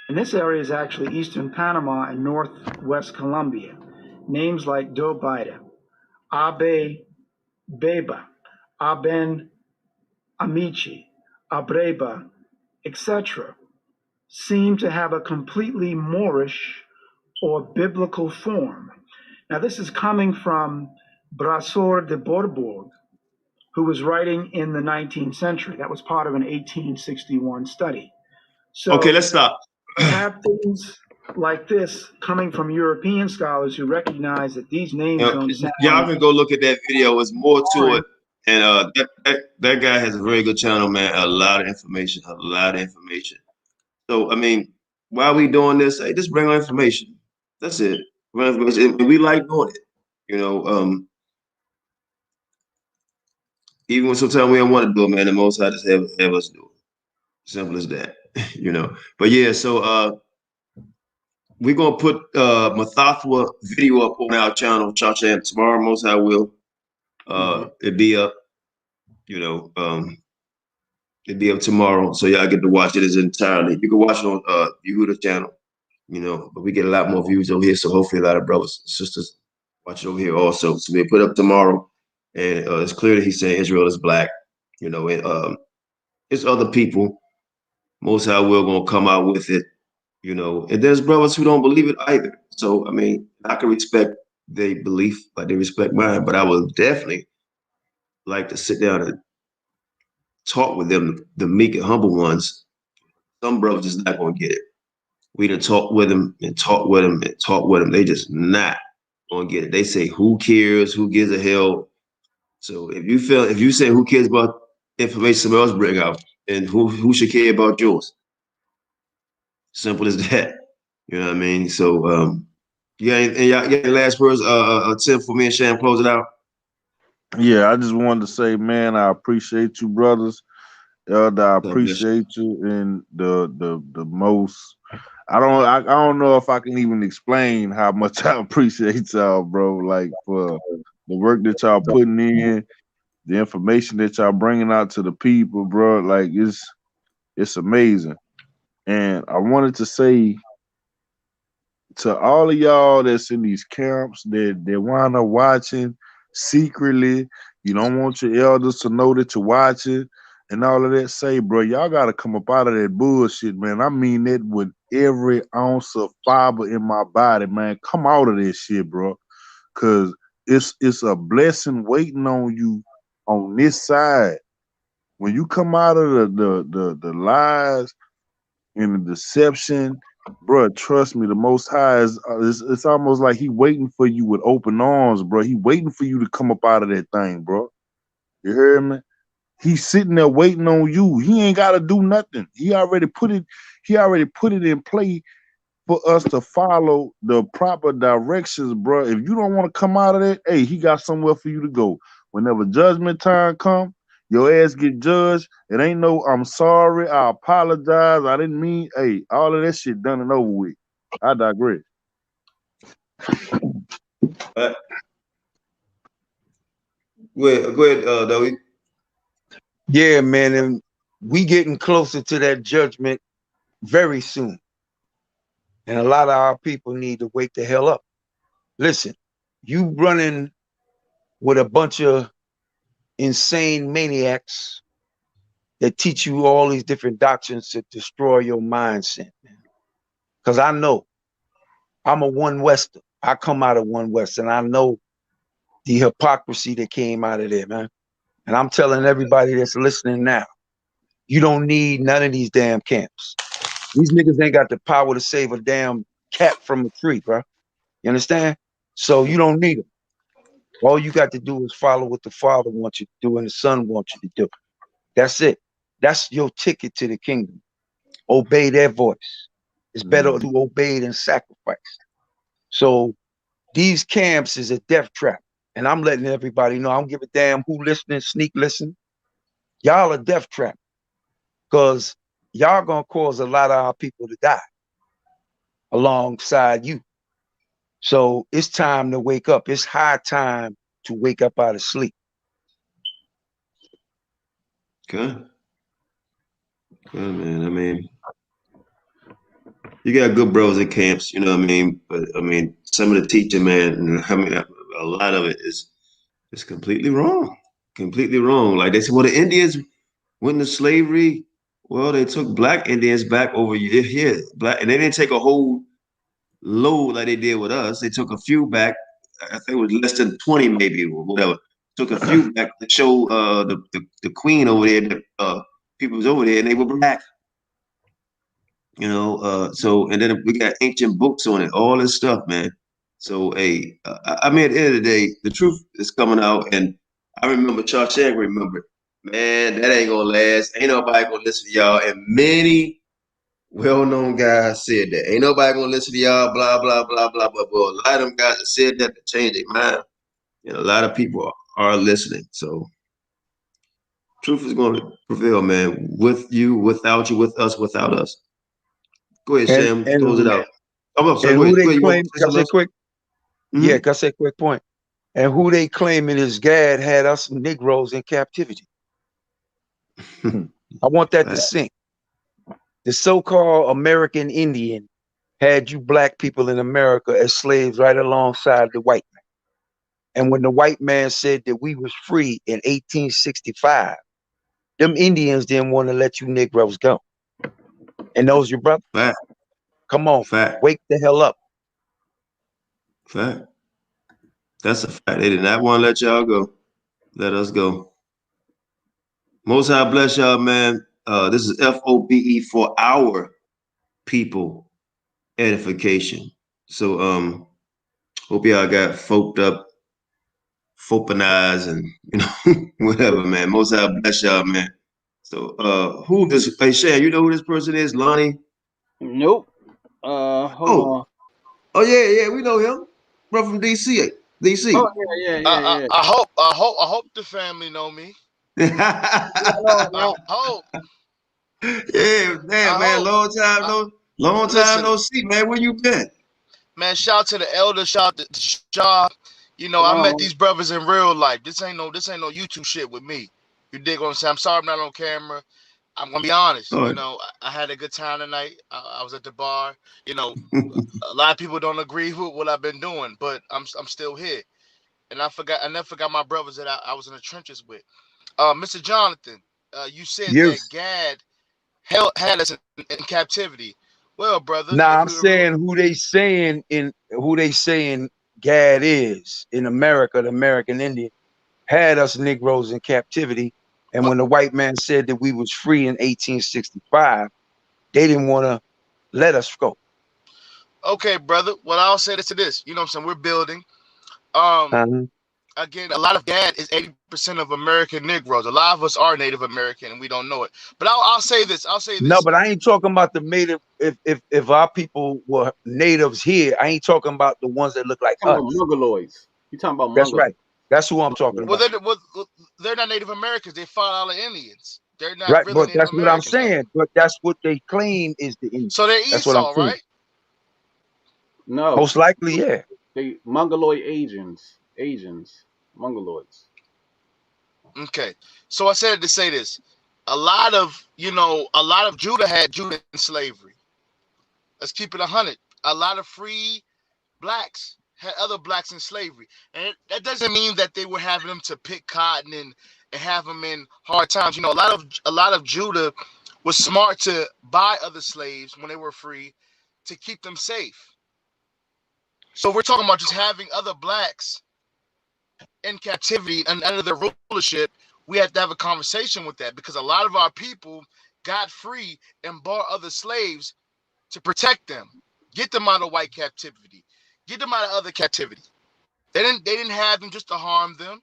And this area is actually eastern Panama and northwest Colombia. Names like Dobaida, Abe Beba, Aben Amici, Abreba, etc. seem to have a completely Moorish or biblical form. Now, this is coming from Brasor de Borbourg, who was writing in the 19th century. That was part of an 1861 study. So okay, let's stop. You have things like this coming from European scholars who recognize that these names don't sound. Y'all can go look at that video. It's more to it. And that guy has a very good channel, man. A lot of information. So, I mean, why are we doing this? Hey, just bring on information. That's it. And we like doing it. You know, even when sometimes we don't want to do it, man, the Most High just have us do it. Simple as that. You know. But yeah, so we're gonna put Mathathwa video up on our channel, Chacham, tomorrow. Most High will. It'd be up. You know, it'd be up tomorrow, so y'all get to watch it as entirely. You can watch it on Yehuda's channel. You know, but we get a lot more views over here, so hopefully a lot of brothers and sisters watch it over here also. So we put up tomorrow, and it's clear that he's saying Israel is black. You know, and it's other people. Most High will gonna come out with it. You know, and there's brothers who don't believe it either. So I mean, I can respect their belief, like they respect mine, but I would definitely like to sit down and talk with them, the meek and humble ones. Some brothers just not gonna get it. We done talk with them and talk with them and talk with them. They just not gonna get it. They say, "Who cares? Who gives a hell?" So if you say who cares about information somebody else bring out, and who should care about yours? Simple as that. You know what I mean? So and y'all get the last words, Tim, for me and Sham, close it out. Yeah, I just wanted to say, man, I appreciate you, brothers. Elder, I appreciate you, and the most. I don't know if I can even explain how much I appreciate y'all, bro. Like for the work that y'all putting in, the information that y'all bringing out to the people, bro. Like it's amazing. And I wanted to say to all of y'all that's in these camps that wind up watching secretly, you don't want your elders to know that you're watching and all of that, say, bro, y'all got to come up out of that bullshit, man. I mean that with every ounce of fiber in my body, man. Come out of this shit, bro, because it's a blessing waiting on you on this side. When you come out of the lies and the deception, bro, trust me, the Most High it's almost like he waiting for you with open arms, bro. He waiting for you to come up out of that thing, bro. You hear me? He's sitting there waiting on you. He ain't got to do nothing. He already put it in play for us to follow the proper directions, bro. If you don't want to come out of that, hey, he got somewhere for you to go. Whenever judgment time come, Your ass get judged. It ain't no I'm sorry, I apologize, I didn't mean. Hey, all of that shit done and over with. I digress. Go ahead, Dowie. Yeah, man, and we getting closer to that judgment very soon. And a lot of our people need to wake the hell up. Listen, you running with a bunch of insane maniacs that teach you all these different doctrines to destroy your mindset, man. Because I know I'm a one Wester. I come out of one West, and I know the hypocrisy that came out of there, man. And I'm telling everybody that's listening now, you don't need none of these damn camps. These niggas ain't got the power to save a damn cat from a tree, bro. You understand? So you don't need them. All you got to do is follow what the Father wants you to do and the Son wants you to do. That's it. That's your ticket to the kingdom. Obey their voice. It's better to obey than sacrifice. So these camps is a death trap. And I'm letting everybody know, I don't give a damn who listening, sneak listen. Y'all a death trap. Because y'all gonna cause a lot of our people to die alongside you. So it's time to wake up. It's high time to wake up out of sleep. Okay. Good, man. I mean, you got good bros in camps, you know what I mean? But I mean, some of the teaching, man, I mean, a lot of it is completely wrong. Completely wrong. Like they said, well, the Indians went into slavery. Well, they took black Indians back over here. Black, and they didn't take a whole load like they did with us. They took a few back. I think it was less than 20, maybe, or whatever. Took a few back to show the queen over there, the people was over there, and they were black. You know, so and then we got ancient books on it, all this stuff, man. So, hey, I mean, at the end of the day, the truth is coming out, and I remember Shawshank remembered, man, that ain't gonna last. Ain't nobody gonna listen to y'all. And many well-known guys said that. Ain't nobody gonna listen to y'all, blah, blah, blah, blah, blah, blah. A lot of them guys that said that to change their mind. And a lot of people are listening. So truth is gonna prevail, man. With you, without you, with us, without us. Go ahead, Sham. Close it out. Oh, I'm sorry. And Go who ahead. they Go ahead. You want claim, to say can I something say else? quick? Yeah, can I say quick point? And who they claiming is God had us Negroes in captivity. I want that to sink. The so-called American Indian had you black people in America as slaves right alongside the white man. And when the white man said that we was free in 1865, them Indians didn't want to let you Negroes go. And those your brothers? Fact. Come on, fact. Wake the hell up. Fact. That's a fact. They did not want to let y'all go. Let us go. Most High bless y'all, man. This is FOPE for our people edification. So hope y'all got FOPed up, FOPEnized, and you know, whatever, man. Most High bless y'all, man. So who this hey Shan, you know who this person is? Lonnie? Nope. Hold on. Oh yeah, we know him. Bro from DC. Oh yeah. I hope the family know me. I hope. Yeah, man. Long time no see, man. Where you been? Man, shout out to the elder, shout out to Shaw. You know, I met these brothers in real life. This ain't no YouTube shit with me. You dig what I'm saying? I'm sorry I'm not on camera. I'm gonna be honest. All right. You know, I had a good time tonight. I was at the bar. You know, a lot of people don't agree with what I've been doing, but I'm still here. And I never forgot my brothers that I was in the trenches with. Mr. Jonathan, you said that Gad had us in captivity. Well, brother, now I'm saying who they saying Gad is in America, the American Indian, had us Negroes in captivity. And when the white man said that we was free in 1865, they didn't want to let us go. Okay, brother. Well, I'll say this to this. You know what I'm saying? We're building. Again, a lot of Gad is 80% of American Negroes. A lot of us are Native American and we don't know it. But I'll say this. No, but I ain't talking about the native. If our people were natives here, I ain't talking about the ones that look like us. Mongoloids. You talking about That's Mongoloids? That's who I'm talking Well, about. they're not Native Americans. They fought all the Indians. They're not Right, really but Native that's what I'm Americans. saying. But that's what they claim is the Indian. So they're That's what I'm Esau, saying. right? No, Most likely, yeah. they Mongoloid Asians, Mongoloids. Okay. So I said to say this. A lot of Judah had Judah in slavery. Let's keep it 100. A lot of free blacks had other blacks in slavery. And that doesn't mean that they were having them to pick cotton and have them in hard times. A lot of Judah was smart to buy other slaves when they were free to keep them safe. So we're talking about just having other blacks in captivity and under their rulership. We have to have a conversation with that, because a lot of our people got free and bought other slaves to protect them, get them out of white captivity, get them out of other captivity. They didn't have them just to harm them.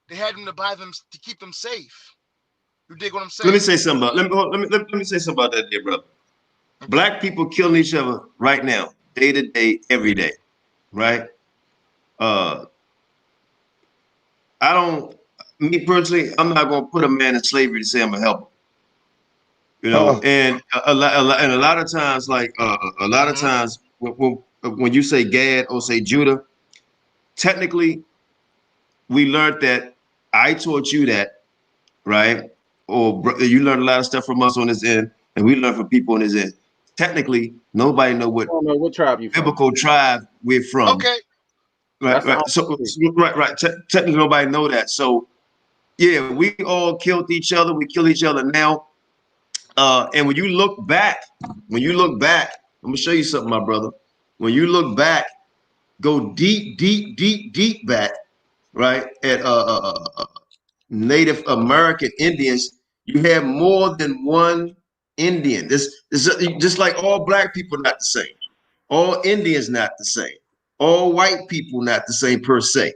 They had them to buy them to keep them safe. You dig what I'm saying? Let me say something about let me say something about that, there, brother. Black people killing each other right now, day to day, every day, right? Me personally, I'm not gonna put a man in slavery to say I'm a helper. And a lot of times, like a lot of times, when you say Gad or say Judah, technically, we learned that I taught you that, right? Or you learned a lot of stuff from us on this end, and we learned from people on this end. Technically, nobody know what tribe you from. biblical tribe we're from. Okay. Right. So right. Technically, nobody know that. So yeah, we all killed each other. We kill each other now. And when you look back, I'm gonna show you something, my brother. When you look back, go deep back, right, at Native American Indians, you have more than one Indian. This is just like all black people not the same, all Indians not the same, all white people not the same per se.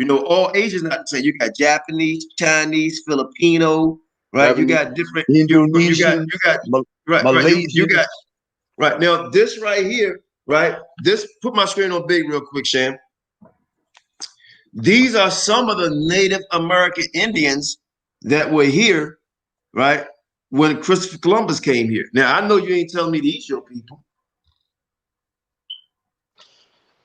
All Asians not the same. You got Japanese, Chinese, Filipino, right? You got different Indonesian, right now. This right here, right? This, put my screen on big real quick, Sham. These are some of the Native American Indians that were here, right, when Christopher Columbus came here. Now, I know you ain't telling me these your people.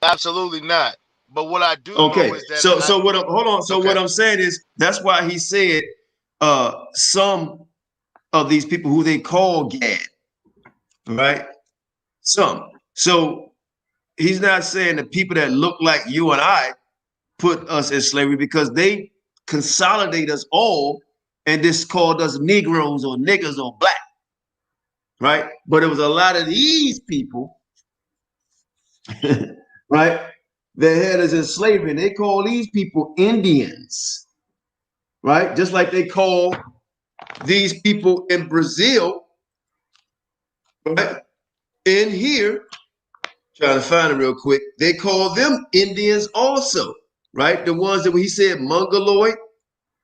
Absolutely not. But what I do know is that what I'm saying is that's why he said some of these people who they call Gad, right? Some. So he's not saying the people that look like you and I put us in slavery, because they consolidate us all and just called us Negroes or niggas or black, right? But it was a lot of these people, right, that had us in slavery, and they call these people Indians, right? Just like they call these people in Brazil, right, in here, trying to find it real quick, they call them Indians also, right? The ones that he said Mongoloid,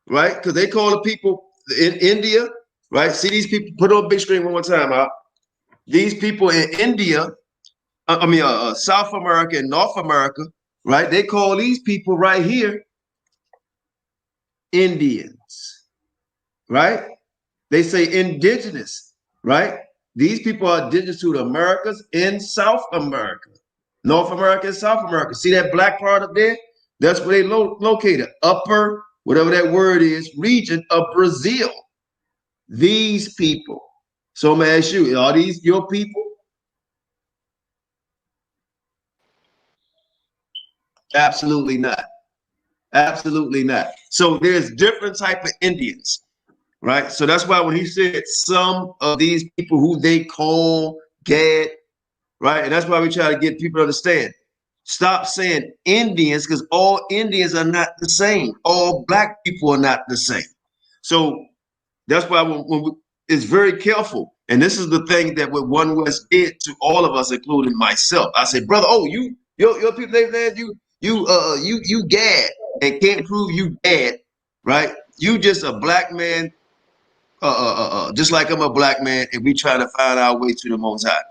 right? Because they call the people in India, right? See these people, put on big screen one more time, out. These people in India, South America and North America, right? They call these people right here Indians, right? They say indigenous, right? These people are indigenous to the Americas and South America, North America and South America. See that black part up there? That's where they located, upper, whatever that word is, region of Brazil. These people. So I'm gonna ask you, are these your people? Absolutely not. Absolutely not. So there's different type of Indians, right? So that's why when he said some of these people who they call Gad, right? And that's why we try to get people to understand. Stop saying Indians, because all Indians are not the same. All black people are not the same. So that's why it's very careful. And this is the thing that what One West did to all of us, including myself. I say, brother, your people, you Gad, and can't prove you Gad, right? You just a black man, just like I'm a black man, and we trying to find our way to the Most High.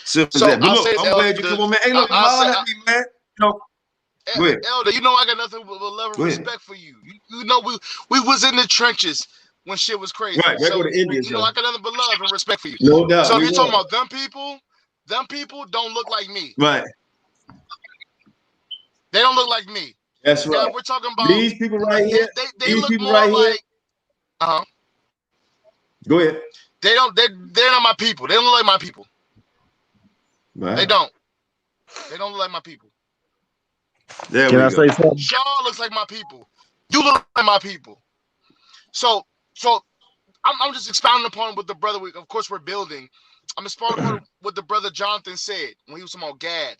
Simple as that. But look, I'm glad you come on, man. Hey, look, holler at me, man. Go ahead. Elder, you know I got nothing but love and respect for you. You know we was in the trenches when shit was crazy. Right, So go to India, you know I got nothing but love and respect for you. No doubt. So if you're talking about them people don't look like me. Right. They don't look like me. That's right. Now, we're talking about these people right here. They look more like. Go ahead. They're not my people. They don't look like my people. Right. They don't. They don't look like my people. There Can we I go. say something? Shaw looks like my people. You look like my people. So I'm just expounding upon what the brother. Of course, we're building. I'm expounding upon what the brother Jonathan said when he was talking about Gad.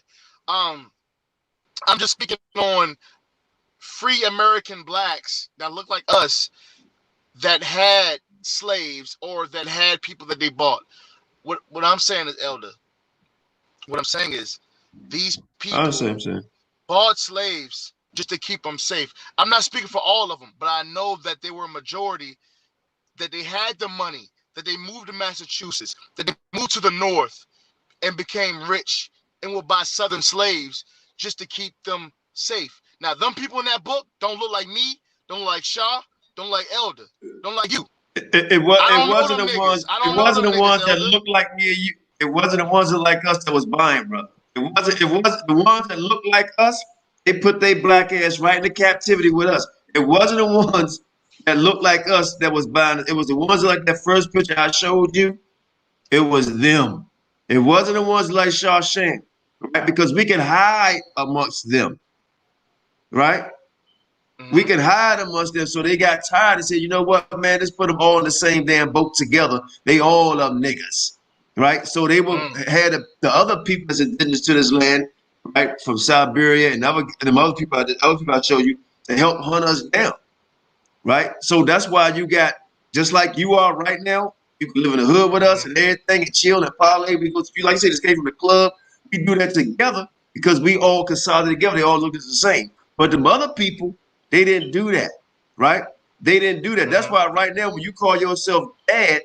I'm just speaking on free American blacks that look like us that had slaves or that had people that they bought. What I'm saying is, Elder. What I'm saying is, these people bought slaves just to keep them safe. I'm not speaking for all of them, but I know that they were a majority, that they had the money, that they moved to Massachusetts, that they moved to the north and became rich and would buy Southern slaves just to keep them safe. Now, them people in that book don't look like me, don't look like Shaw, don't look like Elder, don't look like you. It wasn't the ones that looked like me or you. It wasn't the ones that like us that was buying, brother. It wasn't the ones that looked like us. They put their black ass right into captivity with us. It wasn't the ones that looked like us that was buying. It was the ones like that first picture I showed you. It was them. It wasn't the ones like Shawshank, right? Because we can hide amongst them, right? We can hide amongst them. So they got tired and said, you know what, man, let's put them all in the same damn boat together. They all are niggas, right? So they had the other people that's indigenous to this land, right, from Siberia and other people I showed you, to help hunt us down, right? So that's why you got, just like you are right now, you can live in the hood with us and everything and chill and parlay. We go to, like you said, this came from the club. We do that together because we all consolidate together. They all look the same. But the other people, they didn't do that, right? They didn't do that. That's why right now, when you call yourself dad,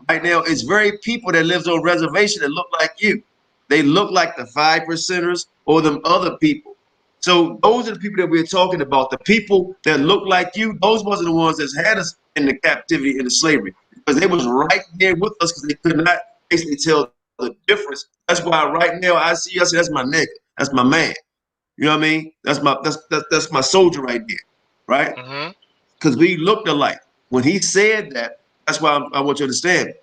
right now, it's very people that lives on reservation that look like you. They look like the 5%ers or them other people. So those are the people that we're talking about. The people that look like you, those wasn't the ones that had us in the captivity and the slavery, because they was right there with us because they could not basically tell the difference. That's why right now I see us, that's my nigga, that's my man. You know what I mean? That's my soldier right there, right? Because we looked alike. When he said that, that's why I want you to understand.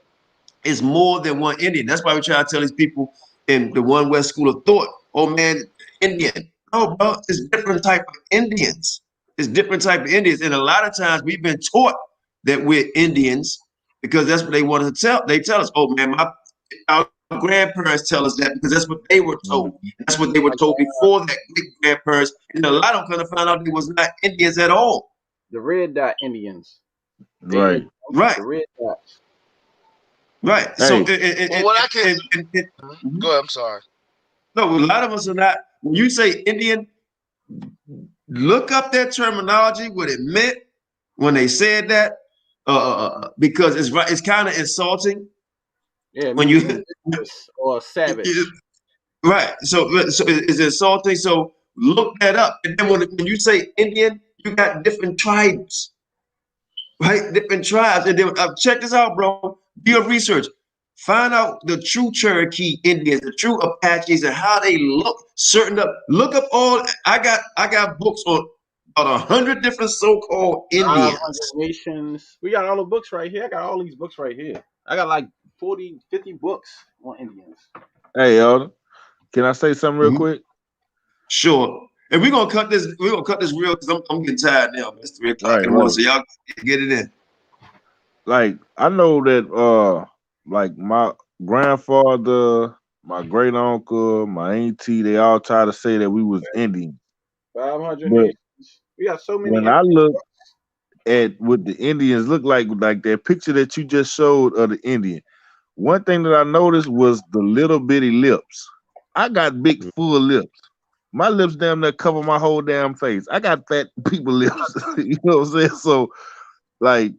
It's more than one Indian. That's why we try to tell these people in the One West School of Thought, oh man, Indian. No, bro, it's different type of Indians. It's different type of Indians. And a lot of times we've been taught that we're Indians because that's what they want to tell. They tell us, oh man, our grandparents tell us that because that's what they were told. That's what they were told before that. Great grandparents, and a lot of them kind of found out they was not Indians at all. The red dot Indians. Right. Right. The red dots. Right. Hey. So what I can go ahead, I'm sorry. No, a lot of us are not. When you say Indian, look up their terminology, what it meant when they said that, because it's kind of insulting. Yeah, when you or savage. Right. So it's insulting. So look that up. And then when you say Indian, you got different tribes, right? Different tribes. And then check this out, bro. Do your research. Find out the true Cherokee Indians, the true Apaches, and how they look. Look up all. I got books on about 100 different so-called Indians. Nations. We got all the books right here. I got all these books right here. I got like 40, 50 books on Indians. Hey, Elder, can I say something real quick? Sure. And we're gonna cut this. We're gonna cut this real because I'm getting tired now. It's 3 o'clock in the morning, so y'all get it in. Like I know that like my grandfather, my great uncle, my auntie, they all try to say that we was Indian. 500 nations. We got so many. When I look at what the Indians look like that picture that you just showed of the Indian, one thing that I noticed was the little bitty lips. I got big full lips. My lips damn near cover my whole damn face. I got fat people lips. You know what I'm saying? So like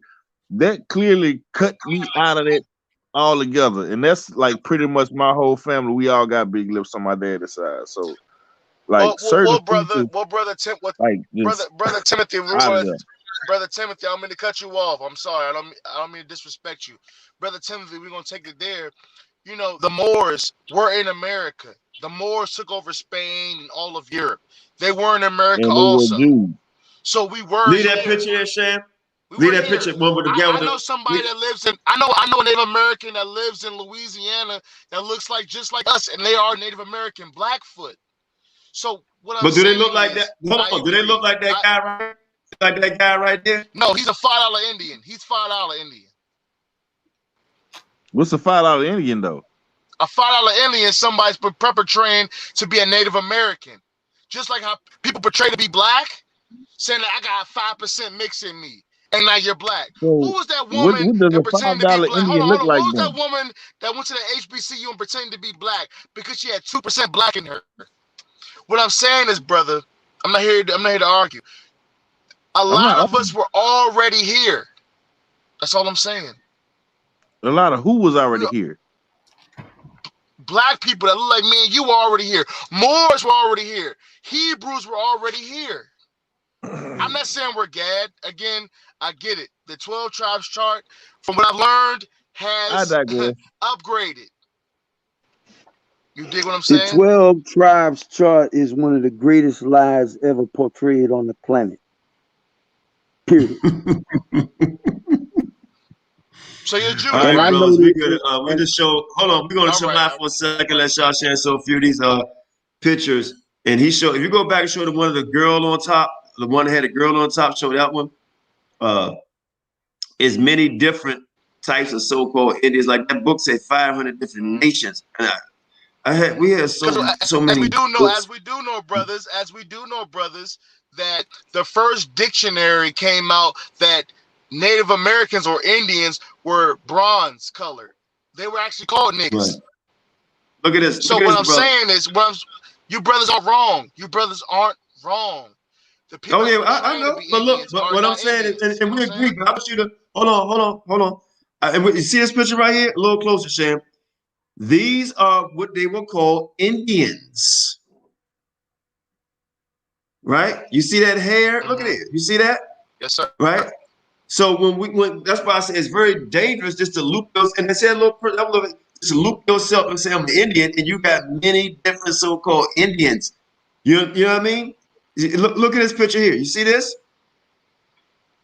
that clearly cut me out of that altogether. And that's like pretty much my whole family. We all got big lips on my dad's side. So like certain brother features, like just brother Timothy, out of there. Brother Timothy, I don't mean to cut you off. I'm sorry. I don't mean to disrespect you. Brother Timothy, we're gonna take it there. You know, the Moors were in America. The Moors took over Spain and all of Europe. They were in America And they were also. Jews. So we were Leave here. that picture there, Sham. We Leave were that here. picture one with the guy with I know somebody that lives in. I know a Native American that lives in Louisiana that looks like just like us, and they are Native American, Blackfoot. So what I'm But do they saying look like is, that? Hold on. Do they look like that guy right? Like that guy right there? No, he's a $5 Indian. He's $5 Indian. What's a $5 Indian though? A $5 Indian is somebody's perpetrating to be a Native American. Just like how people portray to be black, saying that I got 5% mix in me, and now you're black. So who was that woman what does that a pretended to be $5 black? Indian Hold look on. like What was then? that woman that went to the HBCU and pretended to be black because she had 2% black in her? What I'm saying is, brother, I'm not here to argue. A lot of us were already here. That's all I'm saying. A lot of who was already here? Black people that look like me and you were already here. Moors were already here. Hebrews were already here. I'm not saying we're Gad. Again, I get it. The 12 tribes chart, from what I've learned, has upgraded. You dig what I'm saying? The 12 tribes chart is one of the greatest lies ever portrayed on the planet. Period. So you're Jewish, all right, right? brothers, we just show. Hold on, we're gonna show live for a second. Let y'all share so a few of these pictures. And he showed. If you go back and show the one of the girl on top, the one that had a girl on top, show that one. Is many different types of so-called Indians. Like that book said, 500 different nations. And we had so many. As we do know, brothers, that the first dictionary came out that Native Americans or Indians were bronze colored. They were actually called niggas. Right. Look at this. So what I'm saying is, you brothers are wrong. You brothers aren't wrong. The people I know. But look, what I'm saying is, and we agree. But I want you to hold on. And you see this picture right here? A little closer, Sham. These are what they were called Indians. Right? You see that hair? Look at it. You see that? Yes, sir. Right? So when that's why I say it's very dangerous just to loop those, and I said just loop yourself and say I'm the Indian, and you got many different so-called Indians. You know what I mean? Look at this picture here. You see this?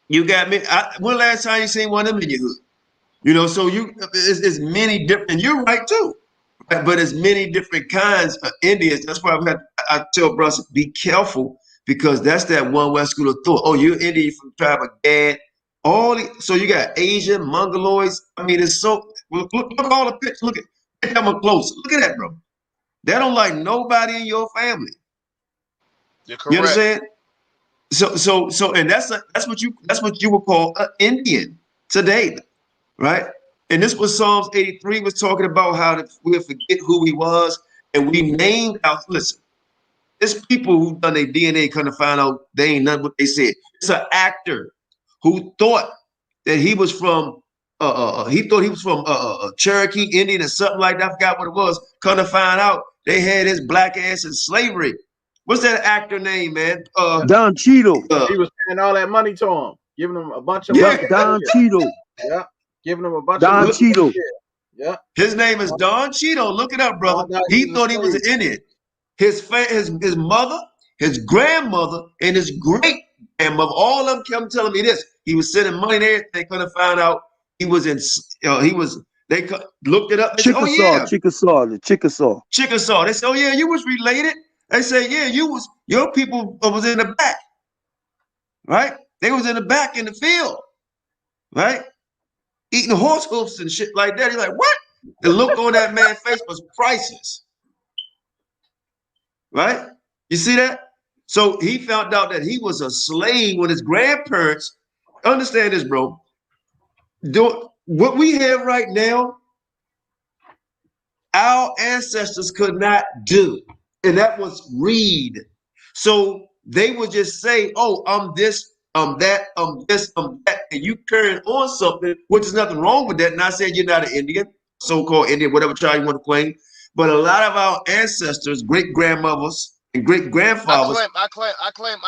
You got me. When last time you seen one of them in your hood? You know, so it's many different. And you're right too, right? But it's many different kinds of Indians. That's why I tell brothers be careful, because that's that one West school of thought. Oh, you're Indian from the tribe of Gad. So you got Asian, Mongoloids. I mean, it's so look at all the pictures. Look at them up close. Look at that, bro. They don't like nobody in your family. You're correct. You understand? So, and that's what you would call an Indian today, right? And this was Psalms 83 was talking about how we'll forget who he was, and we named out. Listen, it's people who done their DNA kind of find out they ain't nothing what they said. It's an actor who thought that he was from Cherokee Indian or something like that. I forgot what it was. Come to find out they had his black ass in slavery. What's that actor name, man? Don Cheadle. He was paying all that money to him, giving him a bunch of money. Don Cheadle. Yeah, giving him a bunch of money. Don Cheadle. Yeah. His name is Don Cheadle. Look it up, brother. He thought he was an Indian. His mother, his grandmother, and his great grandmother, all of them kept telling me this. He was sending money and everything. Couldn't find out he was in. They looked it up. They Chickasaw. Said, the Chickasaw. Chickasaw. They said, oh yeah, you was related. They say, yeah, your people was in the back, right? They was in the back in the field, right? Eating horse hoofs and shit like that. He's like, what? The look on that man's face was priceless, right? You see that? So he found out that he was a slave when his grandparents, understand this, bro. What we have right now, our ancestors could not do. And that was read. So they would just say, oh, I'm this, I'm that, I'm this, I'm that. And you carrying on something, which is nothing wrong with that. Not saying you're not an Indian, so-called Indian, whatever tribe you want to claim. But a lot of our ancestors, great-grandmothers, and great grandfathers. I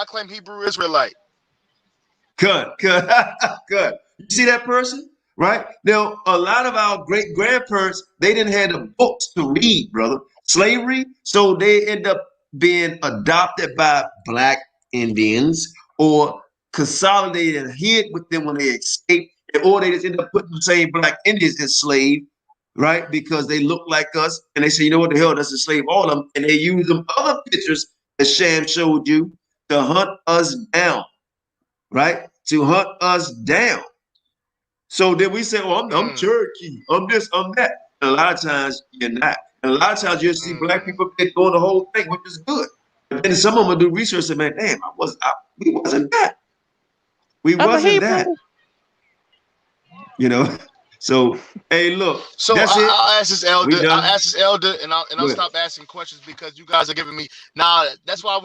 claim Hebrew Israelite. Good. You see that person? Right? Now, a lot of our great grandparents, they didn't have the books to read, brother. Slavery. So they end up being adopted by black Indians or consolidated and hid with them when they escaped, or they just end up putting the same black Indians enslaved, right? Because they look like us, and they say, you know what the hell, let's enslave all of them. And they use them other pictures that Sham showed you to hunt us down, right? To hunt us down. So then we say, oh, I'm Cherokee, I'm this, I'm that. And a lot of times you're not. And a lot of times you'll see black people doing the whole thing, which is good. But then some of them will do research and man, damn, we wasn't that. We wasn't that. You know? So, hey, look. So that's it. I'll ask this elder. And I'll stop asking questions because you guys are giving me. Now, that's why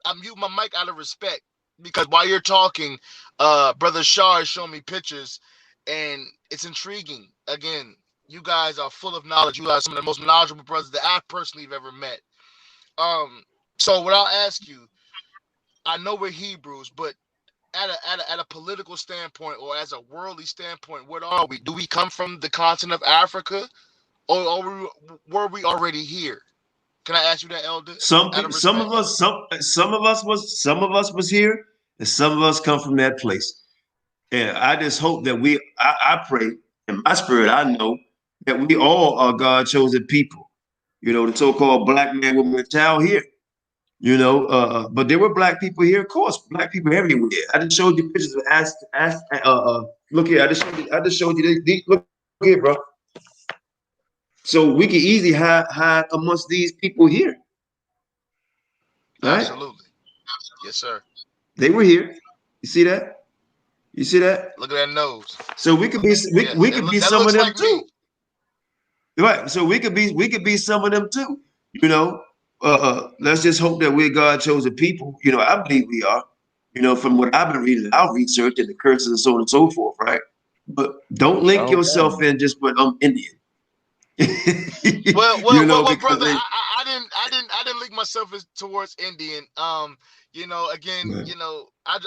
I mute my mic out of respect. Because while you're talking, Brother Shah is showing me pictures, and it's intriguing. Again, you guys are full of knowledge. You guys are some of the most knowledgeable brothers that I personally have ever met. So what I'll ask you, I know we're Hebrews, but at a political standpoint or as a worldly standpoint, what are we? Do we come from the continent of Africa, or were we already here? Can I ask you that, elder? Some of us was here, and some of us come from that place. And I just hope that I pray in my spirit, I know that we all are God's chosen people. You know, the so-called black man, woman, and child here. You know, but there were black people here, of course, black people everywhere. I just showed you pictures of look here, I just showed you this. Look here, bro. So we can easily hide amongst these people here. Right? Absolutely. Yes, sir. They were here. You see that? You see that? Look at that nose. So we could be we could be some of them too. Right. So we could be some of them too. You know, let's just hope that we're God chosen people. You know, I believe we are. You know, from what I've been reading, our research and the curses and so on and so forth, right? But don't link yourself in just with Indian. well, brother, I didn't link myself towards Indian. You know, again, right. You know, I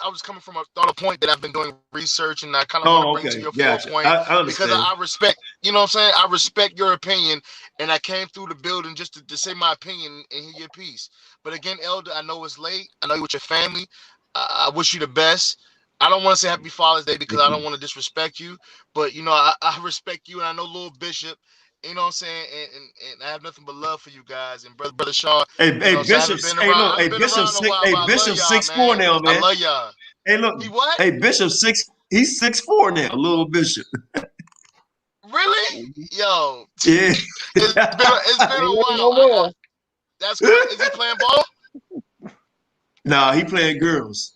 was coming from a point that I've been doing research, and I kind of want to bring to your forefront because I respect, you know what I'm saying? I respect your opinion, and I came through the building just to say my opinion and hear your piece. But again, elder, I know it's late. I know you're with your family. I wish you the best. I don't want to say Happy Father's Day because I don't want to disrespect you, but you know, I respect you, and I know Lil Bishop. You know what I'm saying? And I have nothing but love for you guys. And brother Shaw. Hey, Bishop, Bishop 6'4" now, man. I love y'all. Hey, look. He what? Hey, Bishop he's 6'4" now, little Bishop. Really? Yo. Yeah. It's been a while. That's crazy. Is he playing ball? Nah, he playing girls.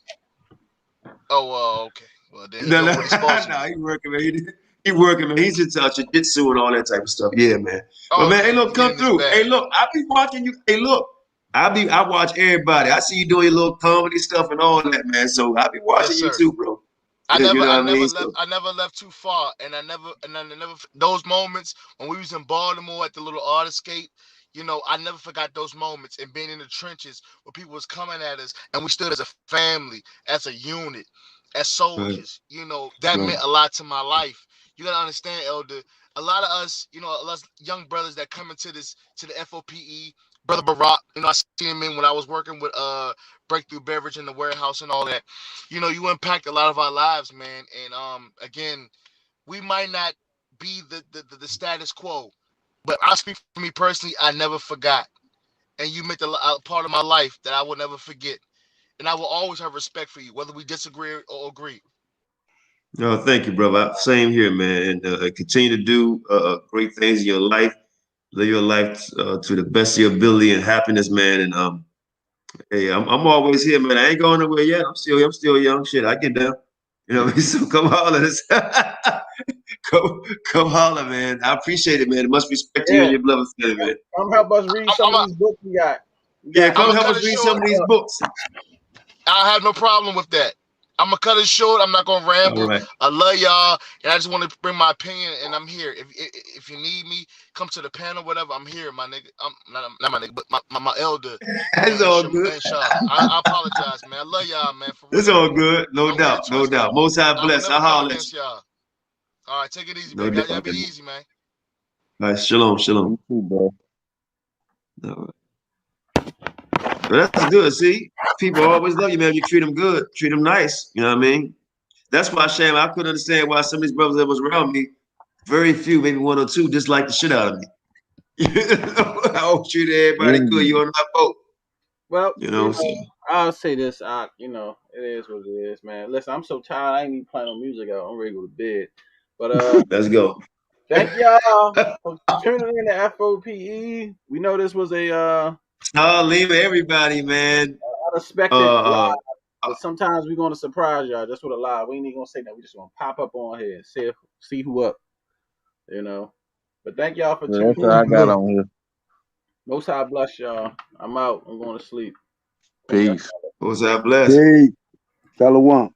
Oh, well, okay. Well, then he working, man. He working, man. He's into jiu-jitsu and all that type of stuff. Yeah, man. But man, hey, look, come through. Hey, look, I be watching you. Hey, look, I watch everybody. I see you doing your little comedy stuff and all that, man. So I be watching you too, bro. I never left too far, and I never those moments when we was in Baltimore at the little artiscape. You know, I never forgot those moments and being in the trenches where people was coming at us, and we stood as a family, as a unit, as soldiers. Right. You know, that meant a lot to my life. You gotta understand, elder. A lot of us, you know, us young brothers that come into the FOPE, Brother Barack, you know, I seen him when I was working with Breakthrough Beverage in the warehouse and all that. You know, you impact a lot of our lives, man. And again, we might not be the status quo, but I speak for me personally. I never forgot, and you meant a part of my life that I will never forget, and I will always have respect for you, whether we disagree or agree. No, thank you, brother. Same here, man. And continue to do great things in your life. Live your life to the best of your ability and happiness, man. And hey, I'm always here, man. I ain't going nowhere yet. I'm still young. Shit, I get down. You know, so come holler. come holler, man. I appreciate it, man. Much respect to you and your brother, man. Come help us read some of these books we got. Yeah, come help us read some of these books. I have no problem with that. I'm gonna cut it short. I'm not gonna ramble. All right. I love y'all, and I just want to bring my opinion, and I'm here. If you need me, come to the panel, whatever. I'm here, my nigga. I'm not my nigga, but my elder. That's all good. And Shaw. I apologize, man. I love y'all, man. For real. It's all good. No Don't doubt. No doubt. Most High I will bless. never I'll come holler at against you. y'all. All right, take it easy, No man. doubt. Y'all be easy, man. All right, shalom, shalom. You too, bro. All right. Well, that's good. See, people always love you, man. You treat them good, treat them nice. You know what I mean? That's why, Sham, I couldn't understand why some of these brothers that was around me, very few, maybe one or two, disliked the shit out of me. I always treated everybody good. You on my boat. Well, You know, so. I'll say this, it is what it is, man. Listen, I'm so tired. I ain't even playing no music out. I'm ready to go to bed. But let's go. Thank y'all for tuning in to FOPE. We know this was a leave everybody, man. unexpected live, but sometimes we're gonna surprise y'all. That's what a live. We ain't even gonna say that. We just gonna pop up on here and see who up. But thank y'all for tuning That's what I got on here. Most High bless y'all. I'm out. I'm going to sleep. Peace. Most High bless. Peace. Shalom.